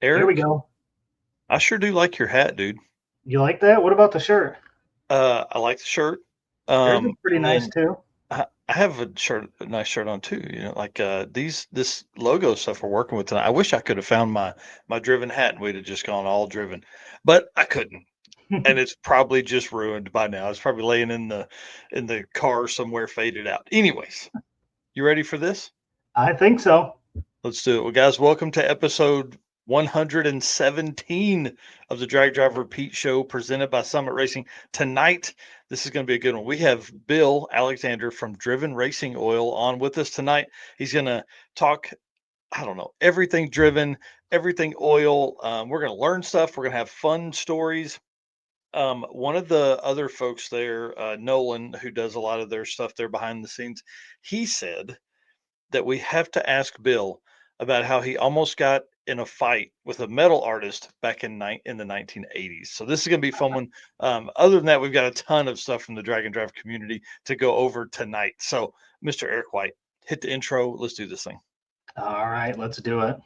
There we Eric, go. I sure do like your hat, dude. You like that? What about the shirt? I like the shirt. Yours is pretty And nice then too. I have a nice shirt on too. Like this logo stuff we're working with tonight. I wish I could have found my driven hat and we'd have just gone all driven, but I couldn't. And it's probably just ruined by now. It's probably laying in the car somewhere, faded out. Anyways, you ready for this? I think so. Let's do it. Well, guys, welcome to episode 117 of the Drag Drive Repeat Show presented by Summit Racing. Tonight, this is going to be a good one. We have Bill Alexander from Driven Racing Oil on with us tonight. He's going to talk, I don't know, everything driven, everything oil. We're going to learn stuff. We're going to have fun stories. One of the other folks there, Nolan, who does a lot of their stuff there behind the scenes, he said that we have to ask Bill about how he almost got in a fight with a metal artist back in the 1980s. So this is going to be fun one. Other than that, we've got a ton of stuff from the Drag and Drive community to go over tonight. So, Mr. Eric White, hit the intro. Let's do this thing. All right, let's do it.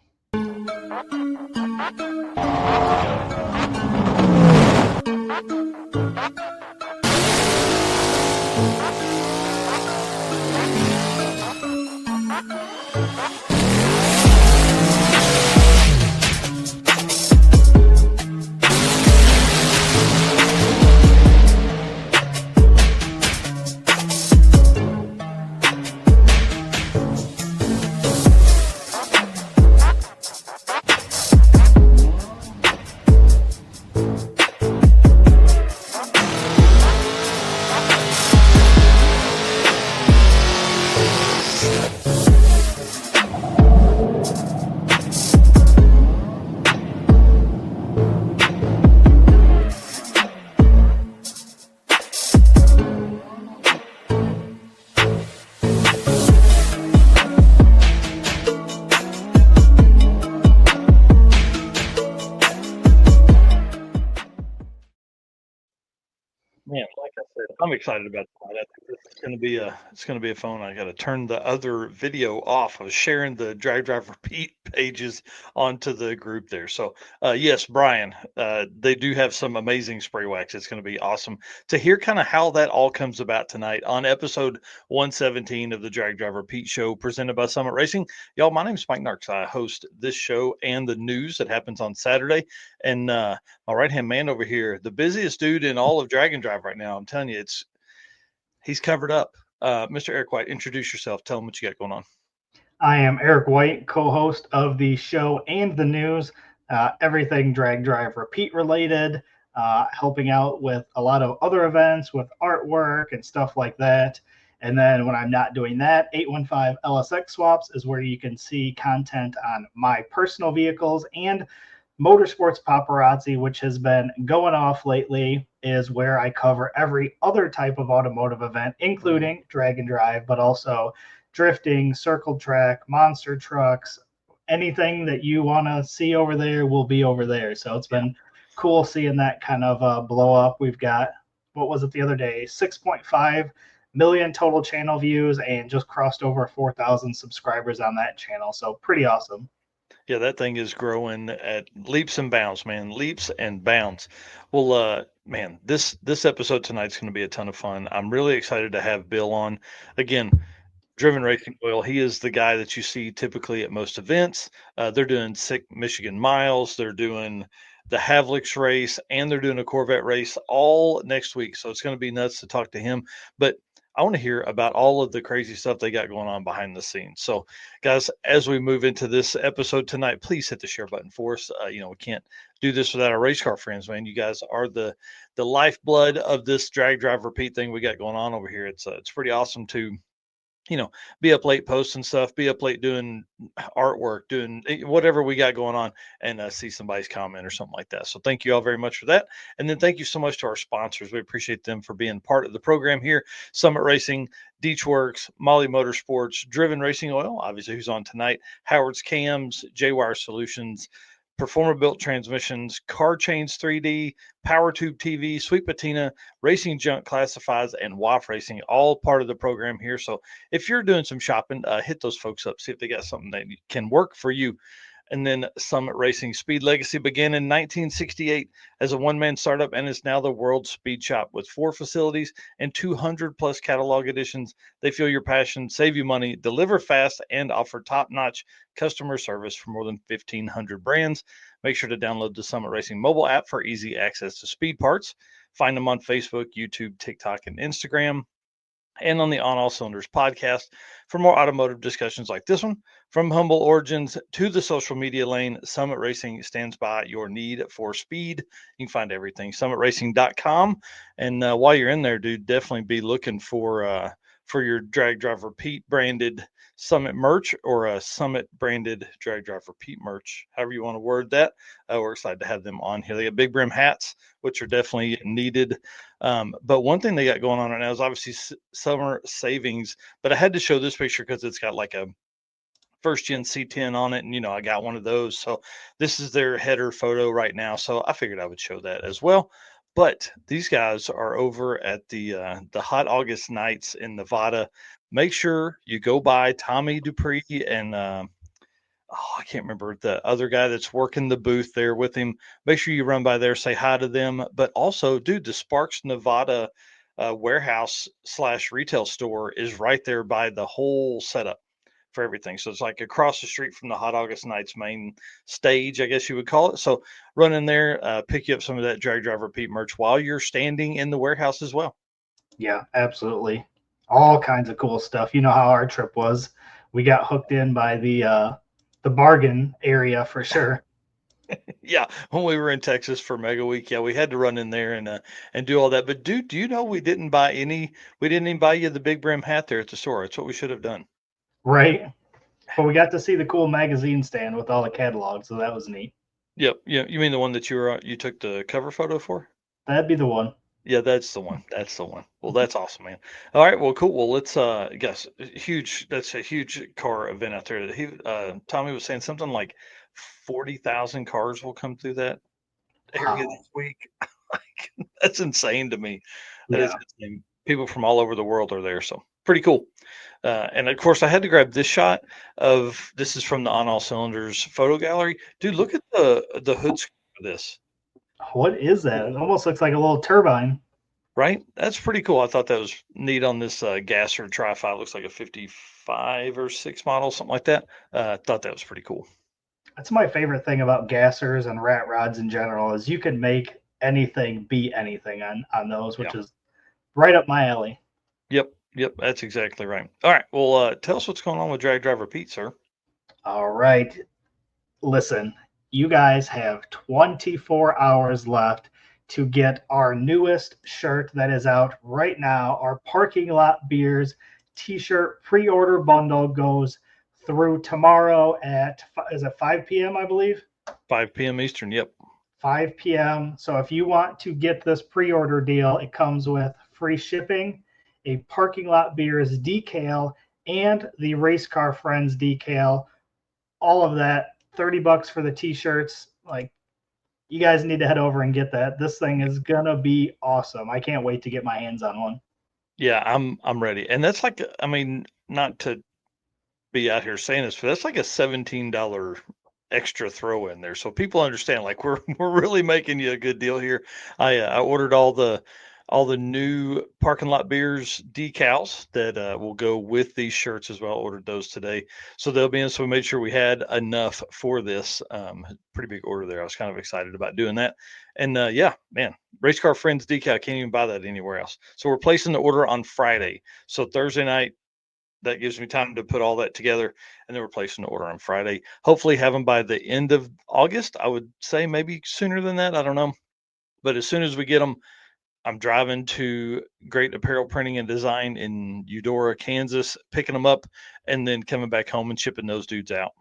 Man, like I said, I'm excited about tonight. I think this is gonna be a fun. I got to turn the other video off. I was sharing the Drag Drive Repeat pages onto the group there. So, yes, Brian, they do have some amazing spray wax. It's going to be awesome to hear kind of how that all comes about tonight on episode 117 of the Drag Drive Repeat show presented by Summit Racing. Y'all, my name is Mike Narks. I host this show and the news that happens on Saturday, and my right hand man over here, the busiest dude in all of Drag and Drive right now. I'm telling you, he's covered up. Mr. Eric White, introduce yourself. Tell him what you got going on. I am Eric White, co-host of the show and the news, everything Drag Drive Repeat related, helping out with a lot of other events with artwork and stuff like that. And then when I'm not doing that, 815 LSX Swaps is where you can see content on my personal vehicles, and Motorsports Paparazzi, which has been going off lately, is where I cover every other type of automotive event, including drag and drive, but also drifting, circle track, monster trucks, anything that you want to see over there will be over there. So it's been cool seeing that kind of blow up. We've got, what was it the other day? 6.5 million total channel views and just crossed over 4,000 subscribers on that channel. So pretty awesome. Yeah, that thing is growing at leaps and bounds, man. Leaps and bounds. Well, man, this episode tonight's going to be a ton of fun. I'm really excited to have Bill on. Again, Driven Racing Oil. He is the guy that you see typically at most events. They're doing Sick Michigan Miles. They're doing the Havlix race, and they're doing a Corvette race all next week. So it's going to be nuts to talk to him. But I want to hear about all of the crazy stuff they got going on behind the scenes. So, guys, as we move into this episode tonight, please hit the share button for us. We can't do this without our race car friends, man. You guys are the lifeblood of this drag drive repeat thing we got going on over here. It's pretty awesome to be up late posting stuff, be up late doing artwork, doing whatever we got going on, and see somebody's comment or something like that. So thank you all very much for that. And then thank you so much to our sponsors. We appreciate them for being part of the program here. Summit Racing, Deechworks, Molly Motorsports, Driven Racing Oil, obviously who's on tonight, Howard's Cams, J-Wire Solutions, Performer Built Transmissions, Car Chains 3D, Power Tube TV, Sweet Patina, Racing Junk Classifieds, and WAF Racing, all part of the program here. So if you're doing some shopping, hit those folks up, see if they got something that can work for you. And then Summit Racing Speed Legacy began in 1968 as a one-man startup and is now the world's speed shop with 4 facilities and 200 plus catalog editions. They feel your passion, save you money, deliver fast, and offer top-notch customer service for more than 1,500 brands. Make sure to download the Summit Racing mobile app for easy access to speed parts. Find them on Facebook, YouTube, TikTok, and Instagram, and on the On All Cylinders podcast for more automotive discussions like this one. From humble origins to the social media lane, Summit Racing stands by your need for speed. You can find everything summitracing.com. And while you're in there, dude, definitely be looking for your Drag Drive Repeat branded Summit merch or a Summit branded Drag Drive Repeat merch, however you want to word that. We're excited to have them on here. They got big brim hats, which are definitely needed. But one thing they got going on right now is obviously summer savings. But I had to show this picture because it's got like a first gen C10 on it, and I got one of those. So this is their header photo right now. So I figured I would show that as well. But these guys are over at the Hot August Nights in Nevada. Make sure you go by Tommy Dupree and I can't remember the other guy that's working the booth there with him. Make sure you run by there, say hi to them. But also, dude, the Sparks Nevada warehouse / retail store is right there by the whole setup for everything. So it's like across the street from the Hot August Nights main stage, I guess you would call it. So run in there, pick you up some of that Drag Drive Repeat merch while you're standing in the warehouse as well. Yeah, absolutely. All kinds of cool stuff. You know how our trip was. We got hooked in by the bargain area for sure. Yeah, when we were in Texas for Mega Week, yeah, we had to run in there and do all that. But dude, do you know we didn't even buy you the big brim hat there at the store. It's what we should have done. Right. But we got to see the cool magazine stand with all the catalogs, so that was neat. Yep. Yeah. You mean the one that you took the cover photo for? That'd be the one. Yeah, that's the one. That's the one. Well, that's awesome, man. All right. Well, cool. Well, let's guess. That's a huge car event out there. Tommy was saying something like 40,000 cars will come through that area this week. Like, that's insane to me. That is insane. People from all over the world are there, so pretty cool. And of course, I had to grab this shot of this is from the On All Cylinders photo gallery. Dude, look at the hood scoop of this. What is that? It almost looks like a little turbine. Right? That's pretty cool. I thought that was neat on this Gasser Tri-Fi. Looks like a 55 or 6 model, something like that. I thought that was pretty cool. That's my favorite thing about gassers and rat rods in general is you can make anything beat anything on those, which is right up my alley. Yep, that's exactly right. All right, well, tell us what's going on with Drag Drive Repeat, sir. All right. Listen, you guys have 24 hours left to get our newest shirt that is out right now. Our Parking Lot Beers t-shirt pre-order bundle goes through tomorrow at, is it 5 p.m., I believe? 5 p.m. Eastern, yep. 5 p.m. So if you want to get this pre-order deal, it comes with free shipping, a Parking Lot Beers decal, and the Race Car Friends decal. All of that, $30 for the t-shirts. Like, you guys need to head over and get that. This thing is gonna be awesome. I can't wait to get my hands on one. Yeah, I'm ready. And that's like, I mean, not to be out here saying this, but that's like a $17 extra throw in there. So people understand, like we're really making you a good deal here. I ordered all the new Parking Lot Beers decals that will go with these shirts as well. Ordered those today, so they'll be in. So we made sure we had enough for this. Pretty big order there. I was kind of excited about doing that. And yeah, man, Race Car Friends decal, can't even buy that anywhere else. So we're placing the order on Friday. So Thursday night, that gives me time to put all that together, and then we're placing the order on Friday. Hopefully have them by the end of August. I would say maybe sooner than that. I don't know. But as soon as we get them, I'm driving to Great Apparel Printing and Design in Eudora, Kansas, picking them up, and then coming back home and shipping those dudes out.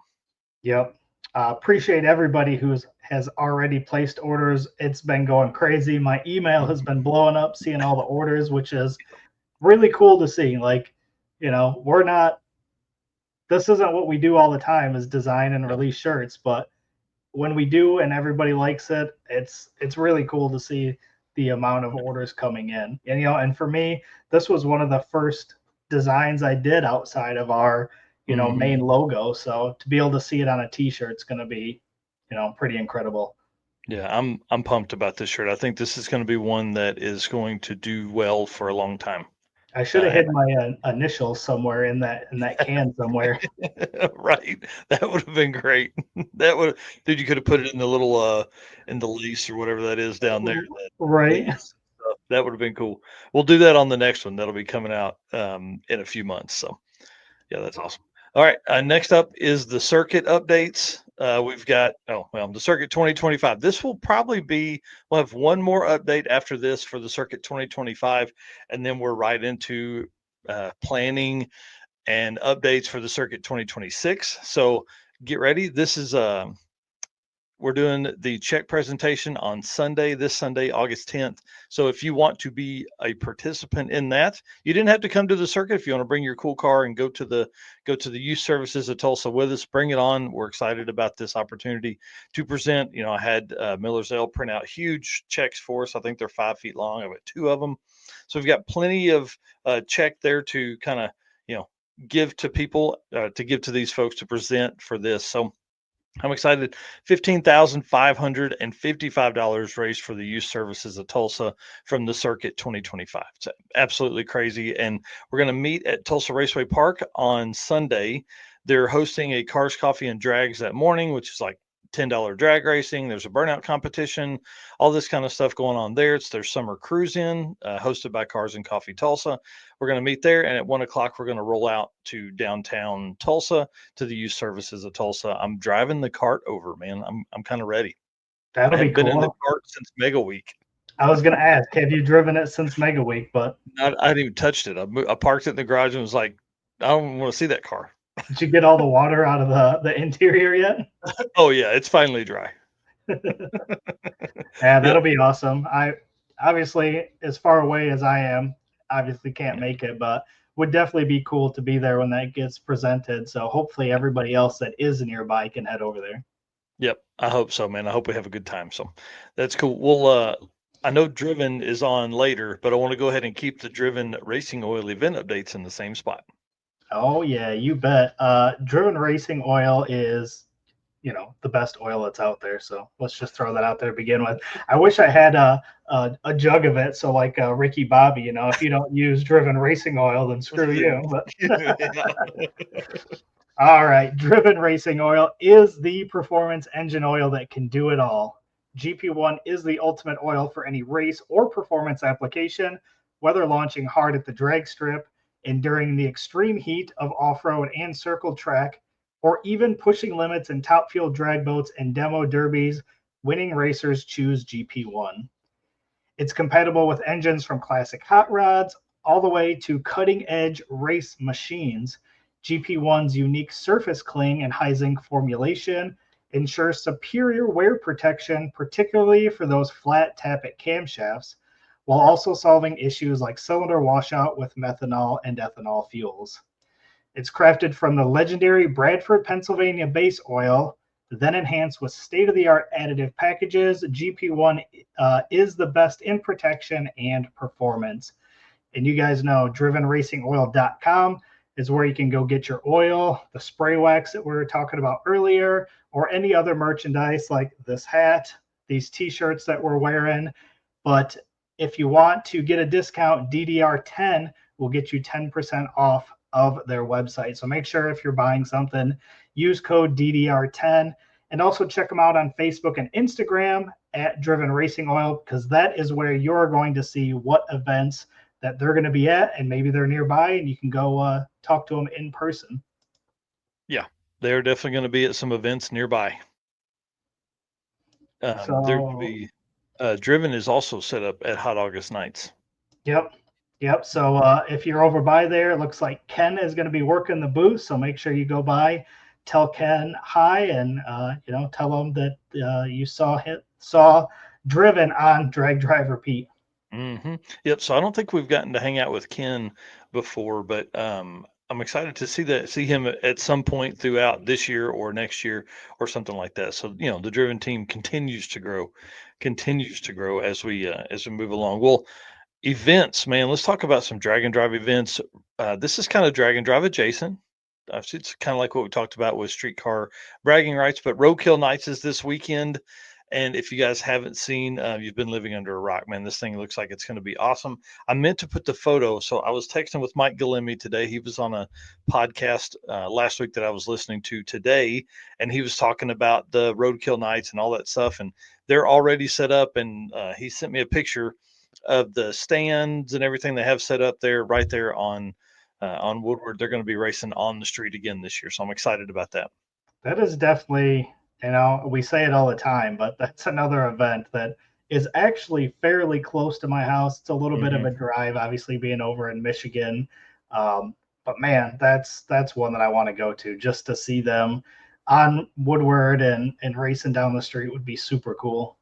Yep. Appreciate everybody who has already placed orders. It's been going crazy. My email has been blowing up, seeing all the orders, which is really cool to see. Like, this isn't what we do all the time is design and release shirts, but when we do and everybody likes it, it's really cool to see the amount of orders coming in. And and for me, this was one of the first designs I did outside of our main logo. So to be able to see it on a t-shirt is going to be, pretty incredible. Yeah, I'm pumped about this shirt. I think this is going to be one that is going to do well for a long time. I should have hid my initials somewhere in that can somewhere. Right. That would have been great. Dude, you could have put it in the little in the lace or whatever that is down there. Right. That would have been cool. We'll do that on the next one. That'll be coming out in a few months. So yeah, that's awesome. All right. Next up is the circuit updates. We've got the circuit 2025. This will probably be, we'll have one more update after this for the circuit 2025, and then we're right into planning and updates for the circuit 2026. So get ready. This is we're doing the check presentation on Sunday, this Sunday, August 10th. So if you want to be a participant in that, you didn't have to come to the circuit. If you want to bring your cool car and go to the youth services of Tulsa with us, bring it on. We're excited about this opportunity to present. I had Miller's Ale print out huge checks for us. I think they're 5 feet long. I've got 2 of them. So we've got plenty of check there to kind of, give to people, to give to these folks to present for this. So I'm excited. $15,555 raised for the youth services of Tulsa from the Circuit 2025. It's absolutely crazy. And we're going to meet at Tulsa Raceway Park on Sunday. They're hosting a Cars, Coffee, and Drags that morning, which is like $10 drag racing. There's a burnout competition, all this kind of stuff going on there. It's their summer cruise in, hosted by Cars and Coffee Tulsa. We're going to meet there, and at 1:00 we're going to roll out to downtown Tulsa to the youth services of Tulsa. I'm driving the cart over, man. I'm kind of ready. That'll be cool. Been in the cart since Mega Week. I was going to ask, have you driven it since Mega Week? But I hadn't even touched it. I parked it in the garage and was like, I don't want to see that car. Did you get all the water out of the interior yet? Oh yeah, it's finally dry. Yeah, that'll be awesome. I obviously, as far away as I am, obviously can't make it, but would definitely be cool to be there when that gets presented. So hopefully everybody else that is nearby can head over there. Yep, I hope so, man. I hope we have a good time. So that's cool. Well, I know Driven is on later, but I want to go ahead and keep the Driven Racing Oil event updates in the same spot. Oh yeah, you bet. Driven Racing Oil is, the best oil that's out there. So let's just throw that out there to begin with. I wish I had a jug of it. So like Ricky Bobby, if you don't use Driven Racing Oil, then screw you. But all right, Driven Racing Oil is the performance engine oil that can do it all. GP1 is the ultimate oil for any race or performance application, whether launching hard at the drag strip, enduring the extreme heat of off-road and circle track, or even pushing limits in top fuel drag boats and demo derbies, winning racers choose GP1. It's compatible with engines from classic hot rods all the way to cutting-edge race machines. GP1's unique surface cling and high zinc formulation ensures superior wear protection, particularly for those flat tappet camshafts, while also solving issues like cylinder washout with methanol and ethanol fuels. It's crafted from the legendary Bradford, Pennsylvania base oil, then enhanced with state-of-the-art additive packages. GP1 is the best in protection and performance. And you guys know drivenracingoil.com is where you can go get your oil, the spray wax that we were talking about earlier, or any other merchandise like this hat, these t-shirts that we're wearing. But if you want to get a discount, DDR10 will get you 10% off of their website. So make sure if you're buying something, use code DDR10, and also check them out on Facebook and Instagram at Driven Racing Oil, because that is where you're going to see what events that they're going to be at, and maybe they're nearby and you can go talk to them in person. Yeah, they're definitely going to be at some events nearby. They're going to be Driven is also set up at Hot August Nights. Yep. So if you're over by there, it looks like Ken is going to be working the booth. So make sure you go by, tell Ken hi, and tell him that you saw Driven on Drag Drive Repeat. Mm-hmm. Yep. So I don't think we've gotten to hang out with Ken before, but I'm excited to see him at some point throughout this year or next year or something like that. So the Driven team continues to grow as we move along. Well, events, man. Let's talk about some drag and drive events. This is kind of drag and drive adjacent. it's kind of like what we talked about with streetcar bragging rights, but Roadkill Nights is this weekend. And if you guys haven't seen, you've been living under a rock, man. This thing looks like it's going to be awesome. I meant to put the photo. So I was texting with Mike Galemi today. He was on a podcast last week that I was listening to today, and he was talking about the Roadkill Nights and all that stuff. And they're already set up. And he sent me a picture of the stands and everything they have set up there, right there on Woodward. They're going to be racing on the street again this year. So I'm excited about that. That is definitely, we say it all the time, but that's another event that is actually fairly close to my house. It's a little bit of a drive, obviously being over in Michigan. But man, that's one that I want to go to just to see them on Woodward and racing down the street would be super cool.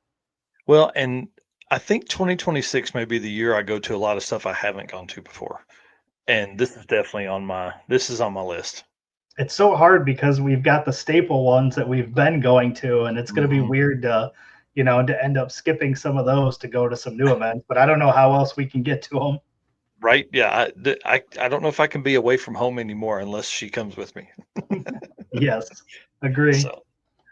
Well, and I think 2026 may be the year I go to a lot of stuff I haven't gone to before. And this is definitely on my list. It's so hard because we've got the staple ones that we've been going to, and it's going to be weird to, to end up skipping some of those to go to some new events. But I don't know how else we can get to them. Right? Yeah. I don't know if I can be away from home anymore unless she comes with me. Yes, agree. So,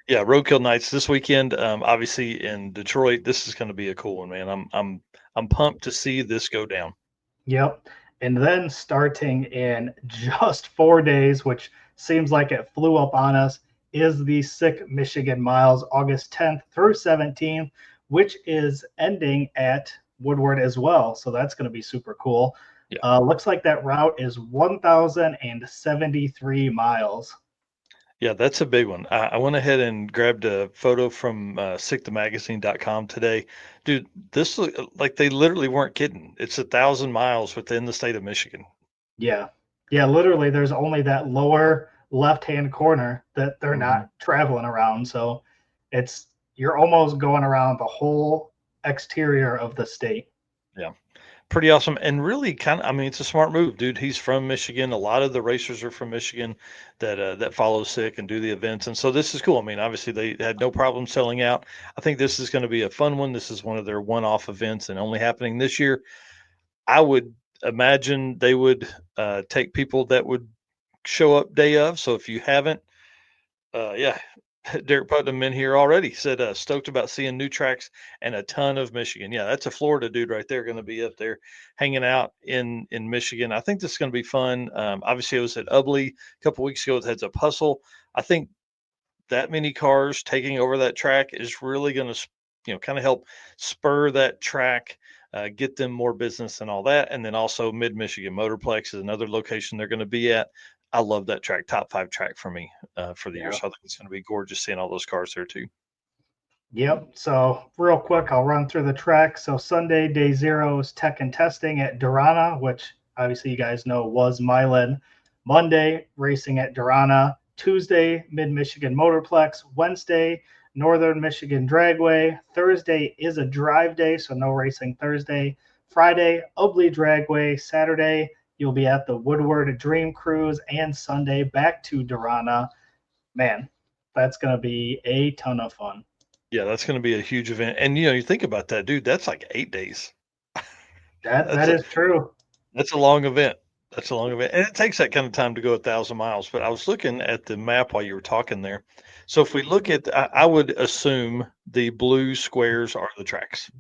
yeah, Roadkill Nights this weekend. Obviously in Detroit, this is going to be a cool one, man. I'm pumped to see this go down. Yep. And then starting in just 4 days, which seems like it flew up on us, is the Sick Michigan Miles, August 10th through 17th, which is ending at Woodward as well. So that's going to be super cool. Yeah. Looks like that route is 1,073 miles. Yeah, that's a big one. I went ahead and grabbed a photo from sickthemagazine.com today. Dude, this like they literally weren't kidding. It's 1,000 miles within the state of Michigan. Yeah. Yeah, literally there's only that lower left-hand corner that they're not traveling around. So you're almost going around the whole exterior of the state. Yeah. Pretty awesome. And really it's a smart move, dude. He's from Michigan. A lot of the racers are from Michigan that follow Sick and do the events. And so this is cool. I mean, obviously they had no problem selling out. I think this is going to be a fun one. This is one of their one-off events and only happening this year. I would imagine they would take people that would show up day of. So if you haven't, Derek Putnam in here already said stoked about seeing new tracks and a ton of Michigan. Yeah, that's a Florida dude right there, going to be up there hanging out in Michigan. I think this is going to be fun. Obviously, it was at Ubley a couple weeks ago with Heads Up Hustle. I think that many cars taking over that track is really going to, kind of help spur that track, get them more business and all that. And then also Mid Michigan Motorplex is another location they're going to be at. I love that track, top 5 track for me for the year. So I think it's going to be gorgeous seeing all those cars there too. Yep. So real quick, I'll run through the track. So Sunday, day 0 is tech and testing at Durana, which obviously you guys know was Milan. Monday, racing at Durana. Tuesday, Mid-Michigan Motorplex. Wednesday, Northern Michigan Dragway. Thursday is a drive day, so no racing Thursday. Friday, Ubley Dragway. Saturday, you'll be at the Woodward Dream Cruise, and Sunday back to Durana. Man, that's going to be a ton of fun. Yeah, that's going to be a huge event. And, you think about that, dude, that's like 8 days. That is true. That's a long event. That's a long event. And it takes that kind of time to go 1,000 miles. But I was looking at the map while you were talking there. So if we look at, I would assume the blue squares are the tracks.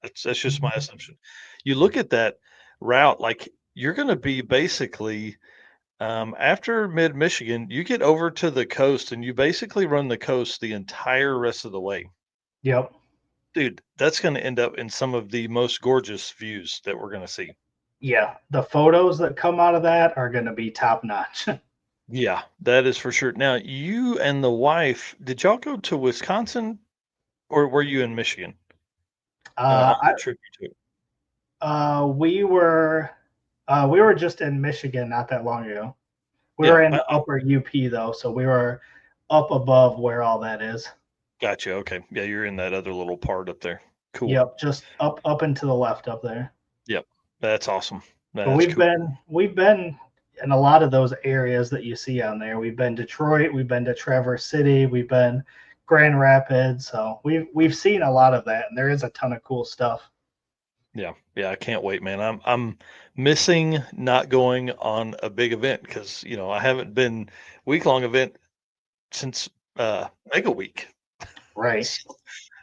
That's just my assumption. You look at that route, like you're going to be basically after Mid Michigan, you get over to the coast and you basically run the coast the entire rest of the way. Yep. Dude, that's going to end up in some of the most gorgeous views that we're going to see. Yeah, the photos that come out of that are going to be top notch. Yeah, that is for sure. Now, you and the wife, did y'all go to Wisconsin or were you in Michigan? We were just in Michigan not that long ago. We were in the upper UP though, so we were up above where all that is. Gotcha. Okay. Yeah, you're in that other little part up there. Cool. Yep, just up and to the left up there. Yep. That's awesome. But we've been in a lot of those areas that you see on there. We've been Detroit, we've been to Traverse City, we've been Grand Rapids. So we've seen a lot of that, and there is a ton of cool stuff. Yeah, yeah, I can't wait, man. I'm missing not going on a big event because I haven't been week-long event since Mega Week. Right. So,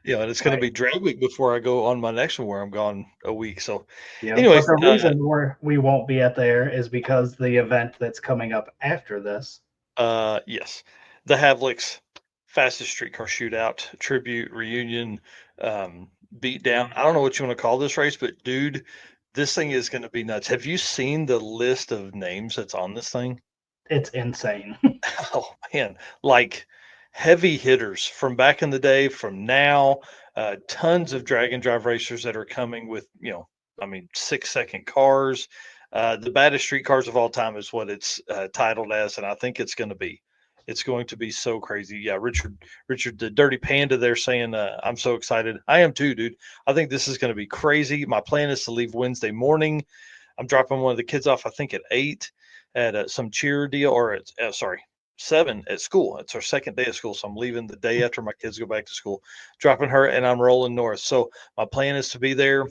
and it's going to Right. be drag week before I go on my next one where I'm gone a week. So, Yeah. But anyways, the reason we won't be at there is because the event that's coming up after this. yes, the Havlicks fastest streetcar shootout tribute reunion beat down. I don't know what you want to call this race, but dude, this thing is going to be nuts. Have you seen the list of names that's on this thing? It's insane. Oh man, like heavy hitters from back in the day, from now, tons of drag and drive racers that are coming with, 6-second cars. The baddest street cars of all time is what it's titled as, and I think it's going to be. It's going to be so crazy. Yeah, Richard, the Dirty Panda, there saying, "I'm so excited." I am too, dude. I think this is going to be crazy. My plan is to leave Wednesday morning. I'm dropping one of the kids off, I think, at 8 at some cheer deal, or at, sorry, 7 at school. It's our second day of school. So I'm leaving the day after my kids go back to school, dropping her, and I'm rolling north. So my plan is to be there,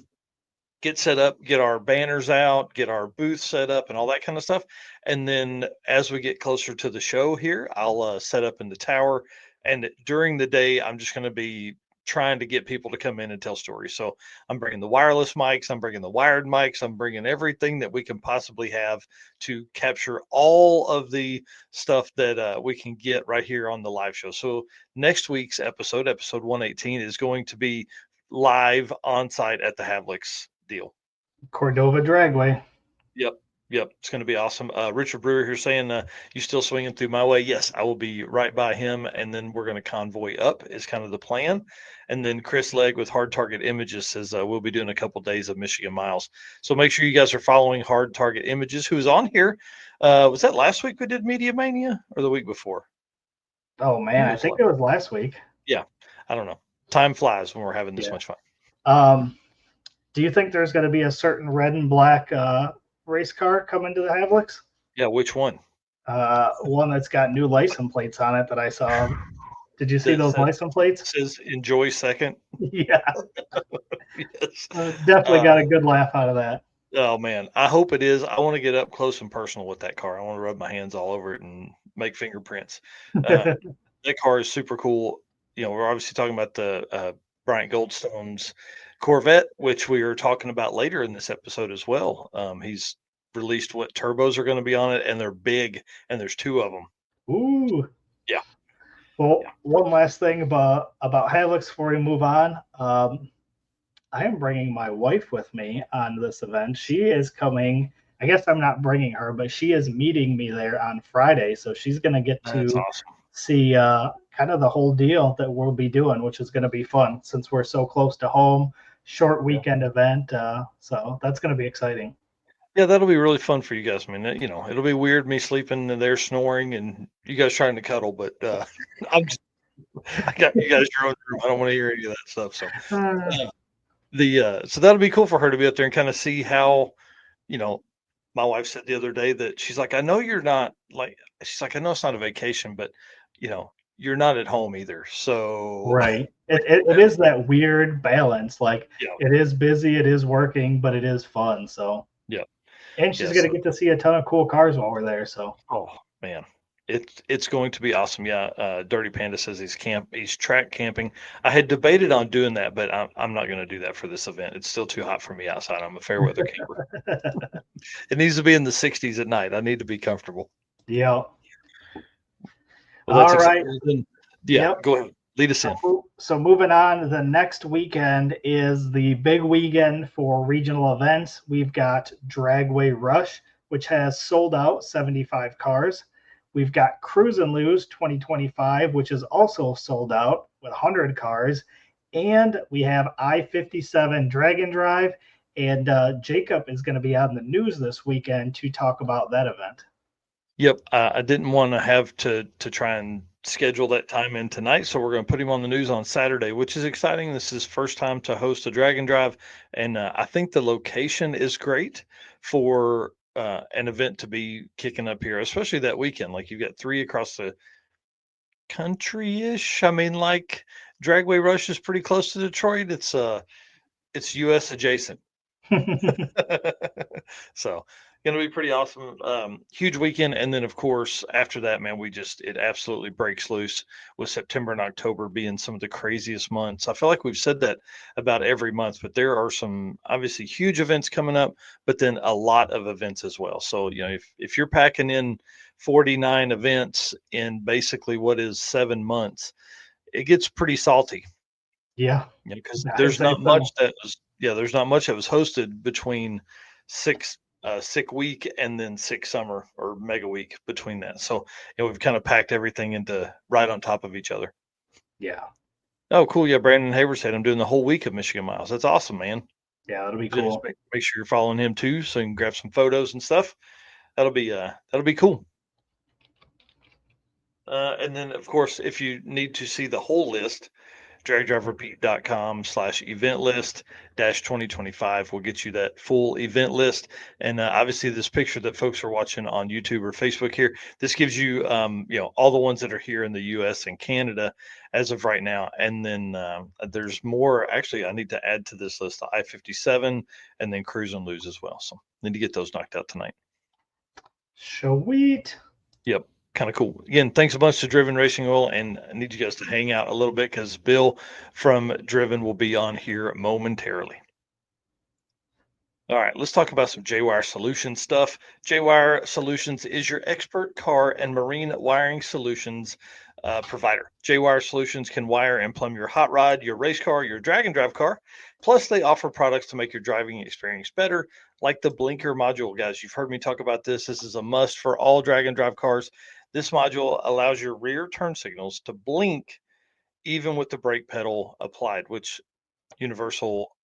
get set up, get our banners out, get our booth set up, and all that kind of stuff. And then as we get closer to the show here, I'll set up in the tower. And during the day, I'm just going to be trying to get people to come in and tell stories. So I'm bringing the wireless mics, I'm bringing the wired mics, I'm bringing everything that we can possibly have to capture all of the stuff that we can get right here on the live show. So next week's episode 118, is going to be live on site at the Havlicks deal. Cordova Dragway. Yep. Yep. It's going to be awesome. Richard Brewer here saying, you still swinging through my way? Yes, I will be right by him. And then we're going to convoy up is kind of the plan. And then Chris Legg with Hard Target Images says, we'll be doing a couple days of Michigan miles. So make sure you guys are following Hard Target Images, who's on here. Was that last week we did Media Mania or the week before? Oh man, I think it was last week. Yeah. I don't know. Time flies when we're having this much fun. Do you think there's going to be a certain red and black race car coming to the Havlicks? Yeah. Which one? One that's got new license plates on it that I saw. Did you see those license plates? Says enjoy second. Yeah. Yes. Definitely got a good laugh out of that. Oh man, I hope it is. I want to get up close and personal with that car. I want to rub my hands all over it and make fingerprints. That car is super cool. We're obviously talking about the Bryant Goldstone's Corvette, which we are talking about later in this episode as well. He's released what turbos are going to be on it, and they're big, and there's 2 of them. Ooh. Yeah. Well, one last thing about Havlicks before we move on. I am bringing my wife with me on this event. She is coming. I guess I'm not bringing her, but she is meeting me there on Friday. So she's going to get to see kind of the whole deal that we'll be doing, which is going to be fun since we're so close to home. Short weekend event. So that's going to be exciting. Yeah, that'll be really fun for you guys. I mean, it'll be weird me sleeping and they're snoring and you guys trying to cuddle, but I got you guys your own room. I don't want to hear any of that stuff. So so that'll be cool for her to be up there and kind of see how, my wife said the other day that she's like, I know you're not she's like, I know it's not a vacation, but you're not at home either. So right. It is that weird balance. Like it is busy, it is working, but it is fun. So yeah. And she's going to get to see a ton of cool cars while we're there. So, oh man, it's going to be awesome. Yeah, Dirty Panda says he's track camping. I had debated on doing that, but I'm not going to do that for this event. It's still too hot for me outside. I'm a fair weather camper. It needs to be in the 60s at night. I need to be comfortable. Yeah. Well, that's all right. Yeah, go ahead. Lead us in. So moving on, the next weekend is the big weekend for regional events. We've got Dragway Rush, which has sold out 75 cars. We've got Cruise and Lose 2025, which is also sold out with 100 cars. And we have I-57 Drag and Drive. And Jacob is going to be on the news this weekend to talk about that event. Yep. I didn't want to have to try and schedule that time in tonight, so we're going to put him on the news on Saturday, which is exciting. This is his first time to host a Drag and Drive, and I think the location is great for an event to be kicking up here, especially that weekend. Like you've got 3 across the country-ish. I mean, like Dragway Rush is pretty close to Detroit. It's US adjacent. So going to be pretty awesome. Huge weekend. And then of course, after that, man, it absolutely breaks loose with September and October being some of the craziest months. I feel like we've said that about every month, but there are some obviously huge events coming up, but then a lot of events as well. So, if you're packing in 49 events in basically what is 7 months, it gets pretty salty. Yeah, Because I'd say so. there's not much that was hosted between six sick week and then sick summer or mega week between that. So we've kind of packed everything into right on top of each other. Yeah, Oh, cool. Yeah, Brandon Haber said I'm doing the whole week of Michigan Miles. That's awesome, man. yeah, that'll be Just cool. make sure you're following him too, so you can grab some photos and stuff. That'll be cool. And then of course, if you need to see the whole list, dragdriverepeat.com/event list dash 2025 will get you that full event list. And obviously this picture that folks are watching on YouTube or Facebook here, this gives you, all the ones that are here in the US and Canada as of right now. And then there's more, actually, I need to add to this list, the I-57 and then Cruise and Lose as well. So need to get those knocked out tonight. Sweet. Yep. Kind of cool. Again, thanks a bunch to Driven Racing Oil, and I need you guys to hang out a little bit because Bill from Driven will be on here momentarily. All right, let's talk about some J-Wire Solutions stuff. J-Wire Solutions is your expert car and marine wiring solutions provider. J-Wire Solutions can wire and plumb your hot rod, your race car, your drag and drive car. Plus, they offer products to make your driving experience better, like the blinker module. Guys, you've heard me talk about this. This is a must for all drag and drive cars. This module allows your rear turn signals to blink even with the brake pedal applied, which universal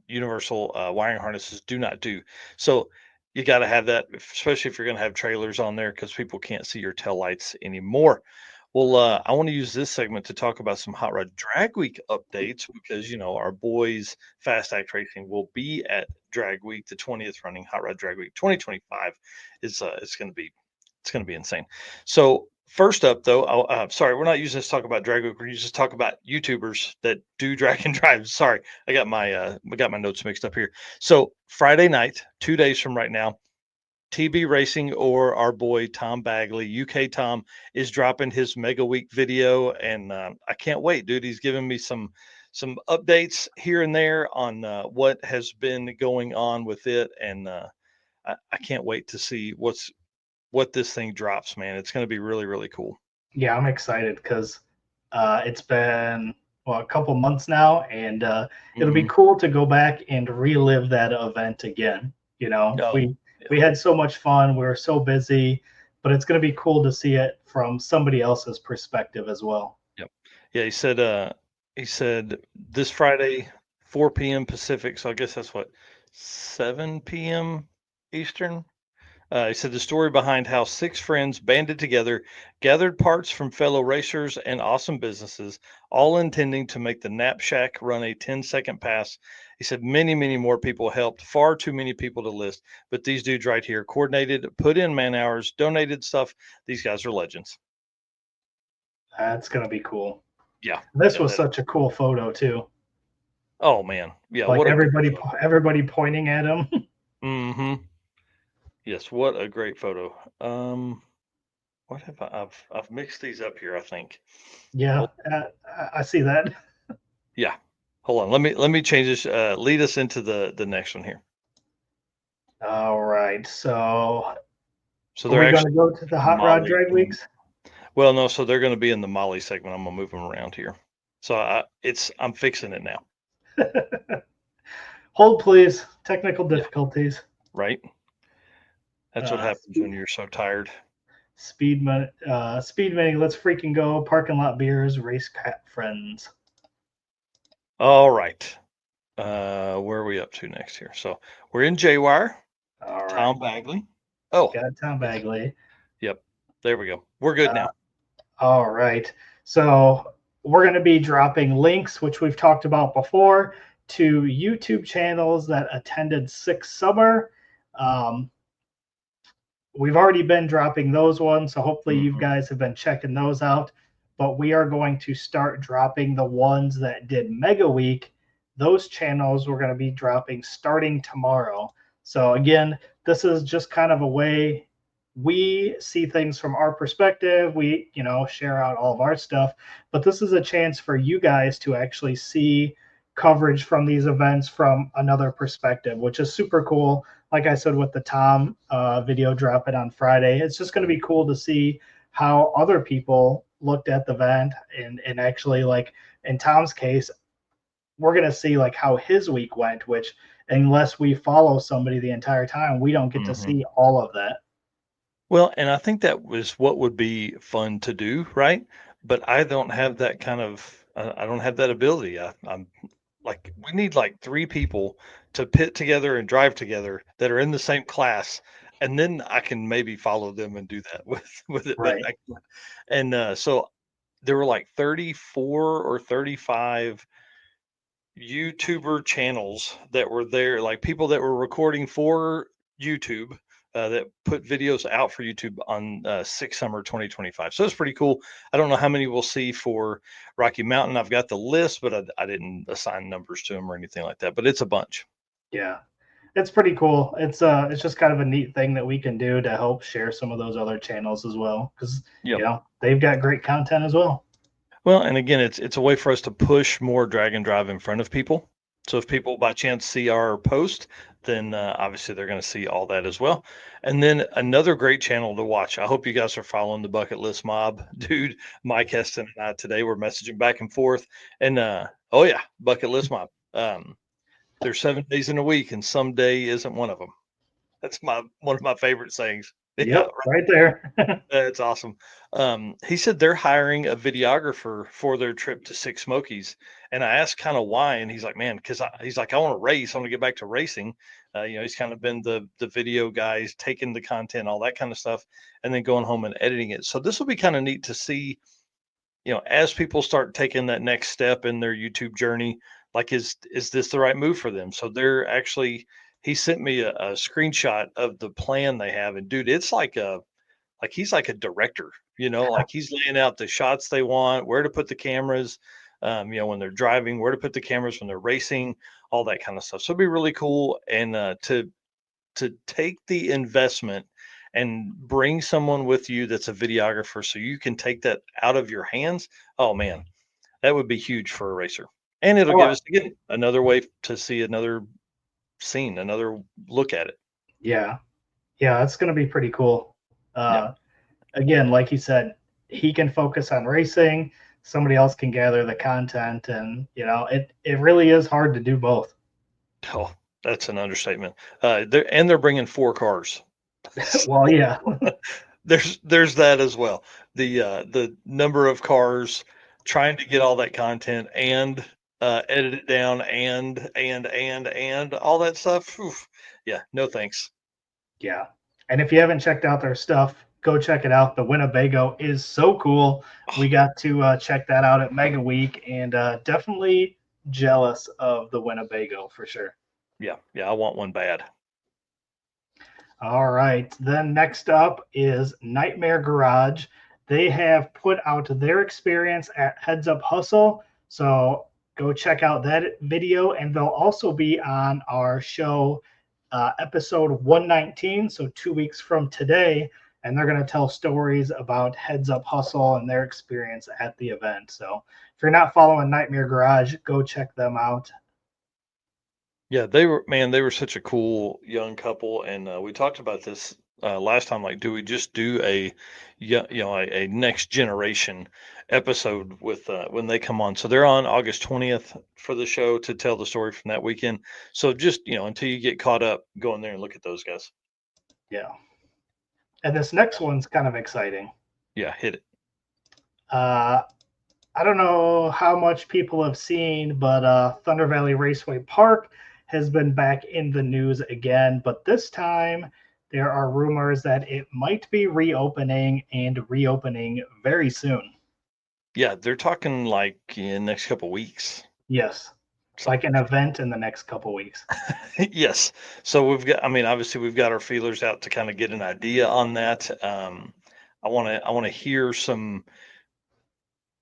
universal wiring harnesses do not do. So you got to have that, especially if you're going to have trailers on there because people can't see your tail lights anymore. Well, I want to use this segment to talk about some Hot Rod Drag Week updates because our boys Fast Act Racing will be at Drag Week, the 20th running Hot Rod Drag Week 2025 is it's going to be insane. So first up, though, sorry, we're not using this to talk about drag week. We're using this to talk about YouTubers that do drag and drive. Sorry, I got my notes mixed up here. So Friday night, 2 days from right now, TB Racing or our boy Tom Bagley, UK Tom, is dropping his Mega Week video, and I can't wait, dude. He's giving me some updates here and there on what has been going on with it, and I can't wait to see what this thing drops, man. It's going to be really, really cool. Yeah, I'm excited because it's been a couple months now, and it'll be cool to go back and relive that event again. We had so much fun. We were so busy, but it's going to be cool to see it from somebody else's perspective as well. Yep. Yeah, he said this Friday, 4 p.m. Pacific. So I guess that's what 7 p.m. Eastern. He said the story behind how 6 friends banded together, gathered parts from fellow racers and awesome businesses, all intending to make the Nap Shack run a 10-second pass. He said many, many more people helped, far too many people to list. But these dudes right here coordinated, put in man hours, donated stuff. These guys are legends. That's going to be cool. Yeah. This was such a cool photo, too. Oh, man. Yeah. Like everybody pointing at him. Mm-hmm. Yes, what a great photo. What have I've mixed these up here, I think. Yeah, I see that. Yeah. Hold on. Let me change this. Lead us into the next one here. All right. So they're going to go to the Hot Rod Drag Weeks? Well, no. So they're going to be in the Molly segment. I'm gonna move them around here. So I'm fixing it now. Hold, please. Technical difficulties. Yeah. Right. That's what happens when you're so tired. Speed money. Let's freaking go. Parking lot beers. Race cat friends. All right. Where are we up to next here? So we're in J-Wire. All right. Tom Bagley. Oh, got Tom Bagley. Yep. There we go. We're good now. All right. So we're going to be dropping links, which we've talked about before, to YouTube channels that attended Six Summer. We've already been dropping those ones, so hopefully you guys have been checking those out. But we are going to start dropping the ones that did Mega Week those channels we're going to be dropping starting tomorrow. So again, this is just kind of a way we see things from our perspective. We, share out all of our stuff, but this is a chance for you guys to actually see coverage from these events from another perspective, which is super cool. Like I said, with the Tom video dropping on Friday, it's just going to be cool to see how other people looked at the event, and actually, like in Tom's case, we're going to see like how his week went, which unless we follow somebody the entire time, we don't get to Hmm. see all of that. Well, and I think that was what would be fun to do, right? But I don't have that kind of, I don't have that ability. I'm like, we need like three people to pit together and drive together that are in the same class, and then I can maybe follow them and do that with it. But Right. so there were like 34 or 35 YouTuber channels that were there, like people that were recording for YouTube, that put videos out for YouTube on summer 2025. So it's pretty cool. I don't know how many we'll see for Rocky Mountain. I've got the list, but I didn't assign numbers to them or anything like that. But it's a bunch. Yeah. It's pretty cool. It's just kind of a neat thing that we can do to help share some of those other channels as well, because Yep. they've got great content as well. Well, and again, it's a way for us to push more drag and drive in front of people. So if people by chance see our post, then obviously they're going to see all that as well. And then another great channel to watch. I hope you guys are following the Bucket List Mob, dude. Mike Heston and I today were messaging back and forth, and oh yeah, Bucket List Mob. There's 7 days in a week, and some day isn't one of them. That's one of my favorite sayings. Yeah, Yep, right there. that's awesome. He said they're hiring a videographer for their trip to Six Smokies, and I asked kind of why, and he's like, "Man, because he's like, I want to race. I want to get back to racing." He's kind of been the video guys, taking the content, all that kind of stuff, and then going home and editing it. So this will be kind of neat to see, as people start taking that next step in their YouTube journey. Like, is this the right move for them? So they're actually. He sent me a screenshot of the plan they have, and dude, it's like he's like a director, like he's laying out the shots they want, where to put the cameras, when they're driving, where to put the cameras when they're racing, all that kind of stuff. So it'd be really cool, and to take the investment and bring someone with you that's a videographer, so you can take that out of your hands. Oh man, that would be huge for a racer, and it'll give Oh, us again another way to see another scene, another look at it. yeah. Yeah, that's going to be pretty cool. Yeah. Uh, Again, like you said, he can focus on racing. Somebody else can gather the content, and it really is hard to do both. Oh, that's an understatement. They're bringing 4 cars. Well, yeah, There's that as well. The number of cars trying to get all that content and edit it down and all that stuff. Oof. Yeah, no thanks. yeah. And if you haven't checked out their stuff, go check it out. The Winnebago is so cool. We Oh, got to check that out at Mega Week, and definitely jealous of the Winnebago for sure. yeah, I want one bad. All right. Then next up is Nightmare Garage. They have put out their experience at Heads Up Hustle. So go check out that video. And they'll also be on our show, episode 119. So 2 weeks from today. And they're going to tell stories about Heads Up Hustle and their experience at the event. So if you're not following Nightmare Garage, go check them out. Yeah, they were such a cool young couple, and we talked about this last time. Like, do we just do a next generation episode with when they come on? So they're on August 20th for the show to tell the story from that weekend. So just until you get caught up, go in there and look at those guys. Yeah. And this next one's kind of exciting. Yeah, hit it. Uh, I don't know how much people have seen, but Thunder Valley Raceway Park has been back in the news again. But this time, there are rumors that it might be reopening and reopening very soon. Yeah, they're talking like in next couple weeks. Yes, So like an event in the next couple weeks. yes, so we've got. I mean, obviously we've got our feelers out to kind of get an idea on that. I want to hear some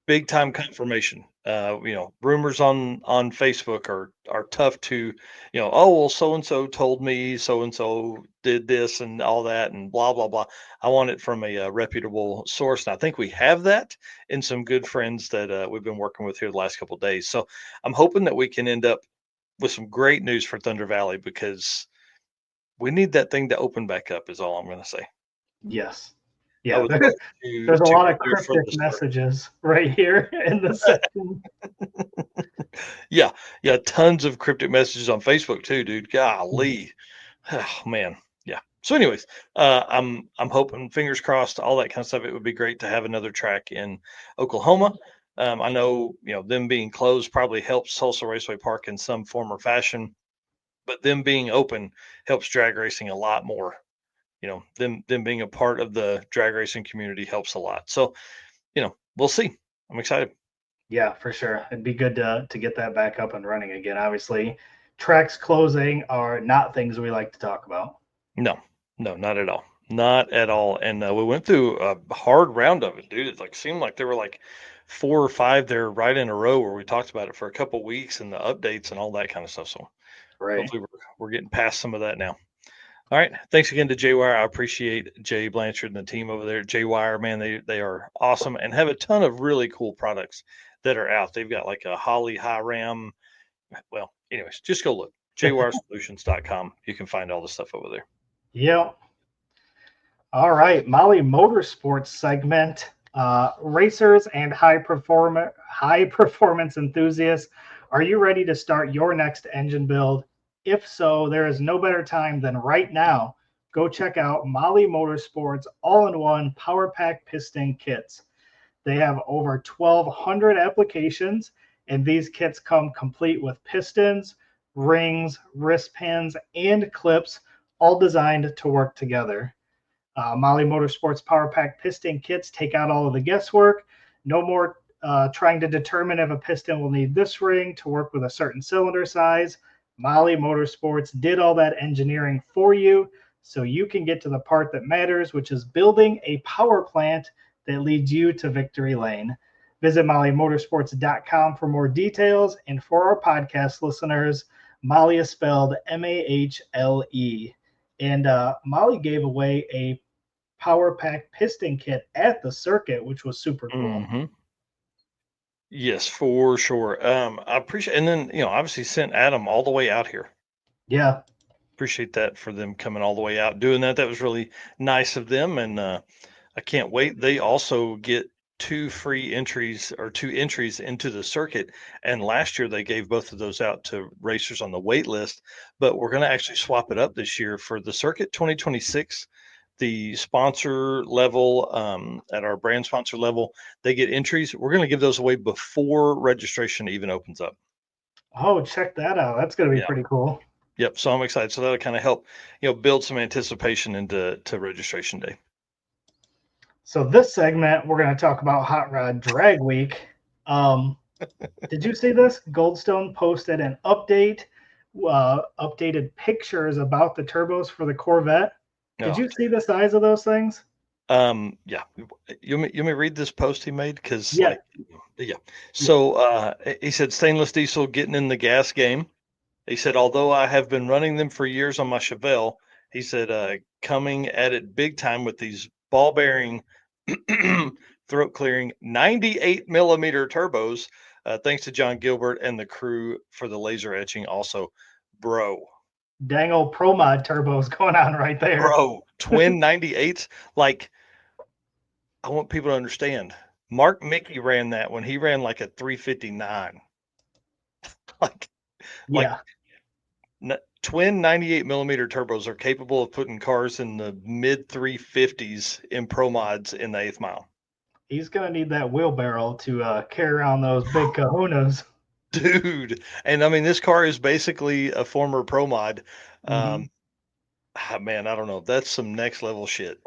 big time confirmation. Rumors on Facebook are tough to, oh well, so and so told me, so and so did this and all that and blah blah blah. I want it from a, reputable source, and I think we have that in some good friends that we've been working with here the last couple of days. So I'm hoping that we can end up with some great news for Thunder Valley, because we need that thing to open back up. Is all I'm going to say. Yes. I Yeah. would love to There's a to lot get of there from cryptic the start. messages right here in this section. Yeah, yeah, tons of cryptic messages on Facebook too, dude. Golly, oh, man, yeah. So, anyways, I'm hoping, fingers crossed, all that kind of stuff. It would be great to have another track in Oklahoma. I know, them being closed probably helps Tulsa Raceway Park in some form or fashion, but them being open helps drag racing a lot more. Them being a part of the drag racing community helps a lot. So, we'll see. I'm excited. Yeah, for sure. It'd be good to get that back up and running again. Obviously, tracks closing are not things we like to talk about. No, no, not at all. Not at all. And we went through a hard round of it, dude. It seemed like there were like 4 or 5 there right in a row where we talked about it for a couple weeks and the updates and all that kind of stuff. So Right. hopefully we're getting past some of that now. All right. Thanks again to Jay Wire. I appreciate Jay Blanchard and the team over there. Jay Wire, man, they are awesome and have a ton of really cool products that are out. They've got like a Holly High Ram. Well, anyways, just go look. jwiresolutions.com. You can find all the stuff over there. Yep. All right. Molly Motorsports segment. Racers and high performance enthusiasts, are you ready to start your next engine build? If so, there is no better time than right now. Go check out Molly Motorsports all-in-one Power Pack piston kits. They have over 1,200 applications, and these kits come complete with pistons, rings, wrist pins, and clips, all designed to work together. Molly Motorsports Power Pack piston kits take out all of the guesswork. No more trying to determine if a piston will need this ring to work with a certain cylinder size. Molly Motorsports did all that engineering for you so you can get to the part that matters, which is building a power plant that leads you to victory lane. Visit mollymotorsports.com for more details. And for our podcast listeners, Molly is spelled Mahle. And Molly gave away a Power Pack piston kit at the circuit, which was super cool. Mm-hmm. Yes, for sure. I appreciate, and then obviously sent Adam all the way out here. Yeah. Appreciate that for them coming all the way out doing that. That was really nice of them, and I can't wait. They also get 2 entries into the circuit, and last year they gave both of those out to racers on the wait list. But we're going to actually swap it up this year for the circuit 2026. The sponsor level, at our brand sponsor level, they get entries. We're going to give those away before registration even opens up. Oh, check that out. That's going to be Yeah. pretty cool. Yep. So I'm excited. So that'll kind of help, build some anticipation into registration day. So this segment, we're going to talk about Hot Rod Drag Week. Did you see this? Goldstone posted an updated pictures about the turbos for the Corvette. Did you see the size of those things? Yeah. You may read this post he made, because Yeah. yeah. So he said stainless diesel getting in the gas game. He said, although I have been running them for years on my Chevelle, he said, coming at it big time with these ball bearing, throat clearing 98 millimeter turbos. Thanks to John Gilbert and the crew for the laser etching. Also, bro, Dang old Pro Mod turbos going on right there. bro, twin 98s. Like, I want people to understand. Mark Mickey ran that when he ran like a 359. Yeah. Twin 98 millimeter turbos are capable of putting cars in the mid 350s in pro mods in the 8th mile. He's going to need that wheelbarrow to carry around those big kahunas. Dude. And I mean, this car is basically a former pro mod. Man, I don't know. That's some next level shit.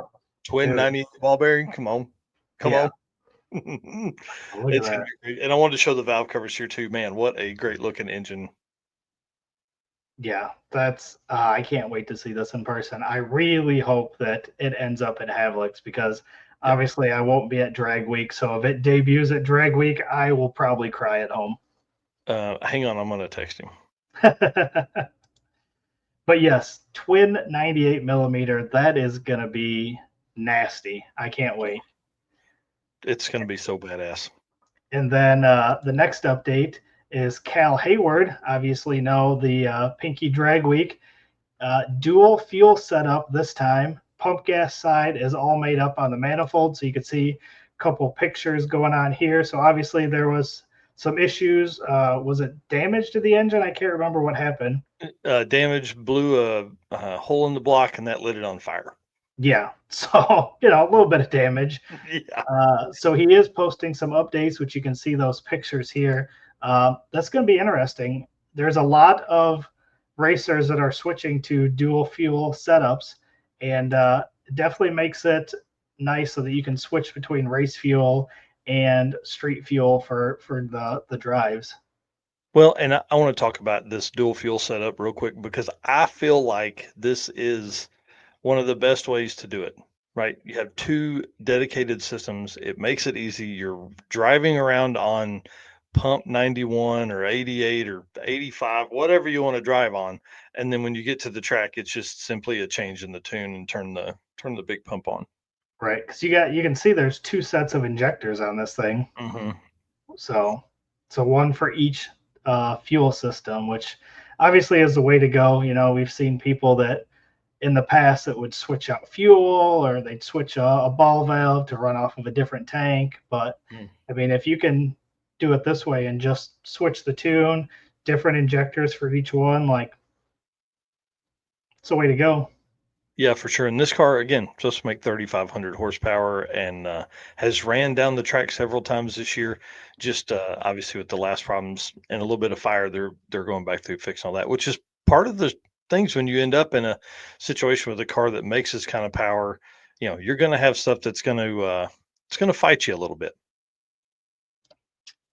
Twin 98 ball bearing. Come on. Come on. It's gonna be great. And I wanted to show the valve covers here too. Man, what a great looking engine. Yeah, that's I can't wait to see this in person. I really hope that it ends up at Havlicks, because Obviously, I won't be at Drag Week, so if it debuts at Drag Week, I will probably cry at home. Hang on, I'm going to text him. But yes, twin 98 millimeter. That is going to be nasty. I can't wait. It's going to be so badass. And then the next update is Cal Hayward. Obviously, know the Pinky Drag Week. Dual fuel setup this time. Pump gas side is all made up on the manifold, so you can see a couple pictures going on here. So obviously there was some issues. Was it damage to the engine? I can't remember what happened. Damage, blew a hole in the block, and that lit it on fire. Yeah, so a little bit of damage. Yeah. So he is posting some updates, which you can see those pictures here. That's going to be interesting. There's a lot of racers that are switching to dual fuel setups, and definitely makes it nice so that you can switch between race fuel and street fuel for the drives. Well, and I want to talk about this dual fuel setup real quick because I feel like this is one of the best ways to do it, right? You have two dedicated systems. It makes it easy. You're driving around on pump 91 or 88 or 85, whatever you want to drive on. And then when you get to the track, it's just simply a change in the tune and turn the big pump on. Right, because you can see there's two sets of injectors on this thing. Mm-hmm. So one for each fuel system, which obviously is the way to go. We've seen people that in the past that would switch out fuel or they'd switch a ball valve to run off of a different tank. But I mean, if you can do it this way and just switch the tune, different injectors for each one, like it's the way to go. Yeah, for sure. And this car, again, supposed to make 3,500 horsepower and has ran down the track several times this year. Just obviously with the last problems and a little bit of fire, they're going back through fixing all that, which is part of the things when you end up in a situation with a car that makes this kind of power. You're going to have stuff that's going to it's going to fight you a little bit.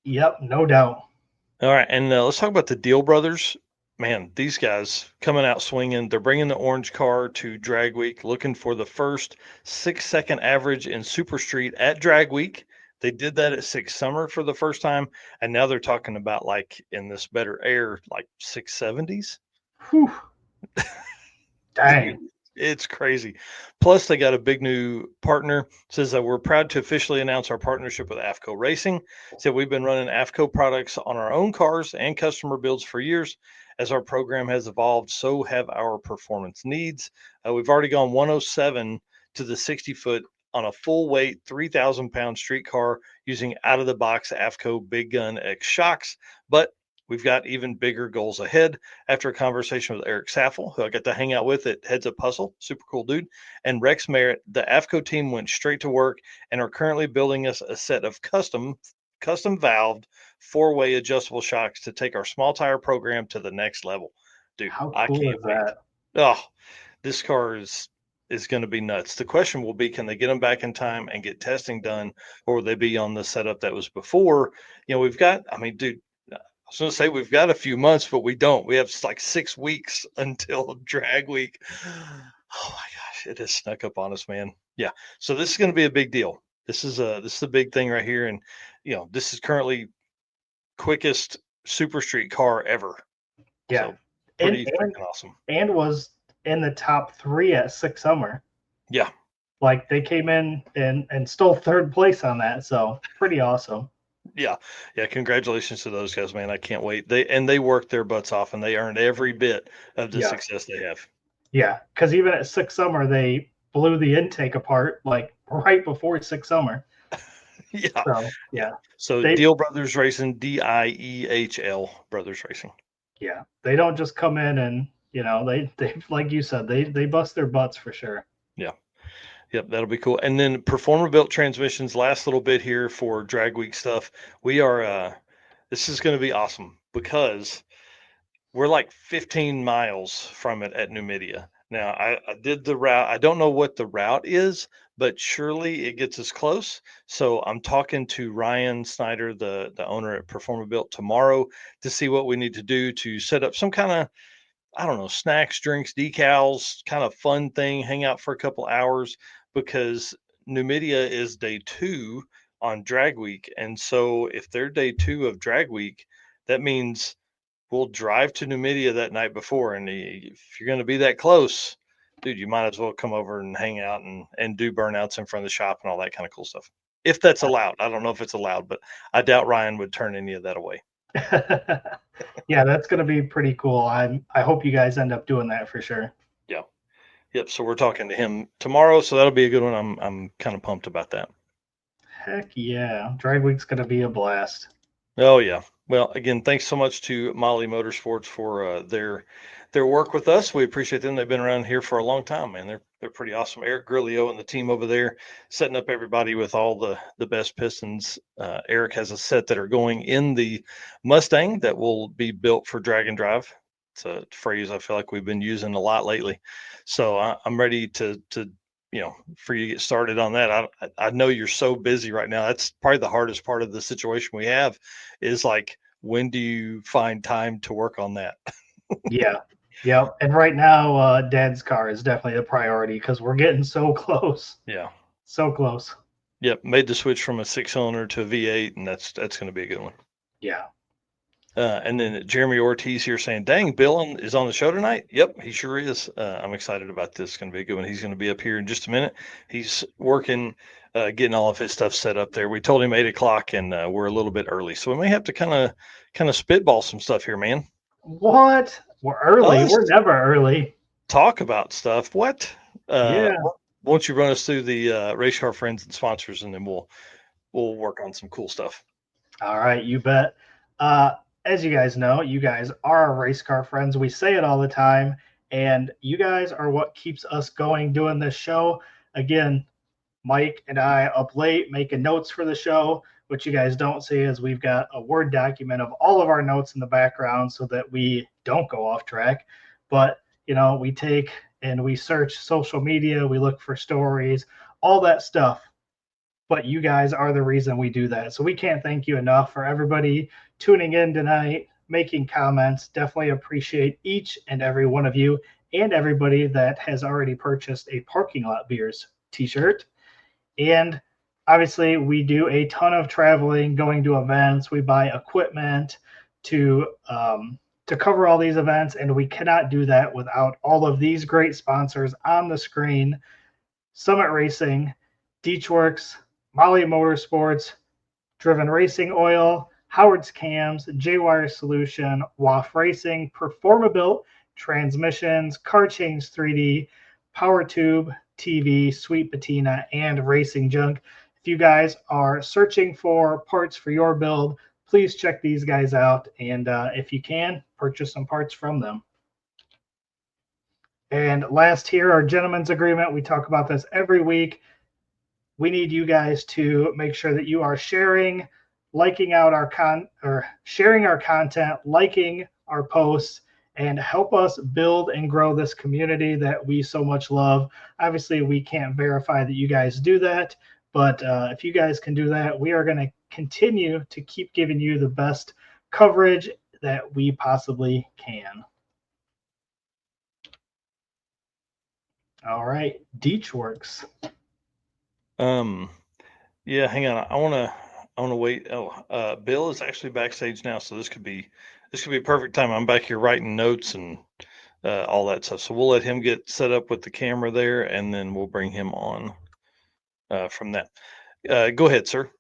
Yep, no doubt. All right, and let's talk about the Deal Brothers. Man, these guys coming out swinging. They're bringing the orange car to Drag Week, looking for the first 6-second average in Super Street at Drag Week. They did that at Six Summer for the first time, and now they're talking about like in this better air, like 670s. Whew. Dang. Dude, it's crazy. Plus, they got a big new partner. Says that we're proud to officially announce our partnership with AFCO Racing. Said we've been running AFCO products on our own cars and customer builds for years. As our program has evolved, so have our performance needs. We've already gone 107 to the 60-foot on a full weight 3,000-pound street car using out of the box AFCO Big Gun X shocks. But we've got even bigger goals ahead. After a conversation with Eric Saffel, who I got to hang out with at Heads Up Hustle, super cool dude, and Rex Merritt, the AFCO team went straight to work and are currently building us a set of custom valved 4-way adjustable shocks to take our small tire program to the next level. Dude, How I cool can't is wait. that? Oh, this car is going to be nuts. The question will be, can they get them back in time and get testing done, or will they be on the setup that was before? We've got, I mean, dude, I was going to say we've got a few months, but we don't. We have like 6 weeks until Drag Week. Oh my gosh, it has snuck up on us, man. Yeah. So this is going to be a big deal. This is a big thing right here, and this is currently quickest super street car ever. Yeah, So pretty freaking awesome. And was in the top 3 at Six Summer. Yeah. Like they came in and stole third place on that. So pretty awesome. Yeah. Congratulations to those guys, man. I can't wait. They worked their butts off and they earned every bit of the success they have. Yeah. Because even at Six Summer, they blew the intake apart like right before Six Summer. Yeah. So Deal Brothers Racing, DIEHL Brothers Racing. Yeah. They don't just come in and, they like you said, they bust their butts for sure. Yeah. Yep, that'll be cool. And then Performer Built Transmissions, last little bit here for Drag Week stuff. We are this is going to be awesome because we're like 15 miles from it at Numidia. Now, I did the route. I don't know what the route is, but surely it gets us close. So I'm talking to Ryan Snyder, the owner at Performer Built, tomorrow to see what we need to do to set up some kind of, I don't know, snacks, drinks, decals, kind of fun thing, hang out for a couple hours, because Numidia is day 2 on drag week. And so if they're day 2 of drag week, that means we'll drive to Numidia that night before. And if you're going to be that close, dude, you might as well come over and hang out and do burnouts in front of the shop and all that kind of cool stuff. If that's allowed. I don't know if it's allowed, but I doubt Ryan would turn any of that away. Yeah, that's going to be pretty cool. I hope you guys end up doing that for sure. Yeah. Yep. So we're talking to him tomorrow, so that'll be a good one. I'm kind of pumped about that. Heck yeah. Drag Week's going to be a blast. Oh yeah. Well, again, thanks so much to Molly Motorsports for their work with us. We appreciate them. They've been around here for a long time, man. They're pretty awesome. Eric Grillo and the team over there setting up everybody with all the best pistons. Eric has a set that are going in the Mustang that will be built for drag and drive. It's a phrase I feel like we've been using a lot lately. So I'm ready to for you to get started on that. I know you're so busy right now. That's probably the hardest part of the situation we have is like, when do you find time to work on that? Yeah. Yep. And right now, Dad's car is definitely a priority because we're getting so close. Yeah. So close. Yep. Made the switch from a 6-cylinder to a V8, and that's going to be a good one. Yeah. And then Jeremy Ortiz here saying, dang, Bill is on the show tonight. Yep, he sure is. I'm excited about this. It's going to be a good one. He's going to be up here in just a minute. He's working, getting all of his stuff set up there. We told him 8 o'clock, and we're a little bit early. So we may have to kind of spitball some stuff here, man. What? We're early. We're never early. Talk about stuff. What? Yeah. Won't you run us through the race car friends and sponsors, and then we'll work on some cool stuff. All right, you bet. As you guys know, you guys are our race car friends. We say it all the time, and you guys are what keeps us going doing this show. Again, Mike and I up late making notes for the show. What you guys don't see is we've got a Word document of all of our notes in the background so that we don't go off track. But, we take and we search social media, we look for stories, all that stuff. But you guys are the reason we do that. So we can't thank you enough for everybody tuning in tonight, making comments. Definitely appreciate each and every one of you and everybody that has already purchased a Parking Lot Beers t-shirt. And obviously, we do a ton of traveling, going to events. We buy equipment to cover all these events, and we cannot do that without all of these great sponsors on the screen: Summit Racing, Deechworks, Molly Motorsports, Driven Racing Oil, Howard's Cams, J-Wire Solution, WAF Racing, Performabuilt, Transmissions, Car Change 3D, PowerTube TV, Sweet Patina, and Racing Junk. If you guys are searching for parts for your build, please check these guys out. And if you can, purchase some parts from them. And last here, our gentleman's agreement. We talk about this every week. We need you guys to make sure that you are sharing, liking out our sharing our content, liking our posts, and help us build and grow this community that we so much love. Obviously, we can't verify that you guys do that, but if you guys can do that, we are going to continue to keep giving you the best coverage that we possibly can. All right, Deechworks. Yeah, hang on. I wanna wait. Oh, Bill is actually backstage now, so this could be perfect time. I'm back here writing notes and all that stuff. So we'll let him get set up with the camera there, and then we'll bring him on from that. Go ahead, sir.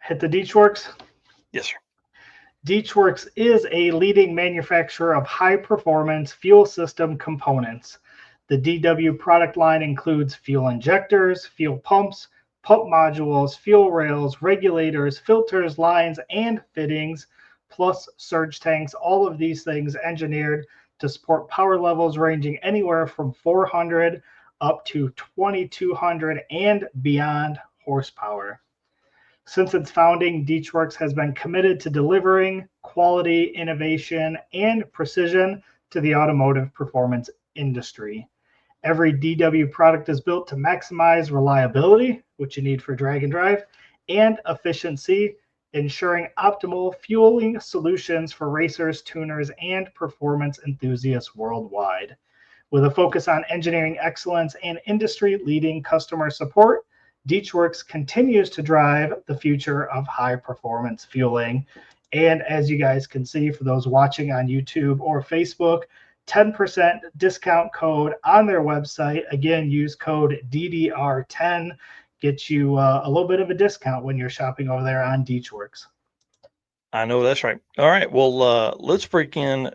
Hit the Deechworks. Yes, sir. Deechworks is a leading manufacturer of high-performance fuel system components. The DW product line includes fuel injectors, fuel pumps, pump modules, fuel rails, regulators, filters, lines, and fittings, plus surge tanks. All of these things engineered to support power levels ranging anywhere from 400 up to 2,200 and beyond horsepower. Since its founding, Deechworks has been committed to delivering quality, innovation, and precision to the automotive performance industry. Every DW product is built to maximize reliability, which you need for drag and drive, and efficiency, ensuring optimal fueling solutions for racers, tuners, and performance enthusiasts worldwide. With a focus on engineering excellence and industry-leading customer support, DeechWorks continues to drive the future of high-performance fueling. And as you guys can see, for those watching on YouTube or Facebook, 10% discount code on their website. Again, use code DDR10. Get you a little bit of a discount when you're shopping over there on DeechWorks. I know that's right. All right. Well, let's break in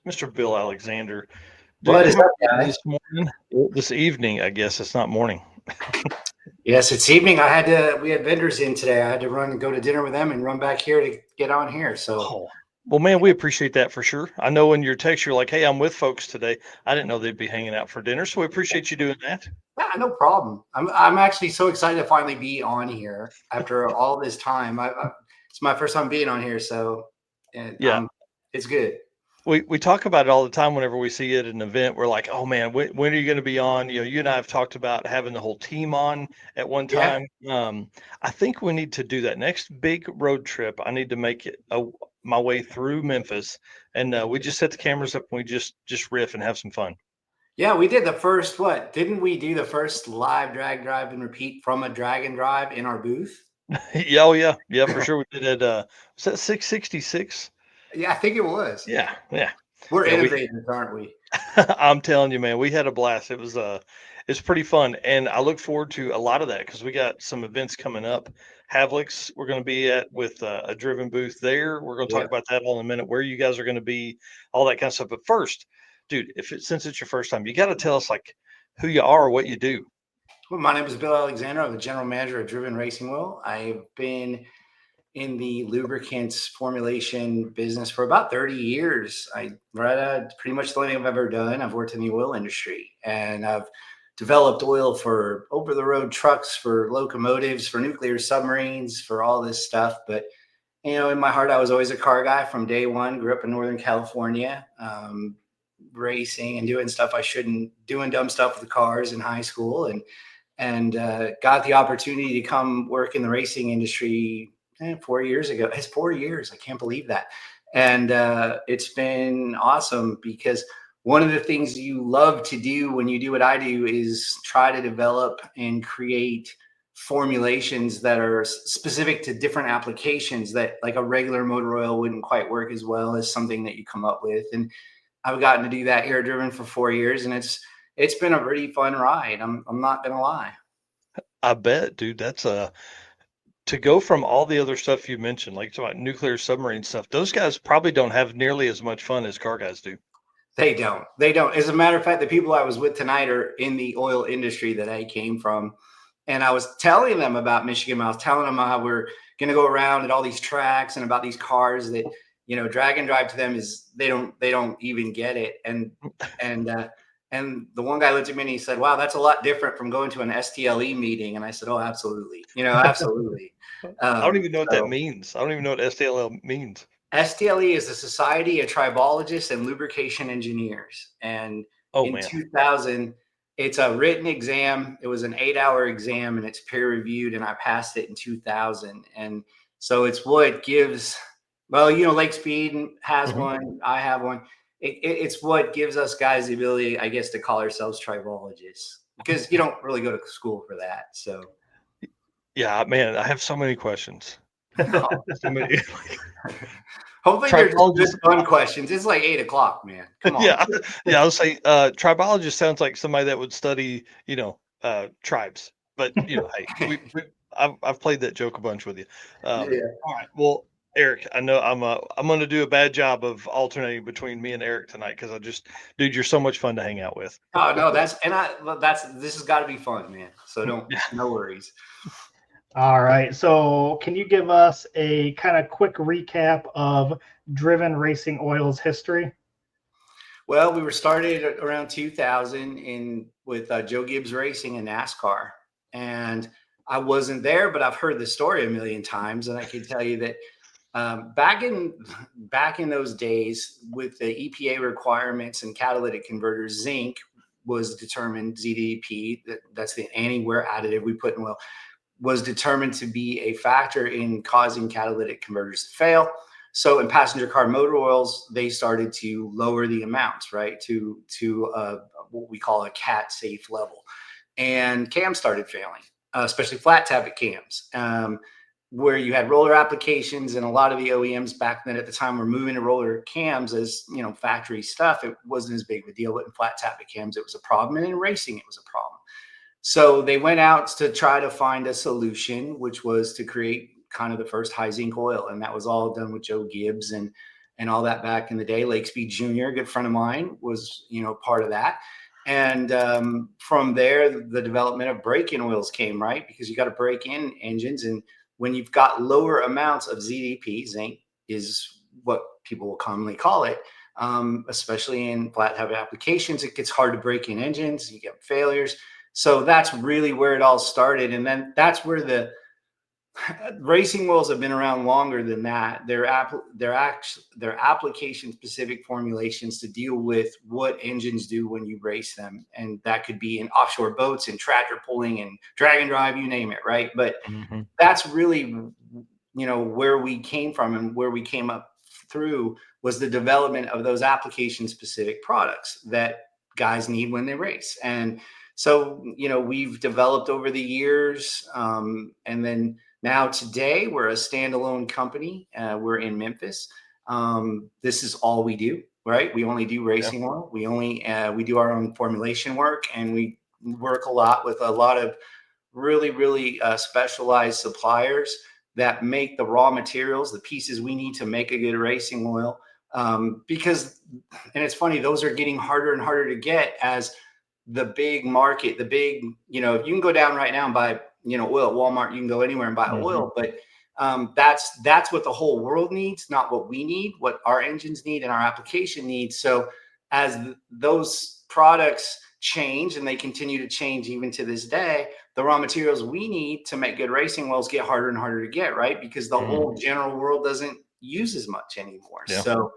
Mr. Bill Alexander. Dude, What is up, guys? This evening, I guess it's not morning. Yes, it's evening. We had vendors in today. I had to go to dinner with them and run back here to get on here. So, well, man, we appreciate that for sure. I know in your text, you're like, hey, I'm with folks today. I didn't know they'd be hanging out for dinner. So we appreciate you doing that. yeah, no problem. I'm actually so excited to finally be on here after all this time. It's my first time being on here. So, it's good. We talk about it all the time whenever we see it at an event. We're like, oh man, when are you going to be on? You know, you and I have talked about having the whole team on at one time. Yeah. I think we need to do that next big road trip. I need to make it my way through Memphis, and we just set the cameras up and we just riff and have some fun. Yeah, we did the first, didn't we do the first live drag drive and repeat from a drag and drive in our booth? Yeah, for sure. We did it. Was that 666? Yeah, I think it was. Yeah. We're innovators, aren't we? I'm telling you, man, we had a blast. It's pretty fun, and I look forward to a lot of that because we got some events coming up. Havlic's we're going to be at with a driven booth there. We're going to talk about that all in a minute. Where you guys are going to be, all that kind of stuff. But first, dude, since it's your first time, you got to tell us like who you are, or what you do. Well, my name is Bill Alexander. I'm the general manager of Driven Racing Wheel. I've been in the lubricants formulation business for about 30 years. Pretty much the only thing I've ever done. I've worked in the oil industry, and I've developed oil for over-the-road trucks, for locomotives, for nuclear submarines, for all this stuff. But, you know, in my heart, I was always a car guy from day one. Grew up in Northern California, racing and doing stuff I shouldn't, doing dumb stuff with cars in high school, and got the opportunity to come work in the racing industry 4 years ago. It's 4 years. I can't believe that. And it's been awesome because one of the things you love to do when you do what I do is try to develop and create formulations that are specific to different applications that like a regular motor oil wouldn't quite work as well as something that you come up with. And I've gotten to do that here at Driven for 4 years, and it's been a pretty fun ride. I'm not going to lie. I bet, dude. That's to go from all the other stuff you mentioned, like about nuclear submarine stuff, those guys probably don't have nearly as much fun as car guys do. They don't. As a matter of fact, the people I was with tonight are in the oil industry that I came from. And I was telling them about Michigan. I was telling them how we're going to go around at all these tracks and about these cars that, you know, drag and drive to them is they don't even get it. And the one guy looked at me and he said, wow, that's a lot different from going to an STLE meeting. And I said, oh, absolutely. You know, absolutely. I don't even know what that means. I don't even know what STLE means. STLE is the Society of Tribologists and Lubrication Engineers. And in 2000, it's a written exam. It was an 8-hour exam and it's peer reviewed, and I passed it in 2000. And so it's what gives, well, you know, Lake Speed has one. I have one. It's what gives us guys the ability, I guess, to call ourselves tribologists, because you don't really go to school for that. So, yeah, man, I have so many questions. So many. Hopefully they're just fun questions. It's like 8 o'clock, man. Come on. Yeah. I was saying, tribologist sounds like somebody that would study, you know, tribes. But you know, hey, I've played that joke a bunch with you. All right. Well, Eric, I know I'm going to do a bad job of alternating between me and Eric tonight because dude, you're so much fun to hang out with. Oh no, this has got to be fun, man. So no worries. All right. So can you give us a kind of quick recap of Driven Racing Oil's history? Well, we were started around 2000 with Joe Gibbs Racing in NASCAR, and I wasn't there, but I've heard the story a million times, and I can tell you that back in those days with the EPA requirements and catalytic converters, zinc was determined, ZDP, that's the anti-wear additive we put in oil, was determined to be a factor in causing catalytic converters to fail. So in passenger car motor oils, they started to lower the amounts, right, to what we call a cat safe level, and cams started failing, especially flat tappet cams. Where you had roller applications, and a lot of the OEMs back then at the time were moving to roller cams as, you know, factory stuff. It wasn't as big of a deal, but in flat tappet cams, it was a problem. And in racing, it was a problem. So they went out to try to find a solution, which was to create kind of the first high zinc oil. And that was all done with Joe Gibbs and all that back in the day. Lake Speed Jr., a good friend of mine, was, you know, part of that. And from there, the development of break-in oils came, right? Because you got to break in engines. And when you've got lower amounts of ZDP, zinc is what people will commonly call it, especially in flat tappet applications, it gets hard to break in engines. You get failures. So that's really where it all started. And then that's where the racing wheels have been around longer than that. They're application specific formulations to deal with what engines do when you race them. And that could be in offshore boats and tractor pulling and drag and drive, you name it. Right. But that's really, you know, where we came from and where we came up through was the development of those application specific products that guys need when they race. And so, you know, we've developed over the years, and then now today we're a standalone company. We're in Memphis. This is all we do, right? We only do racing oil. We do our own formulation work, and we work a lot with a lot of really specialized suppliers that make the raw materials, the pieces we need to make a good racing oil. Because, and it's funny, those are getting harder and harder to get as the big market, the big, you know, you can go down right now and buy, you know, oil at Walmart. You can go anywhere and buy oil, but that's what the whole world needs, not what we need, what our engines need and our application needs. So as those products change, and they continue to change even to this day, the raw materials we need to make good racing oils get harder and harder to get, right? Because the whole general world doesn't use as much anymore. So,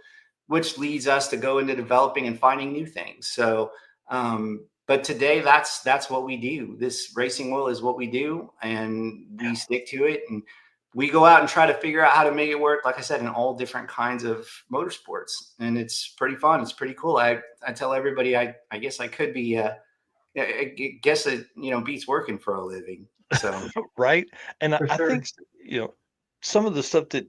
which leads us to go into developing and finding new things. So, but today that's what we do. This racing oil is what we do, and we stick to it, and we go out and try to figure out how to make it work, like I said, in all different kinds of motorsports. And it's pretty fun. It's pretty cool. I tell everybody, I guess I could be, I guess it, you know, beats working for a living. So, right. And I think, you know, some of the stuff that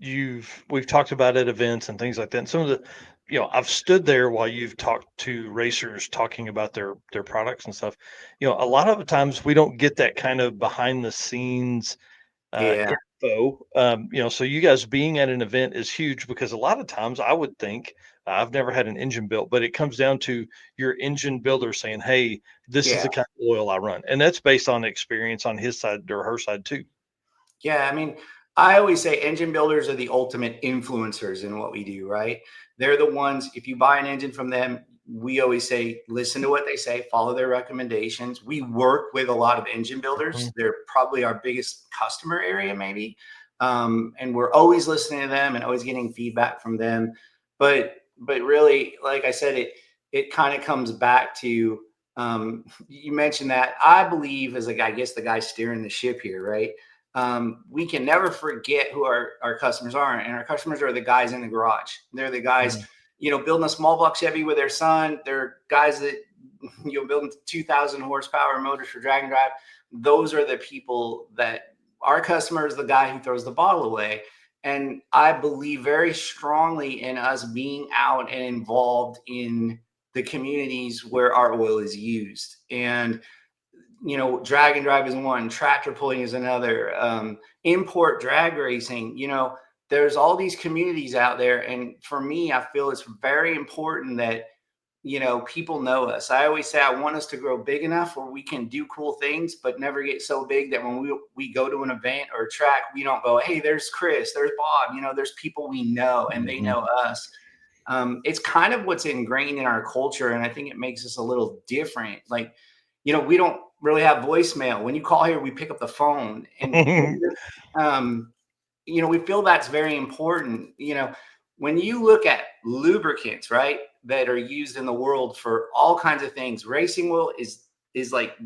we've talked about at events and things like that, and some of the, you know, I've stood there while you've talked to racers talking about their products and stuff. You know, a lot of the times we don't get that kind of behind the scenes info. You know, so you guys being at an event is huge, because a lot of times I would think, I've never had an engine built, but it comes down to your engine builder saying, hey, this is the kind of oil I run. And that's based on experience on his side or her side too. Yeah. I mean, I always say engine builders are the ultimate influencers in what we do, right? They're the ones, if you buy an engine from them, we always say, listen to what they say, follow their recommendations. We work with a lot of engine builders. They're probably our biggest customer area, maybe. And we're always listening to them and always getting feedback from them. But really, like I said, it kind of comes back to, you mentioned that. I believe, as I guess the guy steering the ship here, right? We can never forget who our customers are. And our customers are the guys in the garage. They're the guys, you know, building a small block Chevy with their son. They're guys that, you know, building 2,000 horsepower motors for drag and drive. Those are the people that our customer is, the guy who throws the bottle away. And I believe very strongly in us being out and involved in the communities where our oil is used. And, you know, drag and drive is one, tractor pulling is another, import drag racing, you know, there's all these communities out there. And for me, I feel it's very important that, you know, people know us. I always say I want us to grow big enough where we can do cool things, but never get so big that when we go to an event or a track, we don't go, hey, there's Chris, there's Bob, you know, there's people we know and they know us. It's kind of what's ingrained in our culture. And I think it makes us a little different. Like, you know, we don't really have voicemail. When you call here, we pick up the phone, and, you know, we feel that's very important. You know, when you look at lubricants, right, that are used in the world for all kinds of things, racing oil is like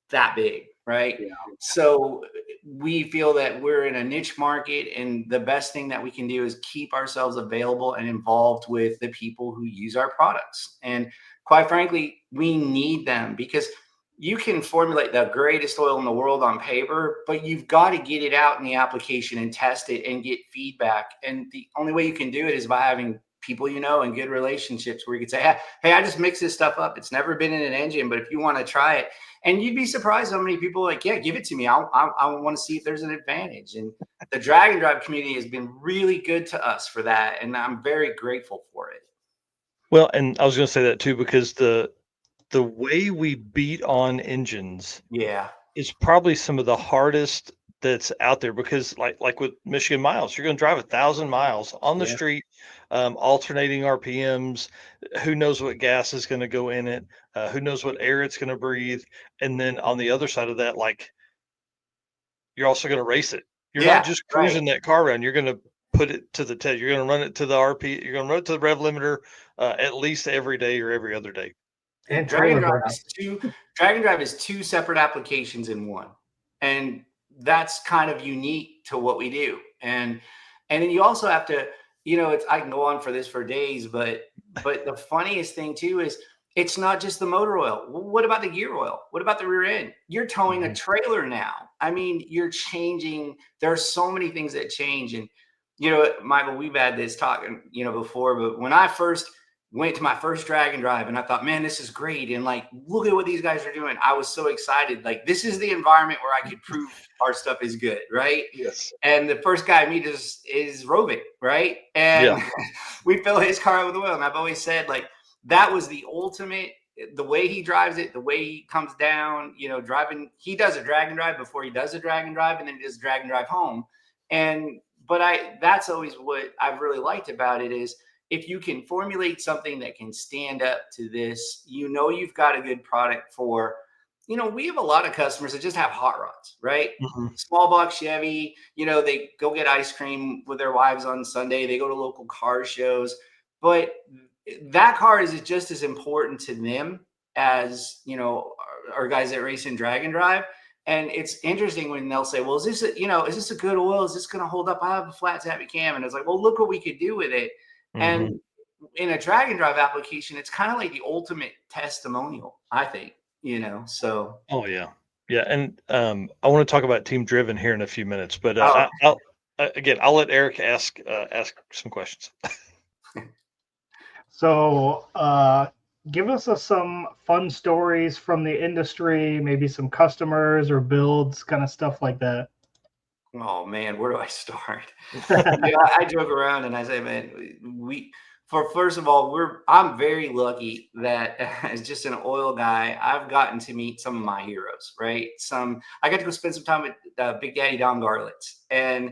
that big, right? Yeah. So we feel that we're in a niche market, and the best thing that we can do is keep ourselves available and involved with the people who use our products. And quite frankly, we need them, because you can formulate the greatest oil in the world on paper, but you've got to get it out in the application and test it and get feedback. And the only way you can do it is by having people, and good relationships where you can say, hey, I just mix this stuff up. It's never been in an engine, but if you want to try it, and you'd be surprised how many people are like, yeah, give it to me. I want to see if there's an advantage. And the drag and drive community has been really good to us for that. And I'm very grateful for it. Well, and I was going to say that too, because the way we beat on engines is probably some of the hardest that's out there, because like with Michigan miles, you're going to drive 1,000 miles on the street, alternating RPMs. Who knows what gas is going to go in it? Who knows what air it's going to breathe? And then on the other side of that, like, you're also going to race it. You're not just cruising that car around. You're going to put it to the test. You're going to run it to the RP. You're going to run it to the rev limiter at least every day or every other day. And drag and drive is two separate applications in one, and that's kind of unique to what we do. And then you also have to, I can go on for this for days, but the funniest thing too is it's not just the motor oil. What about the gear oil? What about the rear end? You're towing a trailer now. I mean, you're changing. There are so many things that change. And Michael, we've had this talk, before, but when I first went to my first drag and drive, and I thought, man, this is great. And like, look at what these guys are doing. I was so excited. Like, this is the environment where I could prove our stuff is good. Right. Yes. And the first guy I meet is Rovic. Right. And we fill his car with oil. And I've always said, like, that was the ultimate, the way he drives it, the way he comes down, driving. He does a drag and drive before he does a drag and drive, and then he does drag and drive home. But that's always what I've really liked about it is, if you can formulate something that can stand up to this, you've got a good product for, we have a lot of customers that just have hot rods, right? Mm-hmm. Small box Chevy, they go get ice cream with their wives on Sunday. They go to local car shows, but that car is just as important to them as, our guys that race in drag and drive. And it's interesting when they'll say, well, is this a good oil? Is this going to hold up? I have a flat tappy cam. And it's like, well, look what we could do with it. Mm-hmm. And in a drag and drive application, it's kind of like the ultimate testimonial, I think, so. Oh, yeah. Yeah. And I want to talk about Team Driven here in a few minutes, but I'll let Eric ask some questions. So give us some fun stories from the industry, maybe some customers or builds, kind of stuff like that. Oh man, where do I start? I joke around and I say, man, first of all, I'm very lucky that as just an oil guy, I've gotten to meet some of my heroes, right? I got to go spend some time with Big Daddy Don Garlitz. And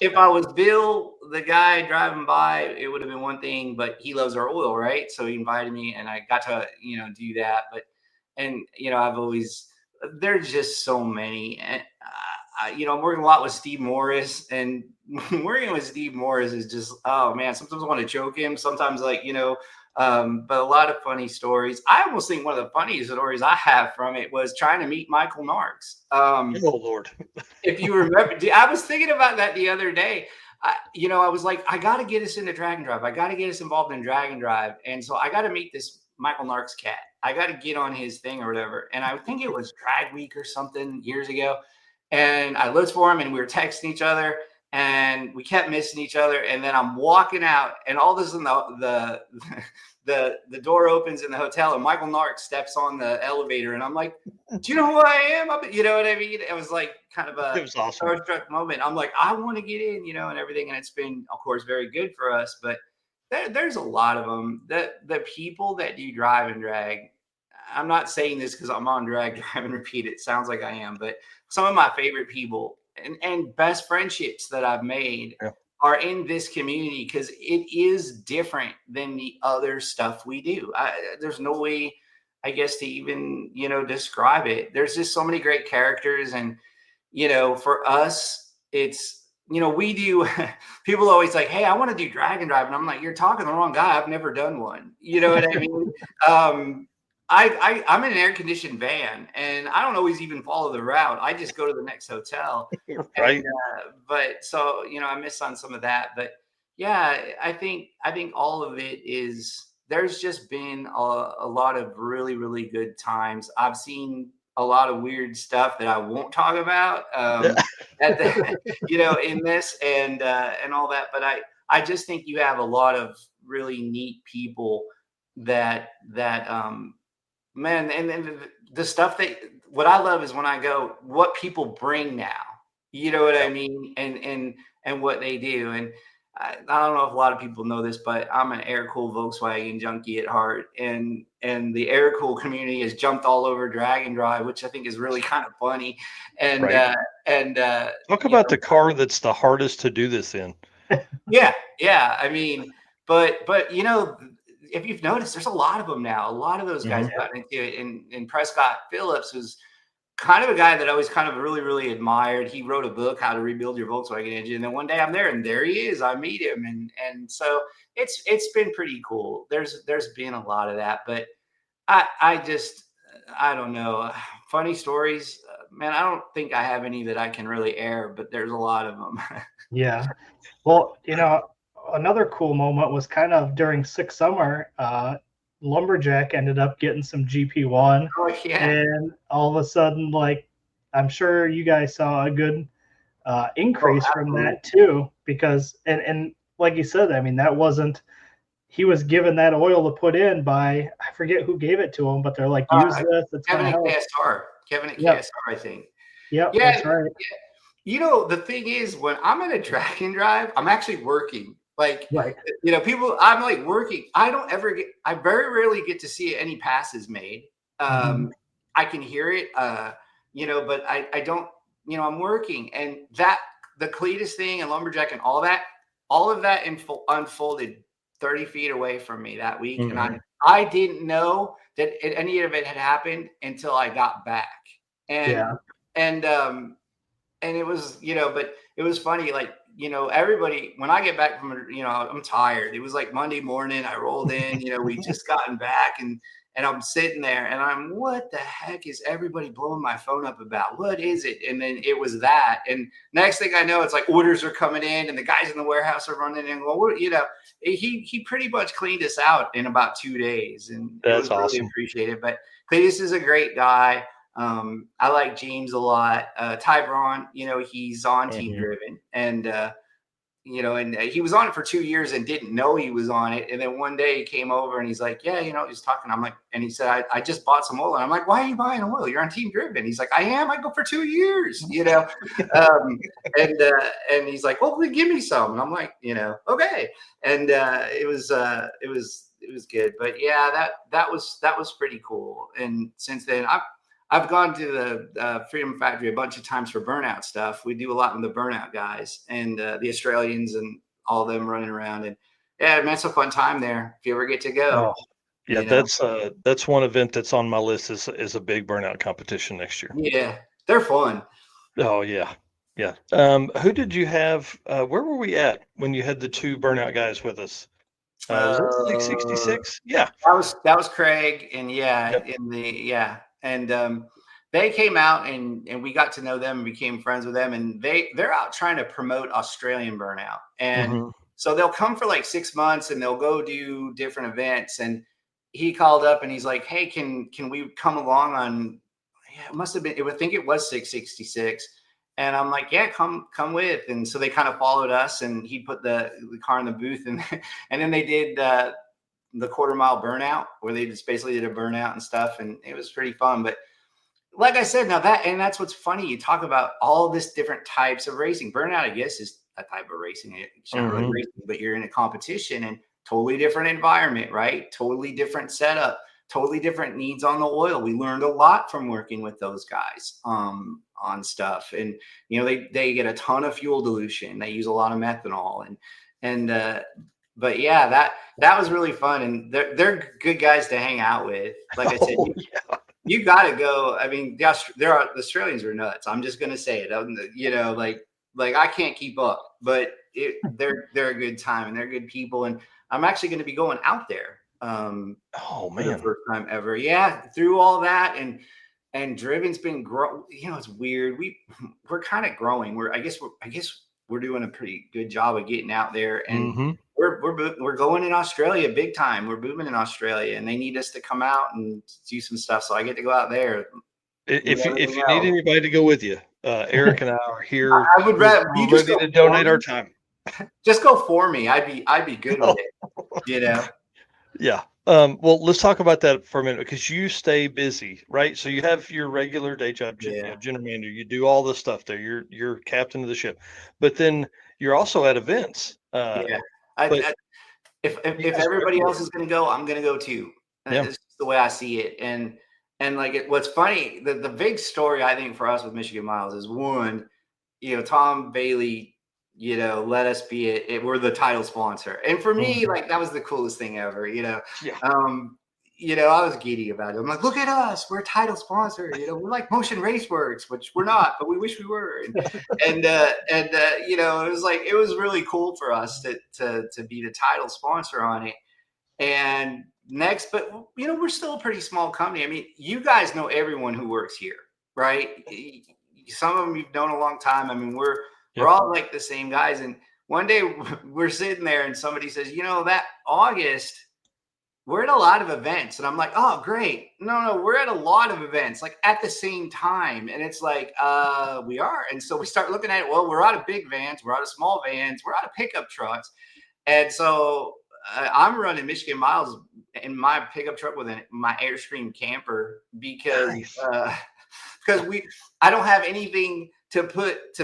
if I was Bill, the guy driving by, it would have been one thing, but he loves our oil, right? So he invited me and I got to, do that. There's just so many. And, I'm working a lot with Steve Morris, and working with Steve Morris is just, oh man, sometimes I want to choke him. Sometimes but a lot of funny stories. I almost think one of the funniest stories I have from it was trying to meet Michael Narks. Oh Lord. If you remember, I was thinking about that the other day. I was like, I got to get us into drag and drive. I got to get us involved in drag and drive. And so I got to meet this Michael Narks cat. I got to get on his thing or whatever. And I think it was Drag Week or something years ago. And I looked for him and we were texting each other and we kept missing each other. And then I'm walking out and all of a sudden the door opens in the hotel and Michael Narks steps on the elevator. And I'm like, do you know who I am? You know what I mean? It was like kind of it was awesome. starstruck moment. I'm like, I want to get in, and everything. And it's been, of course, very good for us. But there's a lot of them. The people that do drive and drag, I'm not saying this because I'm on drag, drive and repeat. It sounds like I am, but some of my favorite people and best friendships that I've made are in this community because it is different than the other stuff we do. There's no way, I guess, to even, describe it. There's just so many great characters. And, for us, it's, we do, people always like, hey, I want to do drag and drive. And I'm like, you're talking the wrong guy. I've never done one. You know what I mean? I'm in an air conditioned van, and I don't always even follow the route. I just go to the next hotel. Right. And, but so I miss on some of that. But yeah, I think all of it is. There's just been a lot of really really good times. I've seen a lot of weird stuff that I won't talk about. At the, in this and all that. But I just think you have a lot of really neat people that man, and the stuff what I love is when I go, what people bring now. You know what I mean? And what they do. And I don't know if a lot of people know this, but I'm an air cool Volkswagen junkie at heart. And the air cool community has jumped all over Drag and Drive, which I think is really kind of funny. And Right. Talk about the car that's the hardest to do this in. Yeah. I mean, but if you've noticed, there's a lot of them now. A lot of those guys got into it. And Prescott Phillips was kind of a guy that I always kind of really, really admired. He wrote a book, How to Rebuild Your Volkswagen Engine. And then one day I'm there, and there he is. I meet him, and so it's been pretty cool. There's been a lot of that, but I don't know. Funny stories, man. I don't think I have any that I can really air, but there's a lot of them. Yeah. Well, another cool moment was kind of during Six Summer. Lumberjack ended up getting some GP1, Oh yeah. and all of a sudden, like, I'm sure you guys saw a good increase from that too, because and like you said, I mean, that wasn't, he was given that oil to put in by, I forget who gave it to him, but they're like, use this. It's Kevin gonna at help. KSR. Kevin at KSR, I think. Yep, Yeah, that's right. the thing is, when I'm in a Drag and Drive, I'm actually working. Like, Right. people, I'm like working. I very rarely get to see any passes made. I can hear it, but I don't, I'm working. And the Cletus thing and Lumberjack and all of that unfolded 30 feet away from me that week. And I didn't know that any of it had happened until I got back. And it was, but it was funny. Like, everybody, when I get back from, I'm tired. It was like Monday morning. I rolled in, we just gotten back, and I'm sitting there, and I'm, what the heck is everybody blowing my phone up about? What is it? And then it was that. And next thing I know, it's like orders are coming in, and the guys in the warehouse are running in. Well, he pretty much cleaned us out in about 2 days, and that's it was awesome. really appreciated. But Cletus is a great guy. I like James a lot. Ty Braun, he's on Team Driven, and he was on it for 2 years and didn't know he was on it. And then one day he came over and he's like, yeah, he's talking. I'm like, and he said, I just bought some oil. And I'm like, why are you buying oil? You're on Team Driven. He's like, I am. I go for 2 years, and he's like, well, give me some. And I'm like, okay. And it was good. But yeah, that was pretty cool. And since then, I've gone to the Freedom Factory a bunch of times for burnout stuff. We do a lot with the burnout guys and the Australians and all of them running around. And yeah, man, it's a fun time there if you ever get to go. Oh, yeah, that's one event that's on my list is a big burnout competition next year. Yeah, they're fun. Oh yeah. Yeah. Who did you have? Where were we at when you had the 2 burnout guys with us? Was it 666? Yeah. That was Craig, and and they came out and we got to know them and became friends with them, and they're out trying to promote Australian burnout. And so they'll come for like 6 months and they'll go do different events. And he called up and he's like, hey, can we come along on, it must have been, I think it was 666. And I'm like, yeah, come with. And so they kind of followed us, and he put the car in the booth, and then they did the quarter-mile burnout, where they just basically did a burnout and stuff, and it was pretty fun. But like I said, that's what's funny. You talk about all this different types of racing. Burnout, I guess, is a type of racing. It's not really racing, but you're in a competition and totally different environment, right? Totally different setup, totally different needs on the oil. We learned a lot from working with those guys on stuff. And, they get a ton of fuel dilution. They use a lot of methanol but yeah, that was really fun, and they're good guys to hang out with. Like I said, you got to go. I mean, the Australians are nuts. I'm just gonna say it. Like I can't keep up, but they're a good time, and they're good people. And I'm actually going to be going out there Oh for the man. first time ever. Yeah, through all that, and Driven's been grow. You know, it's weird. We're kind of growing. I guess we're doing a pretty good job of getting out there, and Mm-hmm. we're going in Australia big time. We're booming in Australia, and they need us to come out and do some stuff. So I get to go out there. If you Everything need else. anybody to go with you, Eric and I are here. I would rather you We're just ready go to for donate me. our time. Just go for me. I'd be good with it. You know. Yeah. Well, let's talk about that for a minute because you stay busy, right? So you have your regular day job, Yeah. general manager. You do all the stuff there. You're captain of the ship, but then you're also at events. Yeah. But If you if guys are everybody else everywhere. is going to go, I'm going to go too. And Yeah. it's just the way I see it. And like what's funny, the big story I think for us with Michigan Miles is one, Tom Bailey, let us be we're the title sponsor. And for me, Mhm. like that was the coolest thing ever. Yeah. I was giddy about it. I'm like, look at us, we're a title sponsor. We're like Motion Raceworks, which we're not, but we wish we were. It was like it was really cool for us to be the title sponsor on it. And next, but we're still a pretty small company. I mean, you guys know everyone who works here, right? Some of them you've known a long time. I mean, we're all like the same guys. And one day we're sitting there and somebody says, that August, we're at a lot of events. And I'm like, oh, great. No, we're at a lot of events, like at the same time. And it's like, we are. And so we start looking at it. Well, we're out of big vans, we're out of small vans, we're out of pickup trucks. And so I'm running Michigan Miles in my pickup truck with my Airstream camper because Nice. I don't have anything to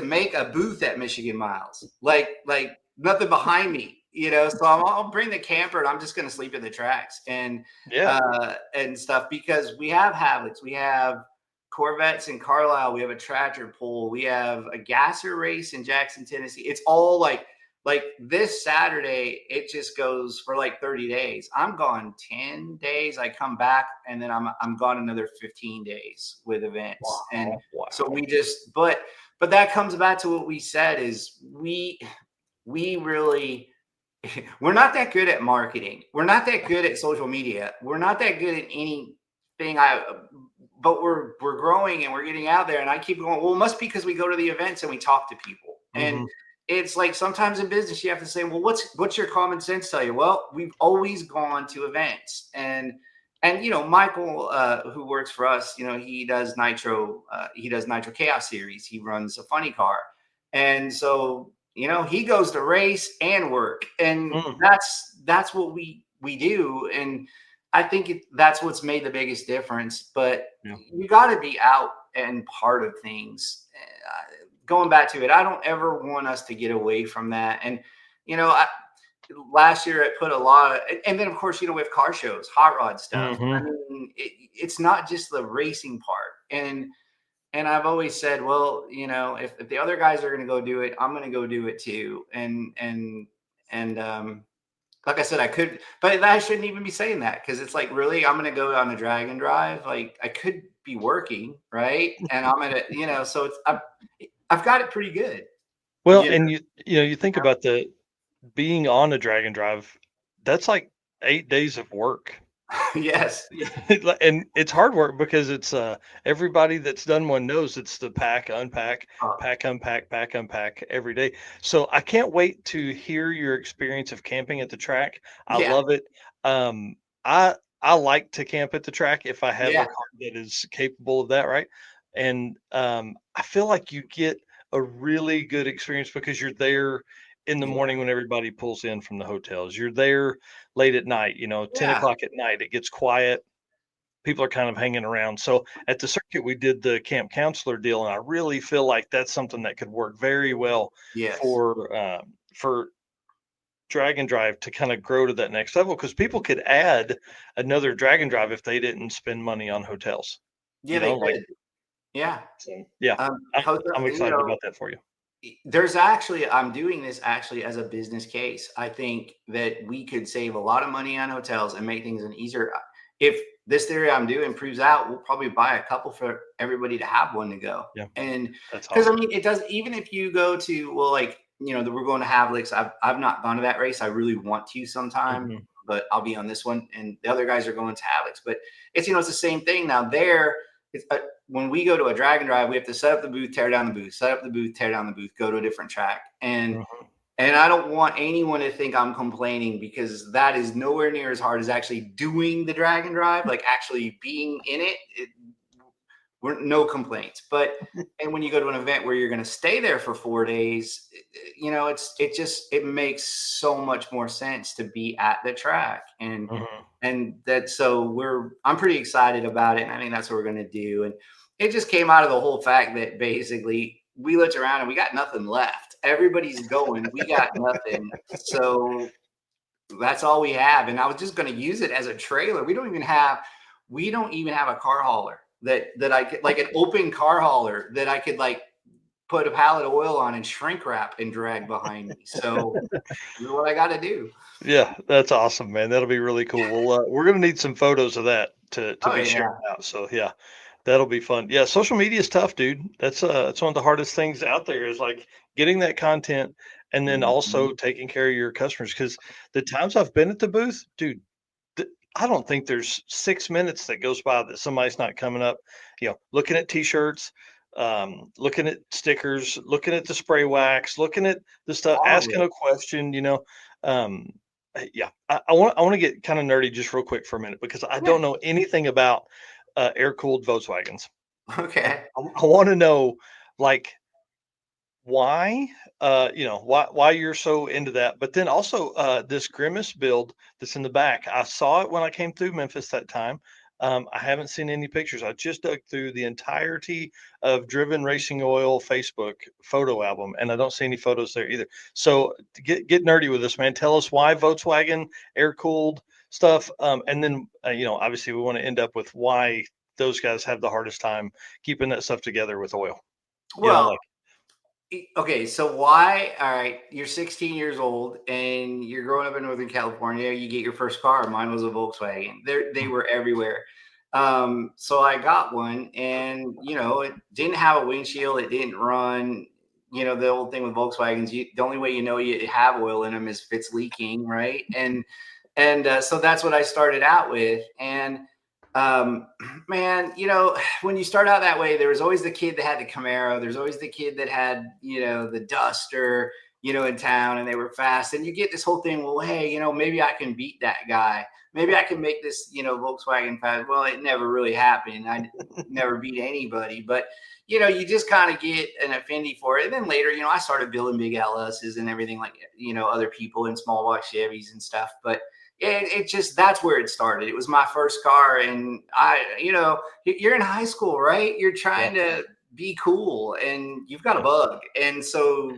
make a booth at Michigan Miles, like nothing behind me, So I'll bring the camper and I'm just going to sleep in the tracks and stuff because we have Havlicks, we have Corvettes in Carlisle, we have a tractor pull, we have a gasser race in Jackson, Tennessee. It's all like this Saturday, it just goes for like 30 days. I'm gone 10 days. I come back and then I'm gone another 15 days with events. Wow. And so but that comes back to what we said is we really, we're not that good at marketing. We're not that good at social media. We're not that good at anything. But we're growing and we're getting out there. And I keep going, well, it must be because we go to the events and we talk to people. Mm-hmm. And it's like sometimes in business you have to say, well, what's your common sense tell you? Well, we've always gone to events, and Michael, who works for us, he does Nitro Chaos Series. He runs a funny car, and so he goes to race and work, and that's what we do, and I think that's what's made the biggest difference. But you got to be out and part of things. Going back to it, I don't ever want us to get away from that. And, last year I put a lot of, and then of course, we have car shows, hot rod stuff. Mm-hmm. I mean, it's not just the racing part. And I've always said, well, if the other guys are going to go do it, I'm going to go do it too. And like I said, I could, but I shouldn't even be saying that because it's like, really, I'm going to go on a drag and drive. Like I could be working, right? And I'm going to, so it's, I've got it pretty good. Well, and you think about the being on a drag and drive, that's like 8 days of work. Yes. And it's hard work because it's everybody that's done one knows it's the pack, unpack, pack, unpack, pack, unpack every day. So I can't wait to hear your experience of camping at the track. I love it. I like to camp at the track if I have a car that is capable of that, right? And I feel like you get a really good experience because you're there in the morning when everybody pulls in from the hotels. You're there late at night, 10 o'clock at night, it gets quiet. People are kind of hanging around. So at the circuit, we did the camp counselor deal. And I really feel like that's something that could work very well for drag and drive to kind of grow to that next level. Cause people could add another drag and drive if they didn't spend money on hotels. Yeah, they could. Yeah. So, yeah. I'm excited about that for you. I'm doing this actually as a business case. I think that we could save a lot of money on hotels and make things easier. If this theory I'm doing proves out, we'll probably buy a couple for everybody to have one to go. Yeah. And that's because awesome. I mean, it does, even if you go to, we're going to Havlicks. I've not gone to that race. I really want to sometime. but I'll be on this one, and the other guys are going to Alex. But it's it's the same thing now. When we go to a drag and drive, we have to set up the booth, tear down the booth, set up the booth, tear down the booth, go to a different track, and I don't want anyone to think I'm complaining, because that is nowhere near as hard as actually doing the drag and drive, like actually being in it. We're no complaints. But and when you go to an event where you're going to stay there for 4 days, it makes so much more sense to be at the track, and I'm pretty excited about it, and I think that's what we're going to do. And it just came out of the whole fact that basically we looked around and we got nothing left. Everybody's going, we got nothing, so that's all we have. And I was just going to use it as a trailer. We don't even have a car hauler that I could, like an open car hauler that I could like put a pallet of oil on and shrink wrap and drag behind me. So this is what I got to do. Yeah, that's awesome, man. That'll be really cool. Well, we're going to need some photos of that to be shared out. So yeah, that'll be fun. Yeah. Social media is tough, dude. It's one of the hardest things out there, is like getting that content and then also taking care of your customers. Cause the times I've been at the booth, dude, I don't think there's 6 minutes that goes by that somebody's not coming up, looking at t-shirts, looking at stickers, looking at the spray wax, looking at the stuff, asking a question, yeah. I want to get kind of nerdy just real quick for a minute, because I don't know anything about air-cooled Volkswagens. Okay. I want to know, like, why you're so into that. But then also this Grimace build that's in the back, I saw it when I came through Memphis that time. I haven't seen any pictures. I just dug through the entirety of Driven Racing Oil Facebook photo album, and I don't see any photos there either. So get nerdy with this, man. Tell us why Volkswagen air-cooled stuff, and then obviously we want to end up with why those guys have the hardest time keeping that stuff together with oil. Well, okay, so why? All right, you're 16 years old and you're growing up in Northern California. You get your first car. Mine was a Volkswagen. They were everywhere. So I got one, and it didn't have a windshield. It didn't run. The old thing with Volkswagens, the only way you have oil in them is if it's leaking, right? And so that's what I started out with. And man, when you start out that way, there was always the kid that had the Camaro. There's always the kid that had, the Duster, in town, and they were fast. And you get this whole thing, well, hey, maybe I can beat that guy. Maybe I can make this, Volkswagen fast. Well, it never really happened. I never beat anybody, but you just kind of get an affinity for it. And then later, I started building big LSs and everything, like, other people in small block Chevys and stuff. But it just, that's where it started. It was my first car. And you're in high school, right? You're trying to be cool, and you've got a bug. And so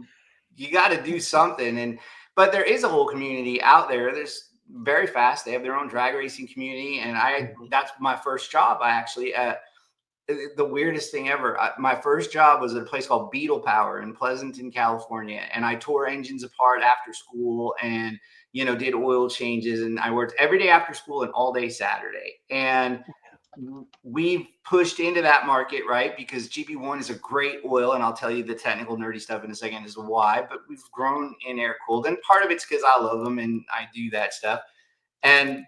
you got to do something. But there is a whole community out there. There's very fast. They have their own drag racing community. And that's my first job. The weirdest thing ever. My first job was at a place called Beetle Power in Pleasanton, California. And I tore engines apart after school and, did oil changes. And I worked every day after school and all day Saturday. And we've pushed into that market, right? Because GP1 is a great oil. And I'll tell you the technical nerdy stuff in a second as to why. But we've grown in air cooled. And part of it's because I love them and I do that stuff. And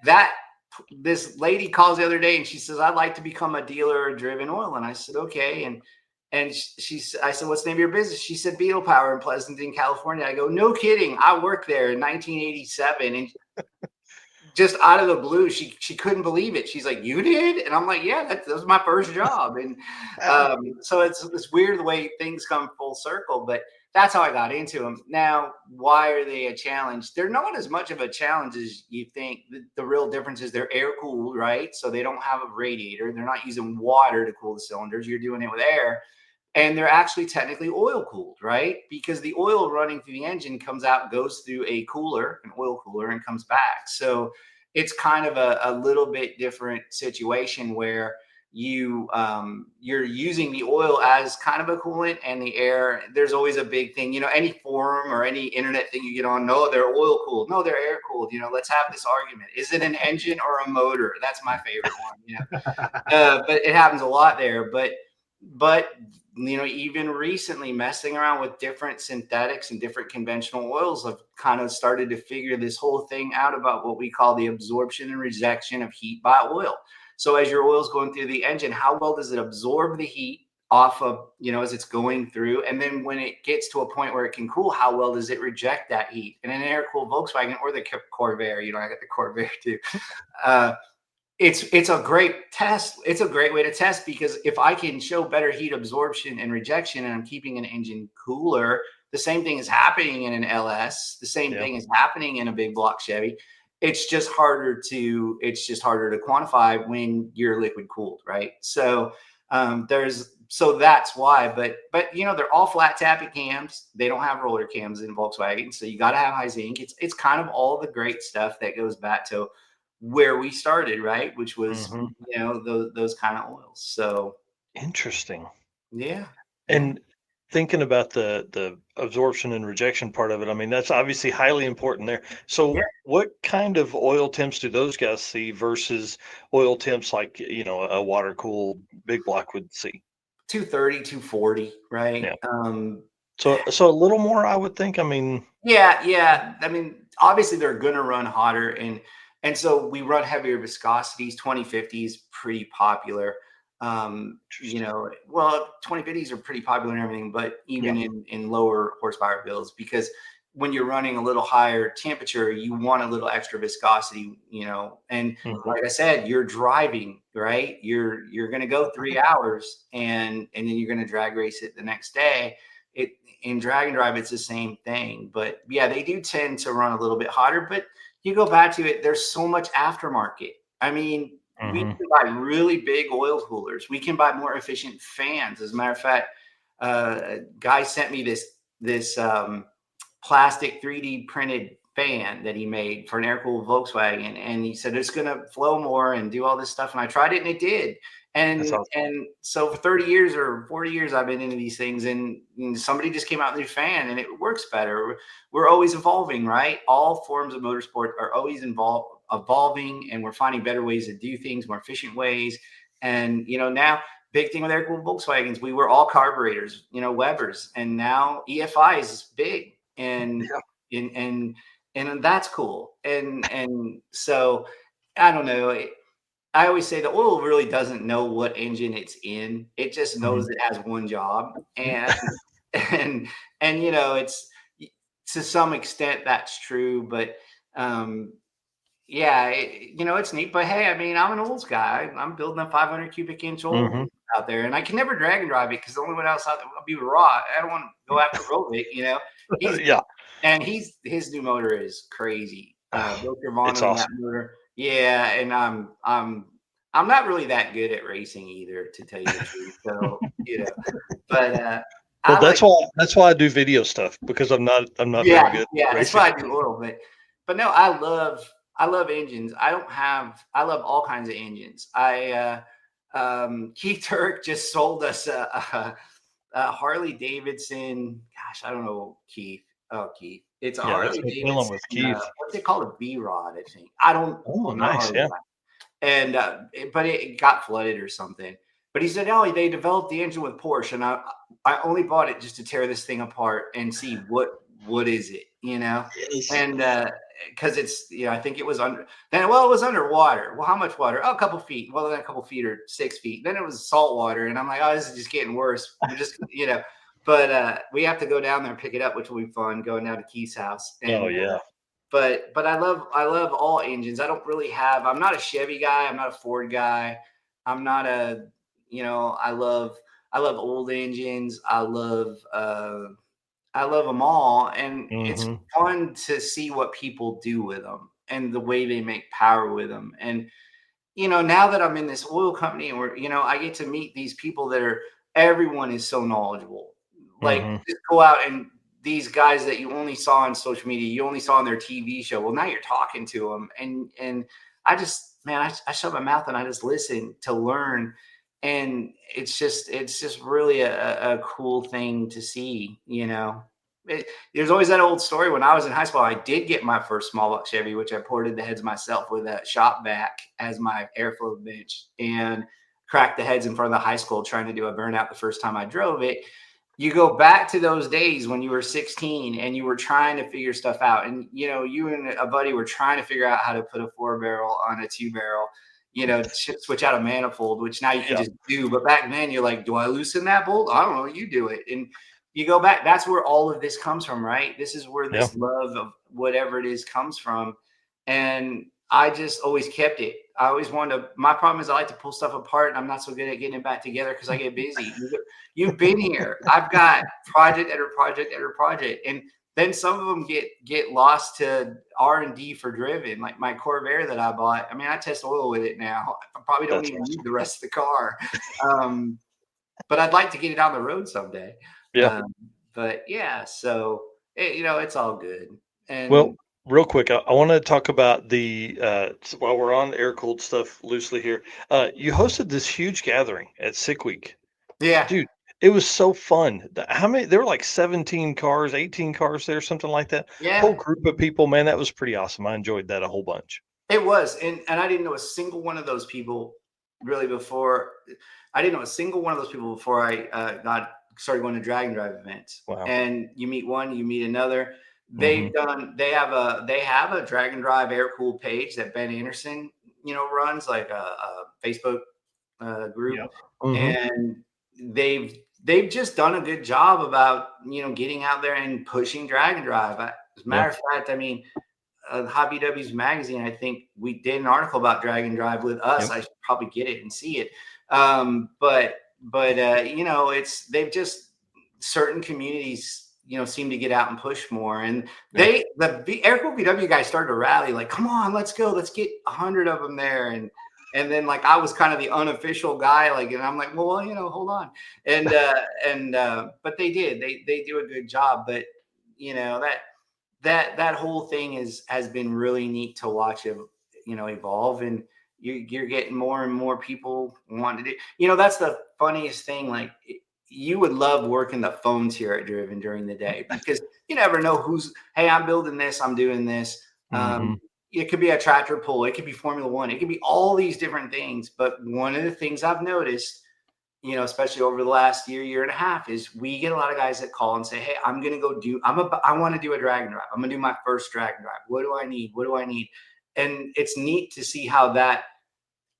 this lady calls the other day and she says, I'd like to become a dealer of Driven Oil. And I said, okay. And I said, what's the name of your business? She said, Beetle Power in Pleasanton, California. I go, no kidding. I worked there in 1987. And just out of the blue, she couldn't believe it. She's like, you did? And I'm like, yeah, that was my first job. And so it's weird the way things come full circle, but that's how I got into them. Now, why are they a challenge? They're not as much of a challenge as you think. The real difference is they're air cooled, right? So they don't have a radiator. They're not using water to cool the cylinders. You're doing it with air. And they're actually technically oil cooled, right? Because the oil running through the engine comes out, goes through a cooler, an oil cooler, and comes back. So it's kind of a little bit different situation where you're using the oil as kind of a coolant, and the air, there's always a big thing, any forum or any internet thing you get on, no, they're oil cooled, no, they're air cooled, let's have this argument. Is it an engine or a motor? That's my favorite one, but it happens a lot there. But but even recently messing around with different synthetics and different conventional oils, I've kind of started to figure this whole thing out about what we call the absorption and rejection of heat by oil. So as your oil's going through the engine, how well does it absorb the heat off of, as it's going through? And then when it gets to a point where it can cool, how well does it reject that heat? And in an air-cooled Volkswagen or the Corvair, I got the Corvair too. It's a great test. It's a great way to test, because if I can show better heat absorption and rejection and I'm keeping an engine cooler, the same thing is happening in an LS. The same thing is happening in a big block Chevy. It's just harder to quantify when you're liquid cooled, right? So that's why. But they're all flat tappet cams. They don't have roller cams in Volkswagen, so you got to have high zinc. It's kind of all the great stuff that goes back to where we started, right? Which was, those kind of oils. So interesting. Yeah. And thinking about the absorption and rejection part of it, I mean, that's obviously highly important there. So what kind of oil temps do those guys see versus oil temps like, a water cooled big block would see? 230, 240, right? Yeah. So a little more, I would think. I mean, yeah. I mean, obviously they're going to run hotter, and so we run heavier viscosities. 2050 is pretty popular. 2050s are pretty popular and everything, but even in lower horsepower builds, because when you're running a little higher temperature, you want a little extra viscosity, and like I said, you're driving, right? You're going to go 3 hours and then you're going to drag race it the next day. In drag and drive, it's the same thing. But yeah, they do tend to run a little bit hotter, but you go back to it, there's so much aftermarket. I mean, we can buy really big oil coolers. We can buy more efficient fans. As a matter of fact, a guy sent me this plastic 3D printed fan that he made for an air-cooled Volkswagen, and he said it's going to flow more and do all this stuff. And I tried it, and it did. And awesome. And so for 30 years or 40 years, I've been into these things, and somebody just came out with a new fan, and it works better. We're always evolving, right? All forms of motorsport are always evolving, and we're finding better ways to do things, more efficient ways. And now, big thing with air-cooled Volkswagens, we were all carburetors, Webers, and now EFI is big, and that's cool. And so I don't know. I always say the oil really doesn't know what engine it's in. It just knows it has one job. And it's, to some extent that's true, but it's neat. But hey, I mean, I'm an oils guy. I'm building a 500 cubic inch oil out there, and I can never drag and drive it because the only one else out there will be raw. I don't want to go after Rovic, And his new motor is crazy. It's awesome. That motor. Yeah, and I'm not really that good at racing either, to tell you the truth. So but well, that's why I do video stuff, because I'm not very good. Yeah, that's why I do oil. But no, I love engines. I love all kinds of engines. Keith Turk just sold us a Harley Davidson. Gosh, I don't know, Keith. Oh, Keith. It's a Harley Davidson. With Keith. What's it called? A V-Rod, I think. I don't. Oh, nice. Yeah. And but it got flooded or something. But he said, "Oh, they developed the engine with Porsche, and I only bought it just to tear this thing apart and see what is it, Yes. And because it's, I think it was it was underwater. Well, how much water? Oh, a couple feet. Well, then a couple feet or 6 feet. Then it was salt water, and I'm like, oh, this is just getting worse. We're just, But we have to go down there and pick it up, which will be fun, going down to Keith's house. And, But I love all engines. I'm not a Chevy guy. I'm not a Ford guy. I'm not I love old engines. I love them all. And it's fun to see what people do with them and the way they make power with them. And, now that I'm in this oil company, and I get to meet these people everyone is so knowledgeable. Like, just go out, and these guys that you only saw on social media, you only saw on their TV show. Well, now you're talking to them, and I just, I shut my mouth and I just listen to learn, and it's just really a cool thing to see. There's always that old story. When I was in high school, I did get my first small block Chevy, which I ported the heads myself with a shop vac as my airflow bench, and cracked the heads in front of the high school trying to do a burnout the first time I drove it. You go back to those days when you were 16 and you were trying to figure stuff out. And, you and a buddy were trying to figure out how to put a 4-barrel on a 2-barrel, switch out a manifold, which now you can just do. But back then you're like, do I loosen that bolt? I don't know. You do it. And you go back. That's where all of this comes from, right? This is where this love of whatever it is comes from. And I just always kept it. I always wanted to. My problem is I like to pull stuff apart, and I'm not so good at getting it back together because I get busy. You've been here. I've got project after project after project, and then some of them get lost to R&D for driven. Like my Corvair that I bought. I mean, I test oil with it now. I probably don't even need the rest of the car, but I'd like to get it on the road someday. Yeah. But yeah, so it's all good. And well, real quick, I want to talk about the while we're on air-cooled stuff loosely here. You hosted this huge gathering at Sick Week. Yeah, dude, it was so fun. How many? There were like 17 cars, 18 cars there, something like that. Yeah, whole group of people, man. That was pretty awesome. I enjoyed that a whole bunch. It was, and I didn't know a single one of those people really before. I didn't know a single one of those people before I started going to drag and drive events. Wow. And you meet one, you meet another. They have a drag and drive air cooled page that Ben Anderson runs, like a Facebook group. And they've just done a good job about getting out there and pushing drag and drive. As a matter of fact, I mean, Hobby W's magazine, I think we did an article about drag and drive with us. I should probably get it and see it. But it's they've just certain communities seem to get out and push more. And the Air-Cooled VW guys started to rally, like, come on, let's go, let's get 100 of them there. And then like I was kind of the unofficial guy, like, and I'm like, well, hold on. And but they did, they do a good job. But that whole thing has been really neat to watch it, evolve. And you're getting more and more people wanting to do, that's the funniest thing. Like, you would love working the phones here at Driven during the day, because you never know hey, I'm building this, I'm doing this. It could be a tractor pull, it could be Formula One, it could be all these different things. But one of the things I've noticed, especially over the last year and a half, is we get a lot of guys that call and say, hey, I'm going to go I want to do a drag and drive. I'm going to do my first drag and drive. What do I need? What do I need? And it's neat to see how that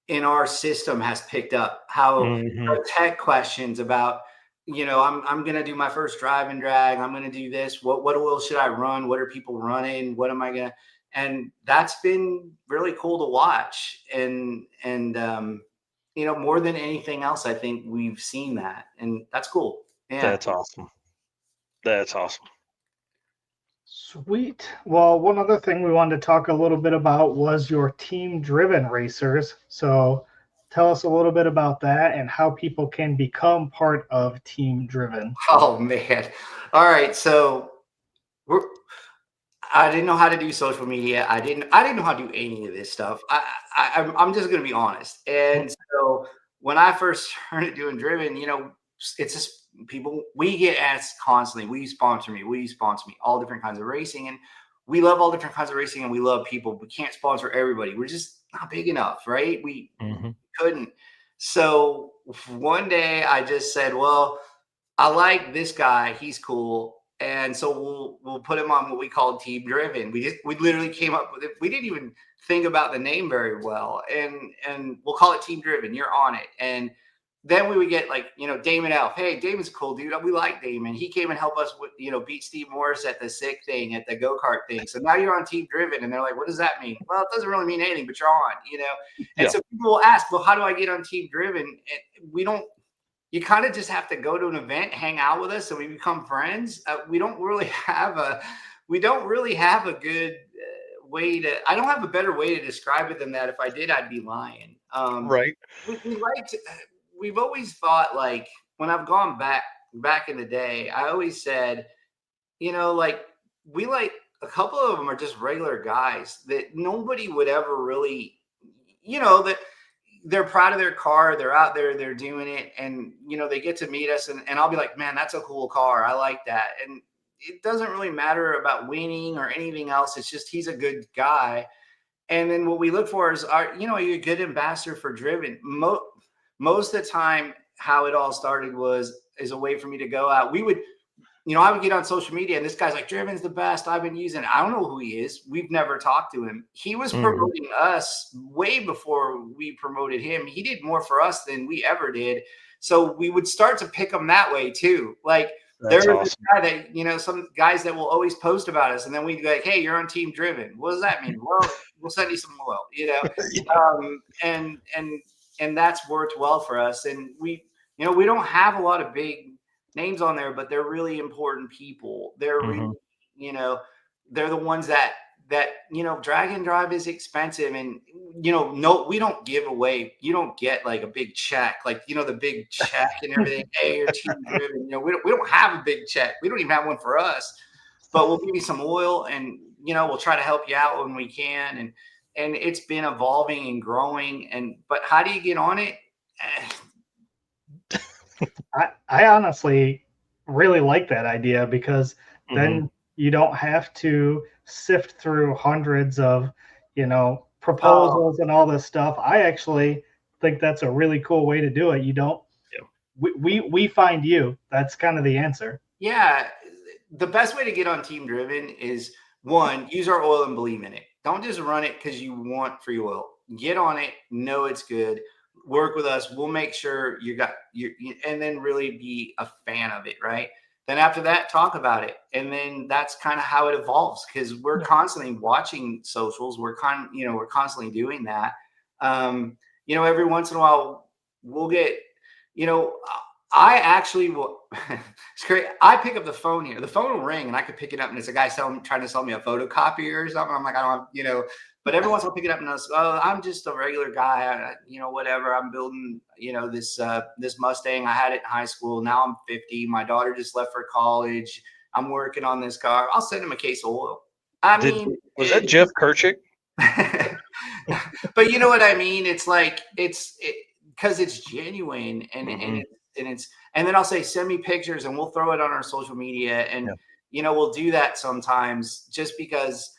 in our system has picked up, how tech questions about, I'm going to do my first drive and drag. I'm going to do this. What oil should I run? What are people running? What am I going to, and that's been really cool to watch. And more than anything else, I think we've seen that, and that's cool. Yeah. That's awesome. That's awesome. Sweet. Well, one other thing we wanted to talk a little bit about was your Team Driven racers. So tell us a little bit about that and how people can become part of Team Driven. Oh, man. All right. So I didn't know how to do social media. I didn't know how to do any of this stuff. I'm just going to be honest. And so when I first started doing Driven, it's just people, we get asked constantly, will you sponsor me? Will you sponsor me? All different kinds of racing. And we love all different kinds of racing, and we love people. We can't sponsor everybody. We're just not big enough, right? We couldn't. So one day I just said, well, I like this guy. He's cool. And so we'll put him on what we call Team Driven. We literally came up with it. We didn't even think about the name very well. And we'll call it Team Driven. You're on it. And then we would get like, Damon Elf. Hey, Damon's a cool dude. We like Damon. He came and helped us with, beat Steve Morris at the sick thing, at the go-kart thing. So now you're on Team Driven. And they're like, what does that mean? Well, it doesn't really mean anything, but you're on, And so people will ask, well, how do I get on Team Driven? And you kind of just have to go to an event, hang out with us, and we become friends. We don't really have a good way to. I don't have a better way to describe it than that. If I did, I'd be lying. Right. We've always thought, like, when I've gone back in the day, I always said, like, we like a couple of them are just regular guys that nobody would ever really, that. They're proud of their car. They're out there, they're doing it. And, they get to meet us and I'll be like, man, that's a cool car. I like that. And it doesn't really matter about winning or anything else. It's just, he's a good guy. And then what we look for is, are you a good ambassador for Driven? most of the time, how it all started is a way for me to go out. I would get on social media and this guy's like, Driven's the best. I've been using it. I don't know who he is. We've never talked to him. He was promoting us way before we promoted him. He did more for us than we ever did. So we would start to pick him that way too. Like there's this guy that, some guys that will always post about us. And then we'd be like, hey, you're on Team Driven. What does that mean? Well, we'll send you some oil, and that's worked well for us. And we don't have a lot of big names on there, but they're really important people. They're really, they're the ones that drag and drive is expensive, and no, we don't give away. You don't get like a big check, like the big check and everything. Hey, you're Team Driven. We don't have a big check. We don't even have one for us, but we'll give you some oil, and we'll try to help you out when we can. And it's been evolving and growing. But how do you get on it? I honestly really like that idea, because then you don't have to sift through hundreds of, proposals and all this stuff. I actually think that's a really cool way to do it. You don't, we find you. That's kind of the answer. Yeah. The best way to get on Team Driven is, one, use our oil and believe in it. Don't just run it because you want free oil. Get on it. Know it's good. Work with us. We'll make sure and then really be a fan of it, right? Then after that, talk about it. And then that's kind of how it evolves, because we're constantly watching socials. We're constantly doing that. Every once in a while we'll get, I actually will. It's great. I pick up the phone here. The phone will ring and I could pick it up and it's a guy trying to sell me a photocopier or something. I'm like, I don't have, but every once I'll pick it up and I'll say, oh, I'm just a regular guy. Whatever. I'm building, this Mustang. I had it in high school. Now I'm 50. My daughter just left for college. I'm working on this car. I'll send him a case of oil. Was that Jeff Kerchick? But you know what I mean? It's like, because it's genuine and then I'll say, send me pictures and we'll throw it on our social media. And, we'll do that sometimes just because,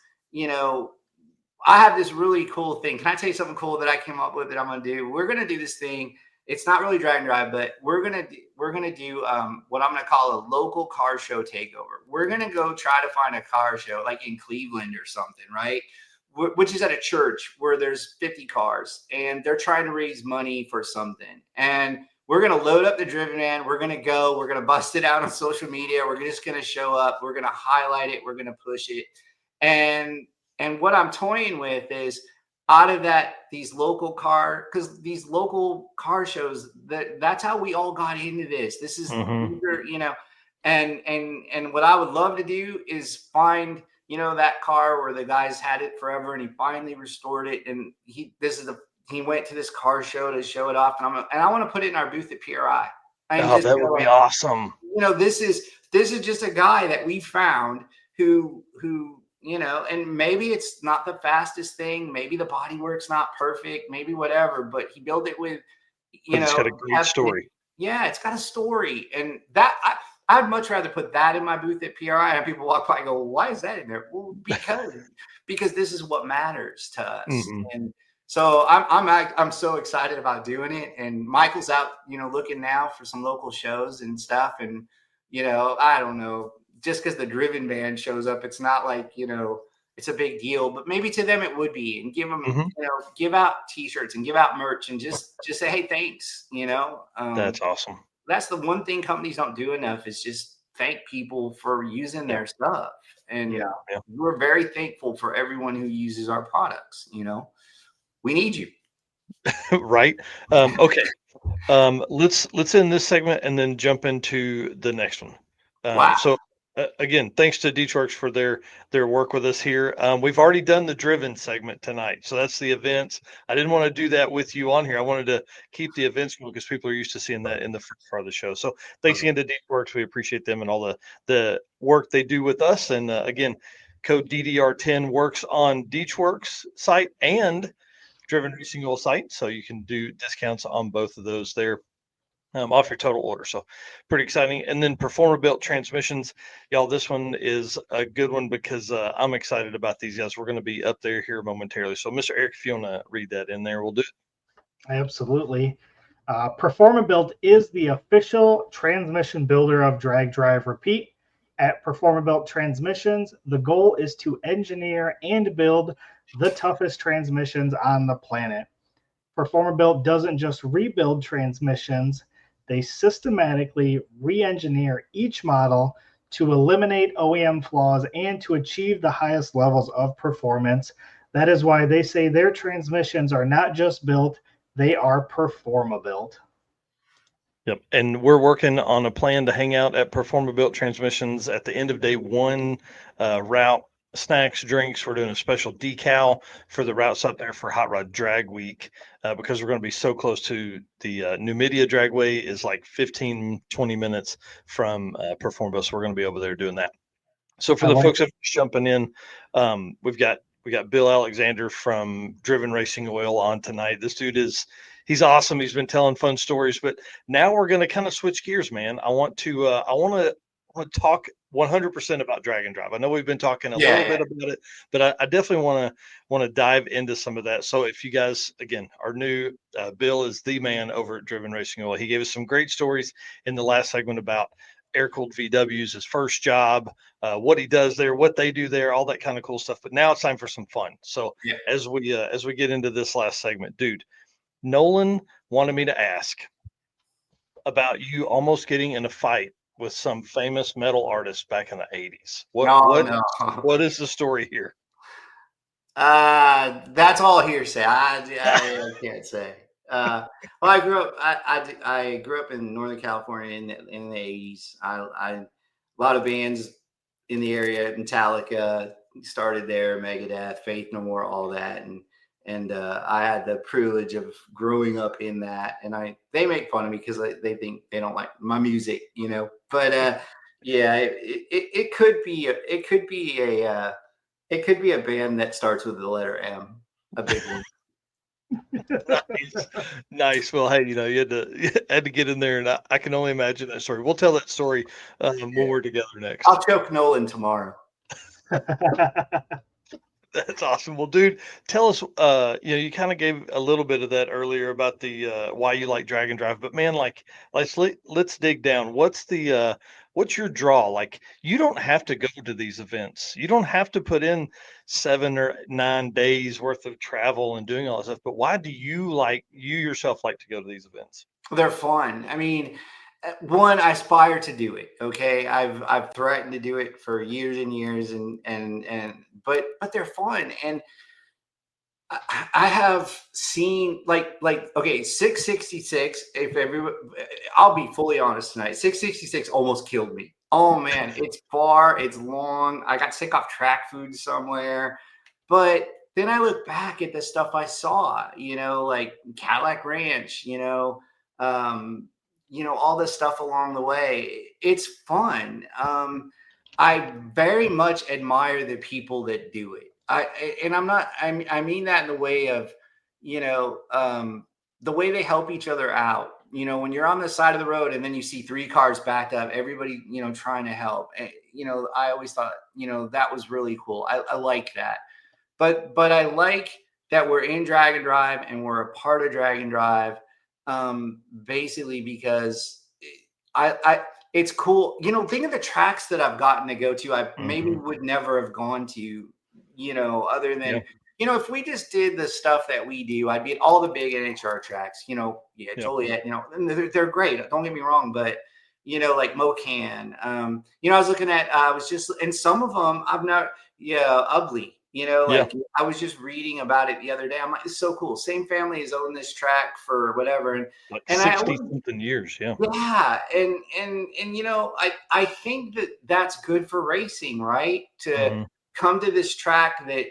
I have this really cool thing. Can I tell you something cool that I came up with that I'm going to do? We're going to do this thing. It's not really drag and drive, but we're going to do what I'm going to call a local car show takeover. We're going to go try to find a car show like in Cleveland or something, right? Which is at a church where there's 50 cars and they're trying to raise money for something. And we're going to load up the Driven van. We're going to bust it out on social media. We're just going to show up. We're going to highlight it. We're going to push it. And what I'm toying with is, out of that, these local car shows, that's how we all got into this. This is, and what I would love to do is find, that car where the guys had it forever and he finally restored it. And he went to this car show to show it off. And I want to put it in our booth at PRI. That would be awesome. This is just a guy that we found who, and maybe it's not the fastest thing. Maybe the bodywork's not perfect, maybe whatever, but he built it with, it's got a great story. Yeah, it's got a story. And that I'd much rather put that in my booth at PRI and people walk by and go, well, why is that in there? Well, because this is what matters to us. And so I'm so excited about doing it. And Michael's out, looking now for some local shows and stuff. And, I don't know, just because the Driven van shows up, it's not like, it's a big deal, but maybe to them it would be. And give them, give out T-shirts and give out merch and just say, hey, thanks. That's awesome. That's the one thing companies don't do enough, is just thank people for using their stuff. And we're very thankful for everyone who uses our products. We need you. Right. Okay. Let's end this segment and then jump into the next one. Wow. So again, thanks to DeechWorks for their work with us here. We've already done the Driven segment tonight, so that's the events. I didn't want to do that with you on here. I wanted to keep the events because people are used to seeing that in the first part of the show. So thanks again to DeechWorks. We appreciate them and all the work they do with us. And again, code DDR10 works on DeechWorks site and Driven Racing Oil site, so you can do discounts on both of those there. Off your total order. So pretty exciting. And then Performer Built Transmissions, y'all, this one is a good one because I'm excited about these guys. We're going to be up there here momentarily. So Mr. Eric, if you want to read that in there, we'll do it. Absolutely. Performabuilt is the official transmission builder of Drag Drive Repeat. At Performabuilt Transmissions, the goal is to engineer and build the toughest transmissions on the planet. Performabuilt doesn't just rebuild transmissions, they systematically re-engineer each model to eliminate OEM flaws and to achieve the highest levels of performance. That is why they say their transmissions are not just built, they are Performabuilt. Yep. And we're working on a plan to hang out at Performabuilt Transmissions at the end of day one. Route snacks, drinks. We're doing a special decal for the routes up there for Hot Rod Drag Week because we're going to be so close to the Numidia Dragway is like 15, 20 minutes from Performabuilt. So we're going to be over there doing that. So for the folks that are jumping in, we got Bill Alexander from Driven Racing Oil on tonight. This dude he's awesome. He's been telling fun stories, but now we're going to kind of switch gears, man. I want to talk 100% about Drag and Drive. I know we've been talking a little bit about it, but I definitely want to dive into some of that. So if you guys, again, are new, Bill is the man over at Driven Racing Oil. He gave us some great stories in the last segment about air-cooled VWs, his first job, what he does there, what they do there, all that kind of cool stuff. But now it's time for some fun. So as we get into this last segment, dude, Nolan wanted me to ask about you almost getting in a fight with some famous metal artist back in the 80s. What is the story here? That's all hearsay. I can't say. Well, I grew up. I grew up in Northern California in the 80s. A lot of bands in the area. Metallica started there, Megadeth, Faith No More, all that, and I had the privilege of growing up in that. And they make fun of me because they think they don't like my music, But it could be a band that starts with the letter M, a big one. Nice. Well, hey, you had to get in there, and I can only imagine that story. We'll tell that story when we're together next. I'll choke Nolan tomorrow. That's awesome. Well, dude, tell us. You kind of gave a little bit of that earlier about the why you like Drag and Drive, but man, let's dig down. What's your draw? Like, you don't have to go to these events. You don't have to put in 7 or 9 days worth of travel and doing all this stuff. But why do you yourself like to go to these events? They're fun. I mean, one, I aspire to do it. Okay, I've threatened to do it for years and years, but they're fun, and I have seen like okay, 666. I'll be fully honest tonight. 666 almost killed me. Oh man, it's far, it's long. I got sick off track food somewhere, but then I look back at the stuff I saw. Like Cadillac Ranch. All this stuff along the way. It's fun. I very much admire the people that do it. I mean that in the way of, the way they help each other out. When you're on the side of the road and then you see 3 cars backed up, everybody, trying to help. And, I always thought, that was really cool. I like that. But I like that we're in Drag and Drive and we're a part of Drag and Drive. Basically because it's cool. Think of the tracks that I've gotten to go to. I maybe would never have gone to, other than, if we just did the stuff that we do, I'd be at all the big NHR tracks, Joliet, and they're great. Don't get me wrong, but, like Mocan, I was looking at, and some of them I've not, Ugly. I was just reading about it the other day. I'm like, it's so cool. Same family has owned this track for whatever, and 60-something years, and I think that's good for racing, right? To come to this track that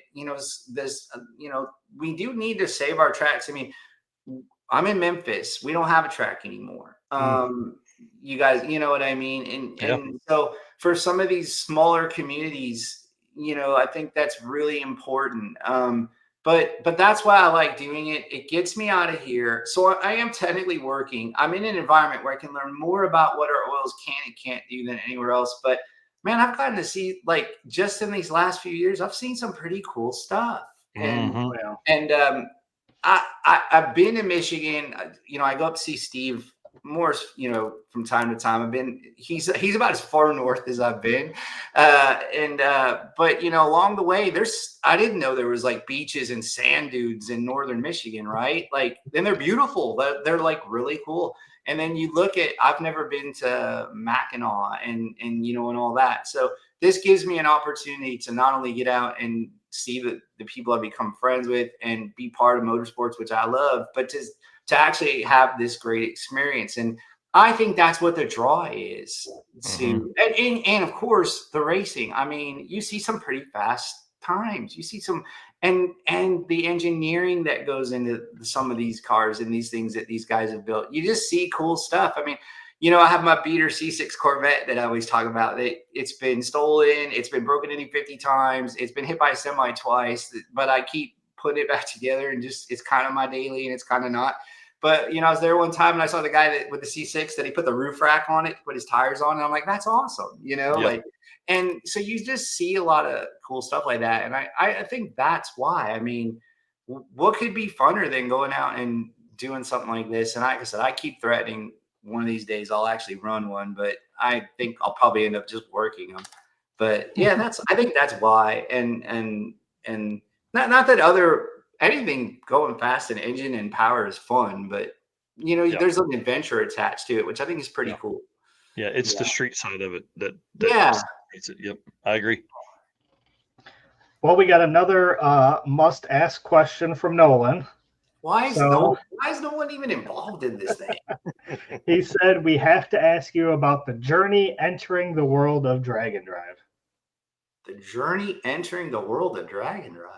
we do need to save our tracks. I mean, I'm in Memphis. We don't have a track anymore. You guys, you know what I mean? And so for some of these smaller communities, I think that's really important. But that's why I like doing it. It gets me out of here. So I am technically working. I'm in an environment where I can learn more about what our oils can and can't do than anywhere else. But man, I've gotten to see, like, just in these last few years, I've seen some pretty cool stuff. And I've been to Michigan. I go up to see Steve more, from time to time. He's about as far north as I've been. But along the way, I didn't know there was like beaches and sand dunes in northern Michigan, right? Like, and they're beautiful. They're like really cool. And then you look at, I've never been to Mackinac and all that. So this gives me an opportunity to not only get out and see the people I've become friends with and be part of motorsports, which I love, but to actually have this great experience. And I think that's what the draw is to, and of course the racing. I mean, you see some pretty fast times, you see some, and the engineering that goes into some of these cars and these things that these guys have built, you just see cool stuff. I mean, I have my beater C6 Corvette that I always talk about. It's been stolen. It's been broken into 50 times. It's been hit by a semi twice, but I keep putting it back together, and it's kind of my daily, and it's kind of not. But, I was there one time and I saw the guy with the C6 that he put the roof rack on it to put his tires on. And I'm like, that's awesome. And so you just see a lot of cool stuff like that. And I think that's why. I mean, what could be funner than going out and doing something like this? And like I said, I keep threatening one of these days I'll actually run one, but I think I'll probably end up just working them. But yeah, I think that's why. And not that anything going fast in engine and power is fun, but there's an adventure attached to it, which I think is pretty cool. Yeah, it's the street side of it that separates it. Yep, I agree. Well, we got another must-ask question from Nolan. Why is no one even involved in this thing? He said we have to ask you about the journey entering the world of Drag and Drive. The journey entering the world of Drag and Drive.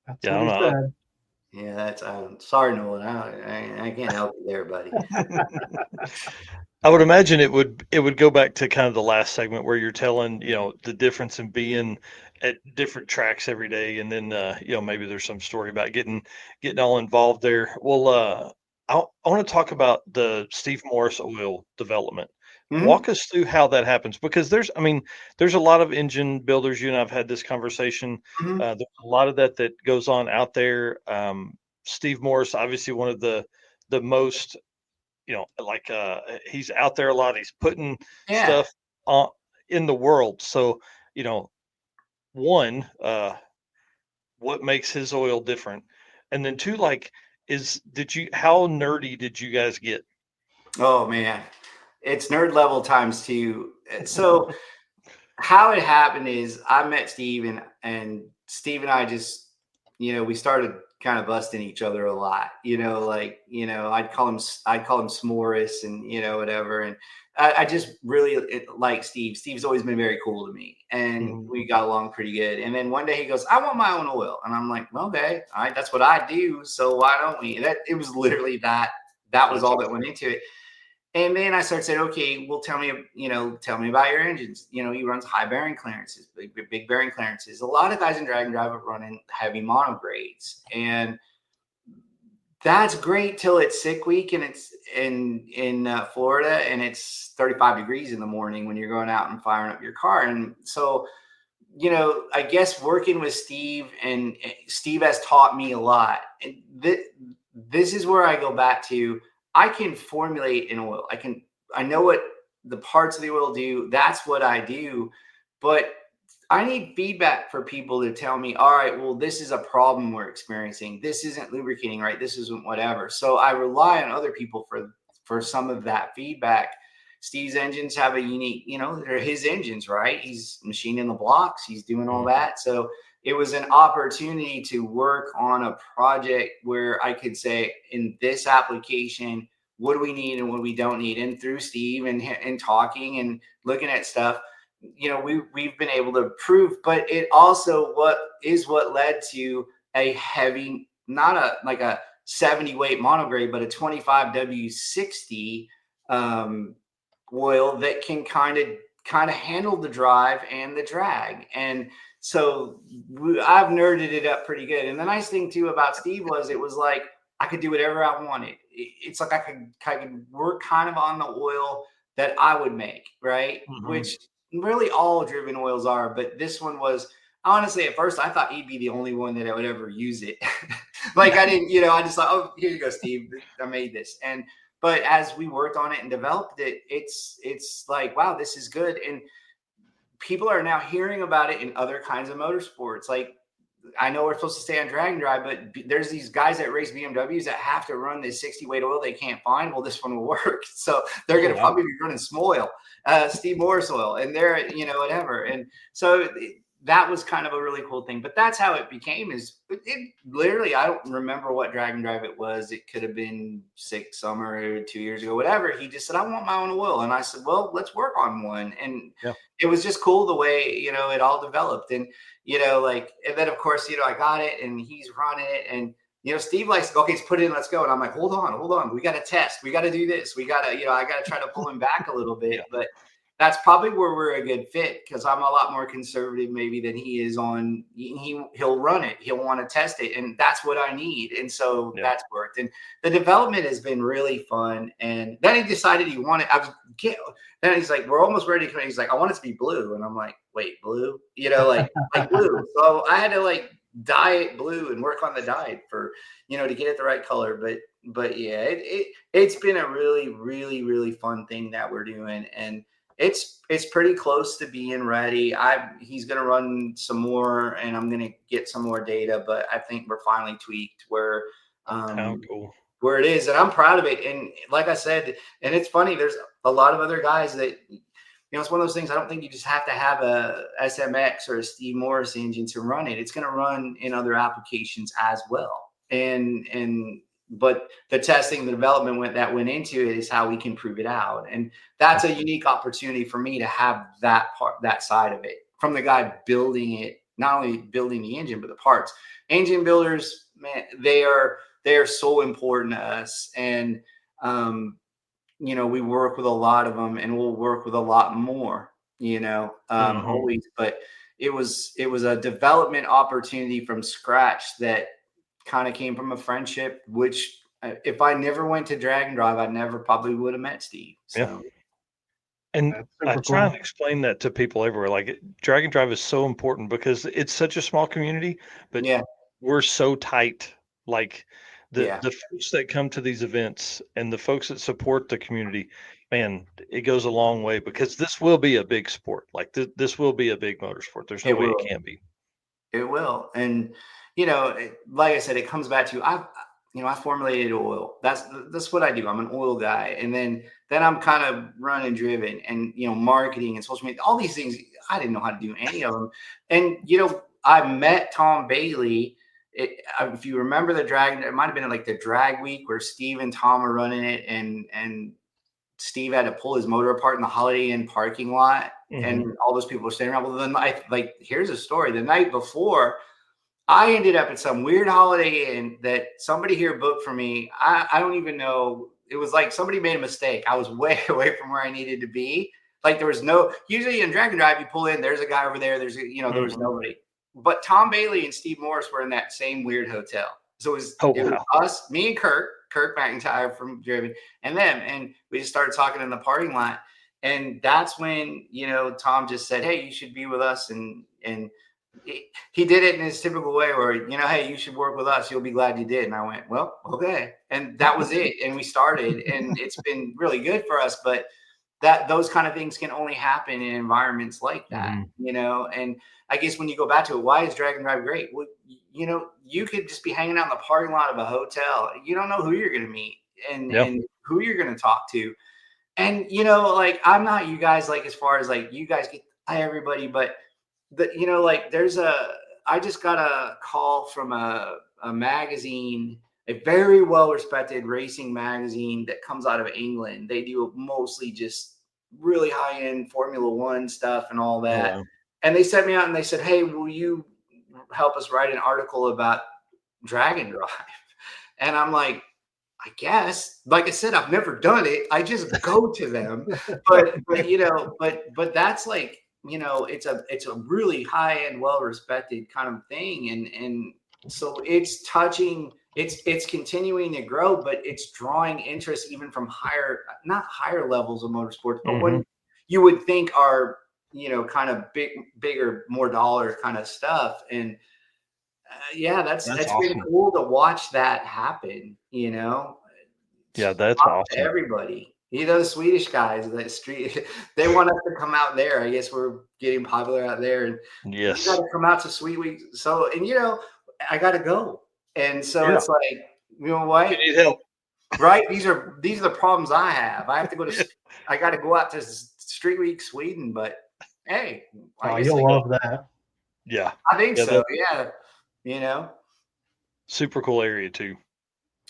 That's what he said. Yeah, I'm sorry, Nolan. I can't help you there, buddy. I would imagine it would go back to kind of the last segment where you're telling, the difference in being at different tracks every day. And then, maybe there's some story about getting all involved there. Well, I want to talk about the Steve Morris oil development. Mm-hmm. Walk us through how that happens, because there's a lot of engine builders. You and I've had this conversation. Mm-hmm. There's a lot of that goes on out there. Steve Morris, obviously one of the most, he's out there a lot. He's putting stuff on in the world. So, one, what makes his oil different? And then two, how nerdy did you guys get? Oh man, it's nerd level times two. So how it happened is I met Steve and Steve and I just, we started kind of busting each other a lot, I'd call him S'mores and, whatever. And I just really like Steve. Steve's always been very cool to me, and we got along pretty good. And then one day he goes, I want my own oil. And I'm like, okay, all right, that's what I do. So why don't we? It was literally that was all that went into it. And then I started saying, okay, well, tell me about your engines. He runs high bearing clearances, big bearing clearances. A lot of guys in Drag and Drive are running heavy monogrades, and that's great till it's sick week and it's in Florida and it's 35 degrees in the morning when you're going out and firing up your car. And so, I guess working with Steve, and Steve has taught me a lot. And this is where I go back to, I can formulate an oil. I know what the parts of the oil do. That's what I do. But I need feedback for people to tell me, all right, well, this is a problem we're experiencing. This isn't lubricating right. This isn't whatever. So I rely on other people for some of that feedback. Steve's engines have a unique, they're his engines, right? He's machining the blocks. He's doing all that. So it was an opportunity to work on a project where I could say, in this application, what do we need and what we don't need? And through Steve and talking and looking at stuff, we've been able to prove. But it also what led to a heavy, not a 70 weight monograde, but a 25 W60 oil that can kind of handle the drive and the drag. And so I've nerded it up pretty good. And the nice thing too about Steve was, it was like I could do whatever I wanted. It's like I could work kind of on the oil that I would make, right? Mm-hmm. Which really all driven oils are. But this one was, honestly, at first I thought he'd be the only one that I would ever use it. Like I didn't, I just thought, oh, here you go, Steve. I made this. But as we worked on it and developed it, it's like, wow, this is good. And people are now hearing about it in other kinds of motorsports. Like I know we're supposed to stay on drag and drive, but there's these guys that race BMWs that have to run this 60 weight oil they can't find. Well, this one will work. So they're going to probably be running Smoil, Steve Morris oil, and they're, whatever. And so that was kind of a really cool thing. But that's how it became. Is it literally, I don't remember what drag and drive it was. It could have been summer or 2 years ago, whatever. He just said, I want my own oil. And I said, well, let's work on one. And it was just cool the way, it all developed. And, and then of course, I got it and he's running it. And, Steve likes to go, okay, let's put it in, let's go. And I'm like, hold on. We got to test. We got to do this. We got to, I got to try to pull him back a little bit. But that's probably where we're a good fit, because I'm a lot more conservative maybe than he is on. He'll run it. He'll want to test it. And that's what I need. And so that's worked. And the development has been really fun. And then he decided he wanted, then he's like, we're almost ready to come in. He's like, I want it to be blue. And I'm like, wait, blue? like blue. So I had to dye it blue and work on the dye for, to get it the right color. But yeah, it's been a really, really, really fun thing that we're doing. And it's pretty close to being ready. He's going to run some more and I'm going to get some more data, but I think we're finally tweaked where where it is. And I'm proud of it. And like I said, and it's funny, there's a lot of other guys that, it's one of those things. I don't think you just have to have a SMX or a Steve Morris engine to run it. It's going to run in other applications as well. But the testing, the development that went into it is how we can prove it out. And that's a unique opportunity for me to have that side of it from the guy building it, not only building the engine, but the parts. Engine builders, man, they are so important to us. And, we work with a lot of them and we'll work with a lot more, always, but it was a development opportunity from scratch that kind of came from a friendship, which if I never went to drag and drive, I never probably would have met Steve. So. Yeah. And I try and explain that to people everywhere. Like drag and drive is so important because it's such a small community, but we're so tight. Like the folks that come to these events and the folks that support the community, man, it goes a long way because this will be a big sport. Like this will be a big motorsport. There's no way it can't be. It will. And, like I said, it comes back to I formulated oil. That's what I do. I'm an oil guy. And then I'm kind of running driven and, marketing and social media, all these things. I didn't know how to do any of them. And, I met Tom Bailey. If you remember the drag, it might've been like the drag week where Steve and Tom were running it and Steve had to pull his motor apart in the Holiday Inn parking lot. Mm-hmm. And all those people were standing around. Well, then here's a story. The night before, I ended up at some weird Holiday Inn that somebody here booked for me. I don't even know. It was like somebody made a mistake. I was way away from where I needed to be. Like there was usually in drag and drive, you pull in, there's a guy over there. There's, there was nobody. But Tom Bailey and Steve Morris were in that same weird hotel. So it was us, me and Kirk McIntyre from Driven and them. And we just started talking in the parking lot. And that's when, Tom just said, hey, you should be with us. And he did it in his typical way where, hey, you should work with us. You'll be glad you did. And I went, well, okay. And that was it. And we started and it's been really good for us. But those kind of things can only happen in environments like that, and I guess when you go back to it, why is drag and drive great? Well, you could just be hanging out in the parking lot of a hotel. You don't know who you're going to meet and who you're going to talk to. And, I'm not you guys, as far as you guys get everybody, but I just got a call from a magazine, a very well-respected racing magazine that comes out of England. They do mostly just really high-end Formula One stuff and all that. And they sent me out and they said, hey, will you help us write an article about drag and drive? And I'm like, I guess. Like I said, I've never done it. I just go to them. But that's it's a really high-end, well-respected kind of thing. And so it's touching, it's continuing to grow, but it's drawing interest even from not higher levels of motorsports, but when you would think are, kind of bigger, more dollar kind of stuff. And Yeah, that's been awesome. cool to watch that happen. Yeah, that's Talk to awesome. everybody. The Swedish guys, that street, they want us to come out there. I guess we're getting popular out there, and you got Yes. to come out to Sweet Week. So, and I got to go, and so Yeah. it's like, you know what? You need help. Right? These are the problems I have. I have to go to. I got to go out to Street Week Sweden, but hey, I guess You'll love that. Yeah. I think Yeah, so. Yeah. Super cool area too.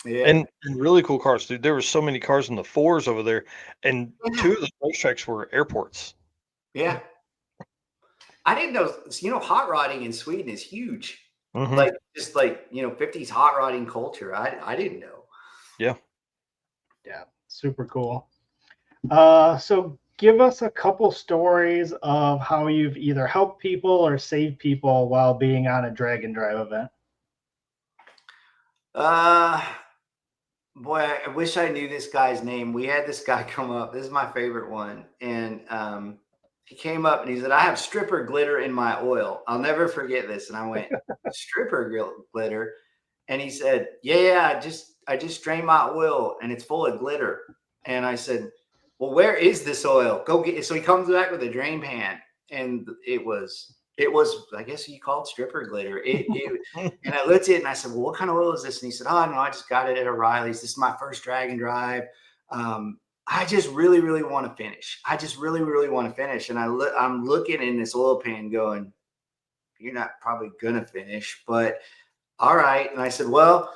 Yeah. And really cool cars, dude. There were so many cars in the fours over there, and Yeah. 2 of the racetracks were airports. Yeah. I didn't know, hot rodding in Sweden is huge. Mhm. Like, just like, 50s hot rodding culture. I didn't know. Yeah. Yeah, super cool. So give us a couple stories of how you've either helped people or saved people while being on a drag and drive event. Boy, I wish I knew this guy's name. We had this guy come up. This is my favorite one. And he came up and he said, I have stripper glitter in my oil. I'll never forget this. And I went, stripper glitter? And he said, yeah, I just drained my oil and it's full of glitter. And I said, well, where is this oil? Go get it. So he comes back with a drain pan, and it was, I guess you call it stripper glitter. And I looked at it and I said, well, what kind of oil is this? And he said, oh, no, I just got it at O'Reilly's. This is my first drag and drive. I just really, really want to finish. I just really, really want to finish. And I'm looking in this oil pan going, you're not probably going to finish, but all right. And I said, well,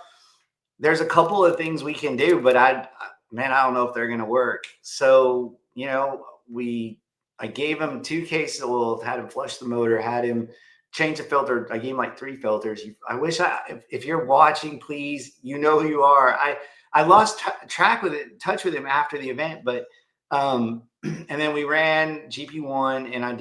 there's a couple of things we can do, but I don't know if they're going to work. So, I gave him 2 cases of oil, had him flush the motor, had him change the filter. I gave him like 3 filters. I wish if you're watching, please, you know who you are. I lost touch with him after the event, but, and then we ran GP1 and I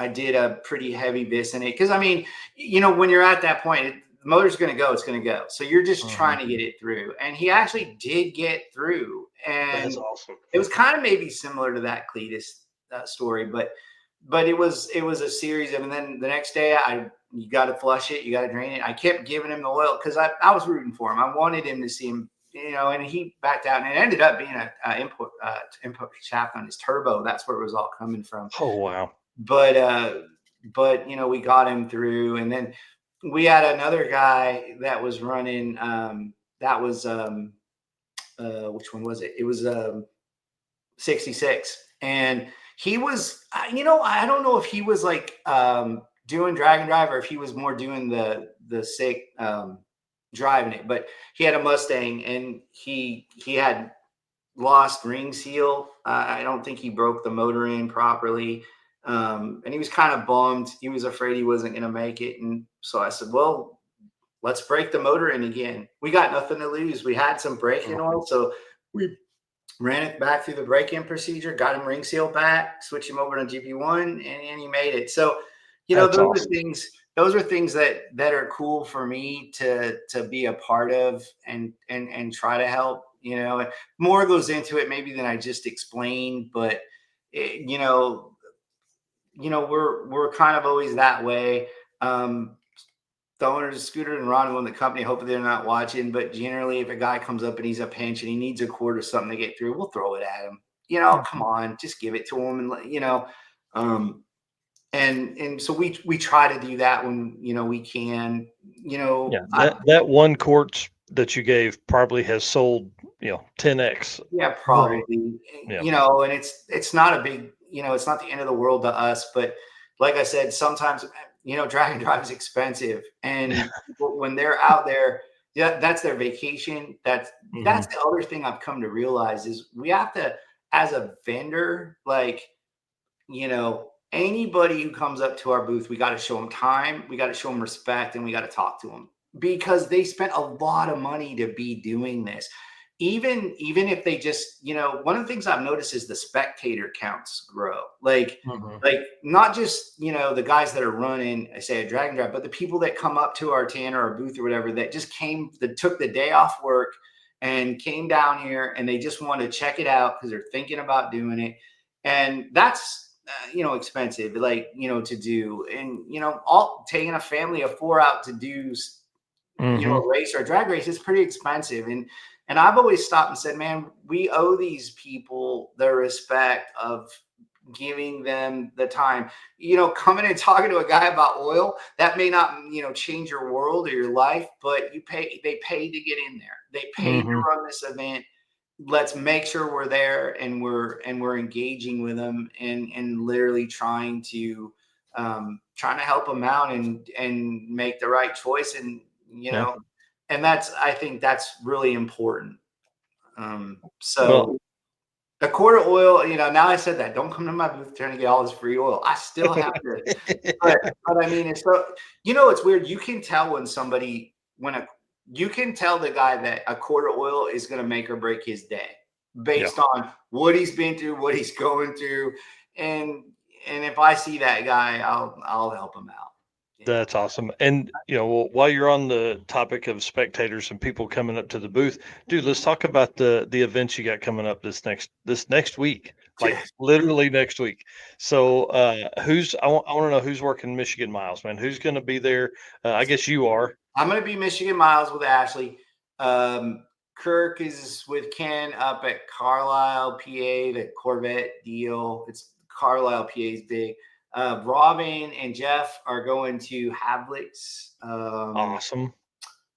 did a pretty heavy vis in it. Cause when you're at that point, the motor's going to go, it's going to go. So you're just trying to get it through. And he actually did get through. And That's awesome. It was kind of maybe similar to that Cletus story, but it was a series of, and then the next day you got to flush it. You got to drain it. I kept giving him the oil cause I was rooting for him. I wanted him to see him, and he backed out, and it ended up being a input shaft on his turbo. That's where it was all coming from. Oh, wow. But we got him through, and then we had another guy that was running. Which one was it? It was 66, and he was. I don't know if he was like doing drag and drive or if he was more doing the sick driving it. But he had a Mustang, and he had lost ring seal. I don't think he broke the motor in properly. And he was kind of bummed. He was afraid he wasn't going to make it. And so I said, well, let's break the motor in again. We got nothing to lose. We had some break-in oil. So we ran it back through the break-in procedure, got him ring seal back, switched him over to GP1, and he made it. So, those are things that are cool for me to be a part of and try to help. More goes into it maybe than I just explained, but we're kind of always that way. The owners of Scooter and Ron own the company. Hopefully they're not watching, but generally if a guy comes up and he's a pinch and he needs a quart or something to get through, we'll throw it at him. Come on, just give it to him. And so we try to do that when, we can, that 1 quart that you gave probably has sold, 10x. Yeah, probably. Right. Yeah. And it's not a big, it's not the end of the world to us, but like I said, sometimes, drag and drive is expensive, and when they're out there, that's their vacation. That's the other thing I've come to realize is we have to, as a vendor, like, anybody who comes up to our booth, we got to show them time, we got to show them respect, and we got to talk to them because they spent a lot of money to be doing this. Even if they just, one of the things I've noticed is the spectator counts grow. Like not just, the guys that are running, I say a drag and drive, but the people that come up to our tent or our booth or whatever that just took the day off work and came down here and they just want to check it out because they're thinking about doing it. And that's expensive, like, to do. And, all taking a family of 4 out to do, a race or a drag race is pretty expensive. And I've always stopped and said, man, we owe these people the respect of giving them the time. Coming and talking to a guy about oil, that may not, change your world or your life, but they paid to get in there. They paid to run this event. Let's make sure we're there and we're engaging with them and literally trying to help them out and make the right choice. And, and I think that's really important. So a quart of oil, now I said that, don't come to my booth trying to get all this free oil. I still have to, but I mean, it's so, it's weird. You can tell you can tell the guy that a quart of oil is going to make or break his day based on what he's been through, what he's going through. And if I see that guy, I'll help him out. That's awesome. And, while you're on the topic of spectators and people coming up to the booth, dude, let's talk about the events you got coming up this next week, like literally next week. So I want to know who's working Michigan Miles, man. Who's going to be there? I guess you are. I'm going to be Michigan Miles with Ashley. Kirk is with Ken up at Carlisle, PA, the Corvette deal. It's Carlisle, PA is big. Robin and Jeff are going to Havlicks. Awesome.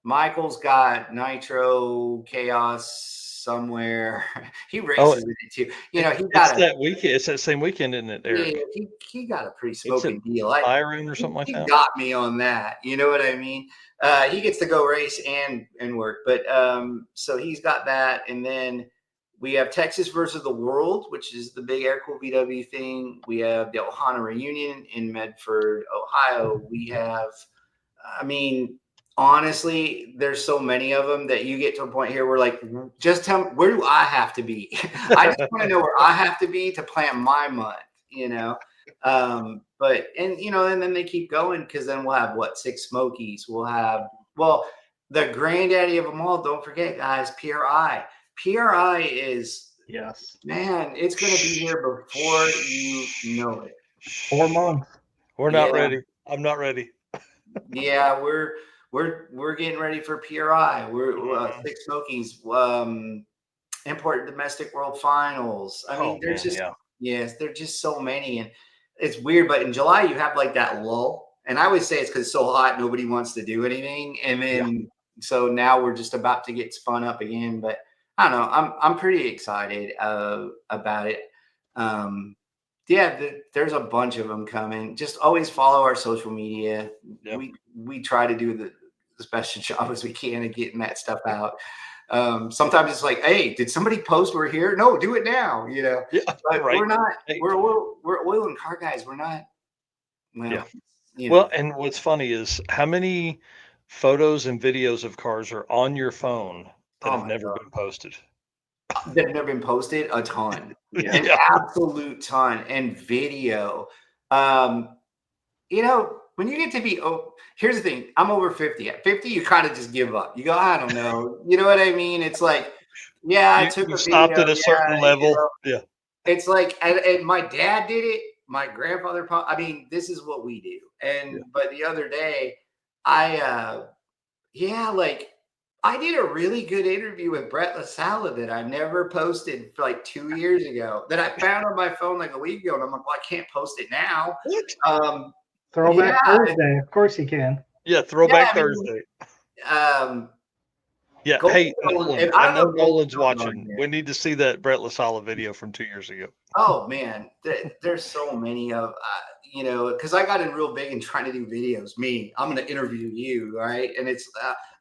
Michael's got Nitro Chaos somewhere. He races in it too. He got that weekend. It's that same weekend, isn't it, Eric? Yeah, he got a pretty smoking deal. Iron or something like that. He got me on that. You know what I mean? He gets to go race and work, but so he's got that, and then we have Texas versus the World, which is the big Air Cool VW thing. We have the Ohana Reunion in Medford, Ohio. We have, honestly, there's so many of them that you get to a point here where, like, just tell me, where do I have to be? I just want to know where I have to be to plan my month, But, and then they keep going, because then we'll have, 6 Smokies. We'll have, the granddaddy of them all, don't forget, guys, PRI. PRI is, man, it's going to be here before you know it. 4 months. We're not ready. I'm not ready. Yeah, we're getting ready for PRI. We're 6 Smokies, import and domestic world finals. I mean, there's there's just so many, and it's weird. But in July, you have like that lull, and I always say it's because it's so hot, nobody wants to do anything, and then so now we're just about to get spun up again. But I don't know. I'm pretty excited about it. There's a bunch of them coming. Just always follow our social media. Yep. We try to do the best job as we can of getting that stuff out. Sometimes it's like, hey, did somebody post we're here? No, do it now. Yeah, but right. We're not. We're oil and car guys. We're not. Well, and what's funny is how many photos and videos of cars are on your phone that have never been posted. That have never been posted? A ton. An absolute ton. And video. When you get to be, here's the thing. I'm over 50. At 50, you kind of just give up. You go, I don't know. You know what I mean? It's like, I took a stopped at a certain level. Yeah. It's like, and my dad did it. My grandfather, this is what we do. But the other day, I did a really good interview with Brett LaSala that I never posted for like 2 years ago, that I found on my phone like a week ago. And I'm like, well, I can't post it now. Throwback Thursday. Of course you can. Yeah, Throwback Thursday. Hey, Nolan, I know Nolan's watching. We need to see that Brett LaSala video from 2 years ago. Oh, man. There's so many of, because I got in real big and trying to do videos. I'm going to interview you, right? And it's,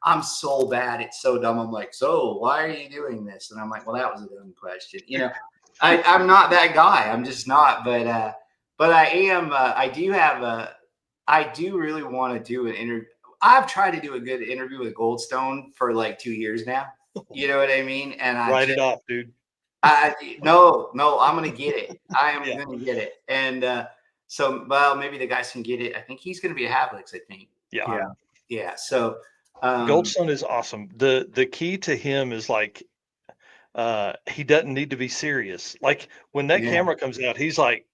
I'm so bad. It's so dumb. I'm like, so why are you doing this? And I'm like, well, that was a dumb question. I'm not that guy. I'm just not. But I am. I do really want to do an interview. I've tried to do a good interview with Goldstone for like 2 years now. You know what I mean? And write it off, dude. No, I'm going to get it. I am going to get it. And so, maybe the guys can get it. I think he's going to be a Havlicks, I think. Yeah. So Goldstone is awesome. The key to him is like, he doesn't need to be serious. Like when that camera comes out, he's like,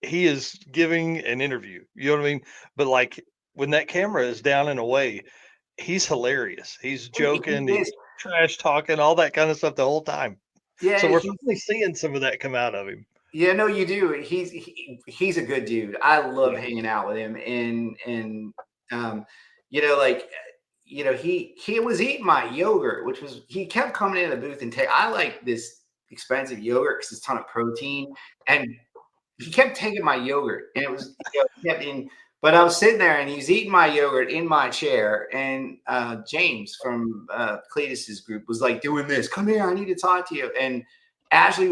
he is giving an interview. You know what I mean? But like when that camera is down and away, he's hilarious. He's joking, He he's is. trash talking, all that kind of stuff the whole time. Yeah, So we're finally seeing some of that come out of him. yeah, no, you do. He's a good dude. I love Yeah. hanging out with him, and um, like he was eating my yogurt, which was he kept coming in the booth and take. I like this expensive yogurt because it's a ton of protein, and he kept taking my yogurt, and it was kept in. But I was sitting there, and he's eating my yogurt in my chair, and James from Cletus's group was like doing this. Come here, I need to talk to you. And Ashley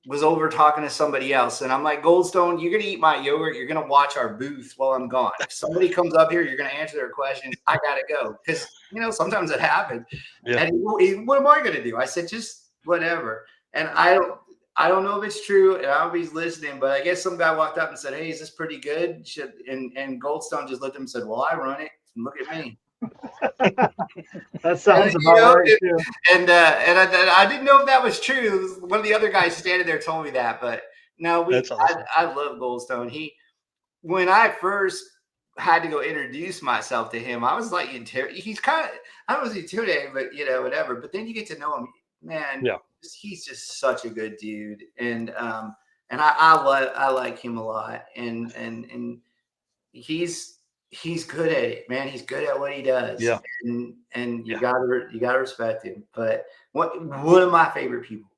was over talking to somebody else, and I'm like, Goldstone, you're gonna eat my yogurt. You're gonna watch our booth while I'm gone. If somebody comes up here, you're gonna answer their questions. I gotta go because sometimes it happens. Yeah. And what am I gonna do? I said, just whatever. And I don't know if it's true, and I don't know if he's listening, but I guess some guy walked up and said, "Hey, is this pretty good?" And Goldstone just looked at him and said, "Well, I run it, and look at me." That sounds about right too. And I didn't know if that was true. One of the other guys standing there told me that, but no, That's awesome. I love Goldstone. When I first had to go introduce myself to him, I was like he's kind of, I was intimidated, but whatever. But then you get to know him, man. Yeah. He's just such a good dude, and I like him a lot, and he's good at it, man. He's good at what he does. Yeah. And you gotta respect him. But one of my favorite people,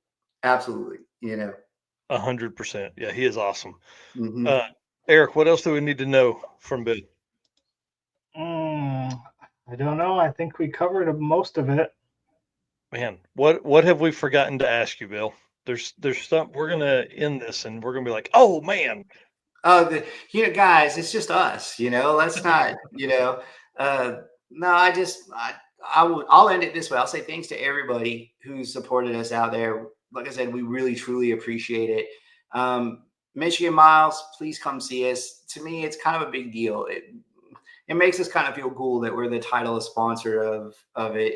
absolutely. 100%. Yeah, he is awesome. Mm-hmm. Eric, what else do we need to know from Bill? I don't know. I think we covered most of it. Man, what have we forgotten to ask you, Bill? There's some. We're gonna end this, and we're gonna be like, oh man. Guys, it's just us. Let's not. No, I'll end it this way. I'll say thanks to everybody who supported us out there. Like I said, we really truly appreciate it. Michigan Miles, please come see us. To me, it's kind of a big deal. It makes us kind of feel cool that we're the title sponsor of it.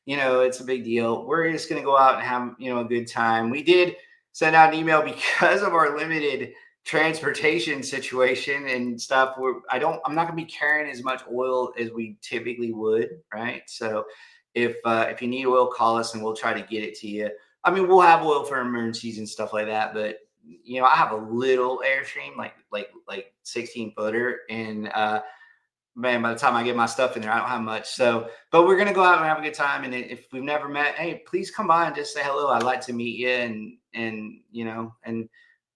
It's a big deal. We're just going to go out and have, a good time. We did send out an email because of our limited transportation situation and stuff. I'm not going to be carrying as much oil as we typically would. Right. So if you need oil, call us and we'll try to get it to you. I mean, we'll have oil for emergencies and stuff like that. But, I have a little Airstream, like 16 footer, and, man, by the time I get my stuff in there, I don't have much. So, but we're going to go out and have a good time. And if we've never met, hey, please come by and just say hello. I'd like to meet you.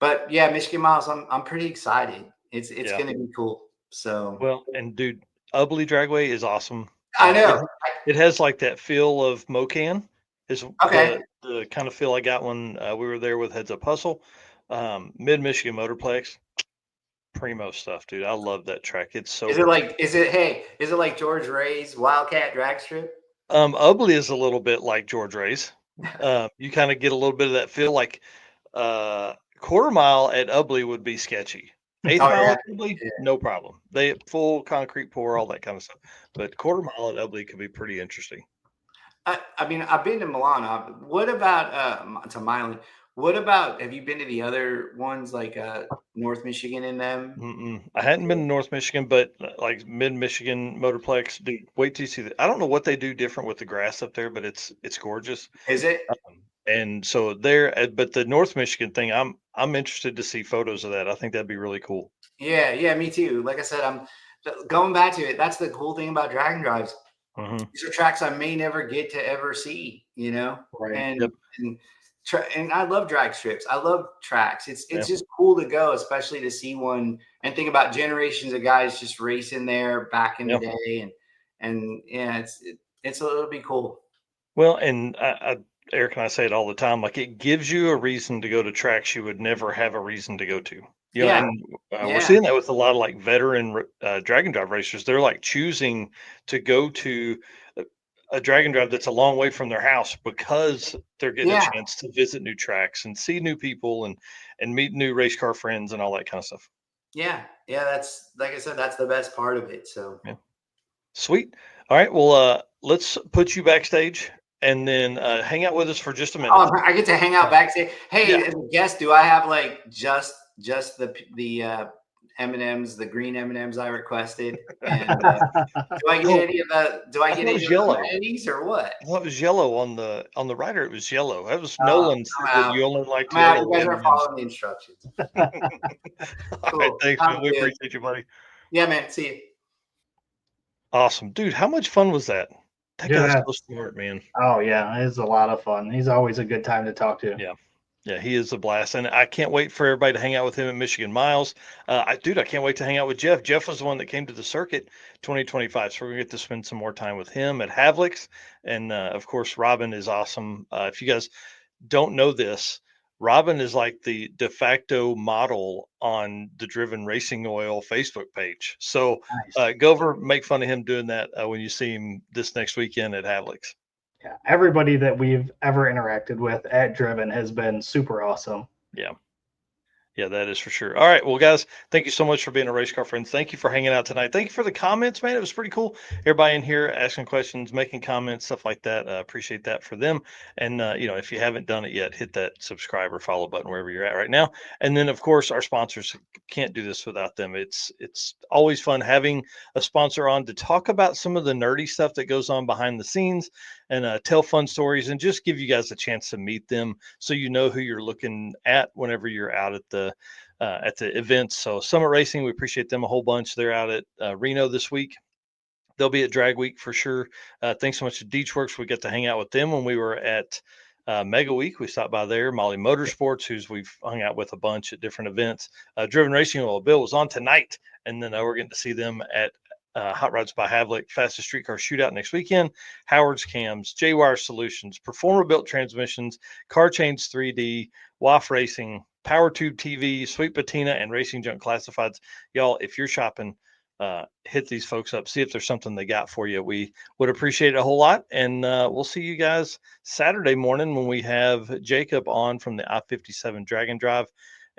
But yeah, Michigan Miles, I'm pretty excited. It's going to be cool. So, well, and dude, Ubley Dragway is awesome. I know. It has like that feel of Mocan is okay. The kind of feel I got when we were there with Heads Up Hustle. Mid-Michigan Motorplex. Primo stuff, dude. I love that track. It's so. Is it like George Ray's Wildcat drag strip? Ubley is a little bit like George Ray's. You kind of get a little bit of that feel. Like quarter mile at Ubley would be sketchy. Eighth mile at Ubley, no problem. They full concrete pour, all that kind of stuff. But quarter mile at Ubley could be pretty interesting. I mean, I've been to Milano. What about to Milan? What about, have you been to the other ones like North Michigan in them? Mm-mm. I hadn't been to North Michigan, but like Mid-Michigan Motorplex, dude, wait till you see that. I don't know what they do different with the grass up there, but it's gorgeous. Is it? And so there, but the North Michigan thing, I'm interested to see photos of that. I think that'd be really cool. Yeah, me too. Like I said, I'm going back to it. That's the cool thing about drag and drives. Mm-hmm. These are tracks I may never get to ever see, Right. And I love drag strips. I love tracks. It's just cool to go, especially to see one and think about generations of guys just racing there back in the day. And yeah, it'll be cool. Well, and Eric and I say it all the time, like it gives you a reason to go to tracks you would never have a reason to go to. We're seeing that with a lot of like veteran drag and drive racers. They're like choosing to go to a drag and drive that's a long way from their house because they're getting a chance to visit new tracks and see new people and meet new race car friends and all that kind of stuff. Yeah. That's, like I said, that's the best part of it. So sweet. All right. Well, let's put you backstage and then hang out with us for just a minute. Oh, I get to hang out backstage. Hey, as a guest, do I have like just just the M&Ms, the green M&Ms I requested. And do I get any of the? Do I I get thought it any was of yellow. the amenities or what? I thought it was yellow on the writer. It was yellow. That was I'm Nolan said that out. you only liked I'm out. yellow You guys are M&Ms. following the instructions. All right, Cool. thanks, man. Sounds We good. appreciate you, buddy. Yeah, man. See you. Awesome, dude. How much fun was that? That guy's Yeah. so smart, man. Oh yeah, it's a lot of fun. He's always a good time to talk to. Yeah. Yeah, he is a blast, and I can't wait for everybody to hang out with him in Michigan Miles. I can't wait to hang out with Jeff. Jeff was the one that came to the circuit 2025, so we're gonna get to spend some more time with him at Havlicks, and of course, Robin is awesome. If you guys don't know this, Robin is like the de facto model on the Driven Racing Oil Facebook page. So Nice. go over, make fun of him doing that when you see him this next weekend at Havlicks. Yeah, everybody that we've ever interacted with at Driven has been super awesome. Yeah. Yeah, that is for sure. All right. Well, guys, thank you so much for being a race car friend. Thank you for hanging out tonight. Thank you for the comments, man. It was pretty cool. Everybody in here asking questions, making comments, stuff like that. Appreciate that for them. And, if you haven't done it yet, hit that subscribe or follow button wherever you're at right now. And then, of course, our sponsors, can't do this without them. It's always fun having a sponsor on to talk about some of the nerdy stuff that goes on behind the scenes and tell fun stories and just give you guys a chance to meet them so you know who you're looking at whenever you're out at the events. So Summit Racing, we appreciate them a whole bunch. They're out at Reno this week. They'll be at Drag Week for sure. Thanks so much to Deechworks. We got to hang out with them when we were at Mega Week. We stopped by there. Molly Motorsports, who's we've hung out with a bunch at different events. Driven Racing Oil, Bill was on tonight, and then we're getting to see them at Hot Rods by Havlik, Fastest Streetcar Shootout next weekend, Howard's Cams, J-Wire Solutions, Performer Built Transmissions, Car Chains 3D, WAF Racing, Power Tube TV, Sweet Patina, and Racing Junk Classifieds. Y'all, if you're shopping, hit these folks up, see if there's something they got for you. We would appreciate it a whole lot. And we'll see you guys Saturday morning when we have Jacob on from the I-57 Dragon Drive.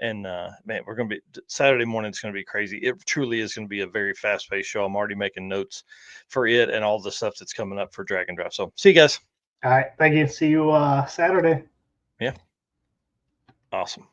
And man, we're going to be Saturday morning. It's going to be crazy. It truly is going to be a very fast paced show. I'm already making notes for it and all the stuff that's coming up for Dragon Drive. So see you guys. All right. Thank you. See you Saturday. Yeah. Awesome.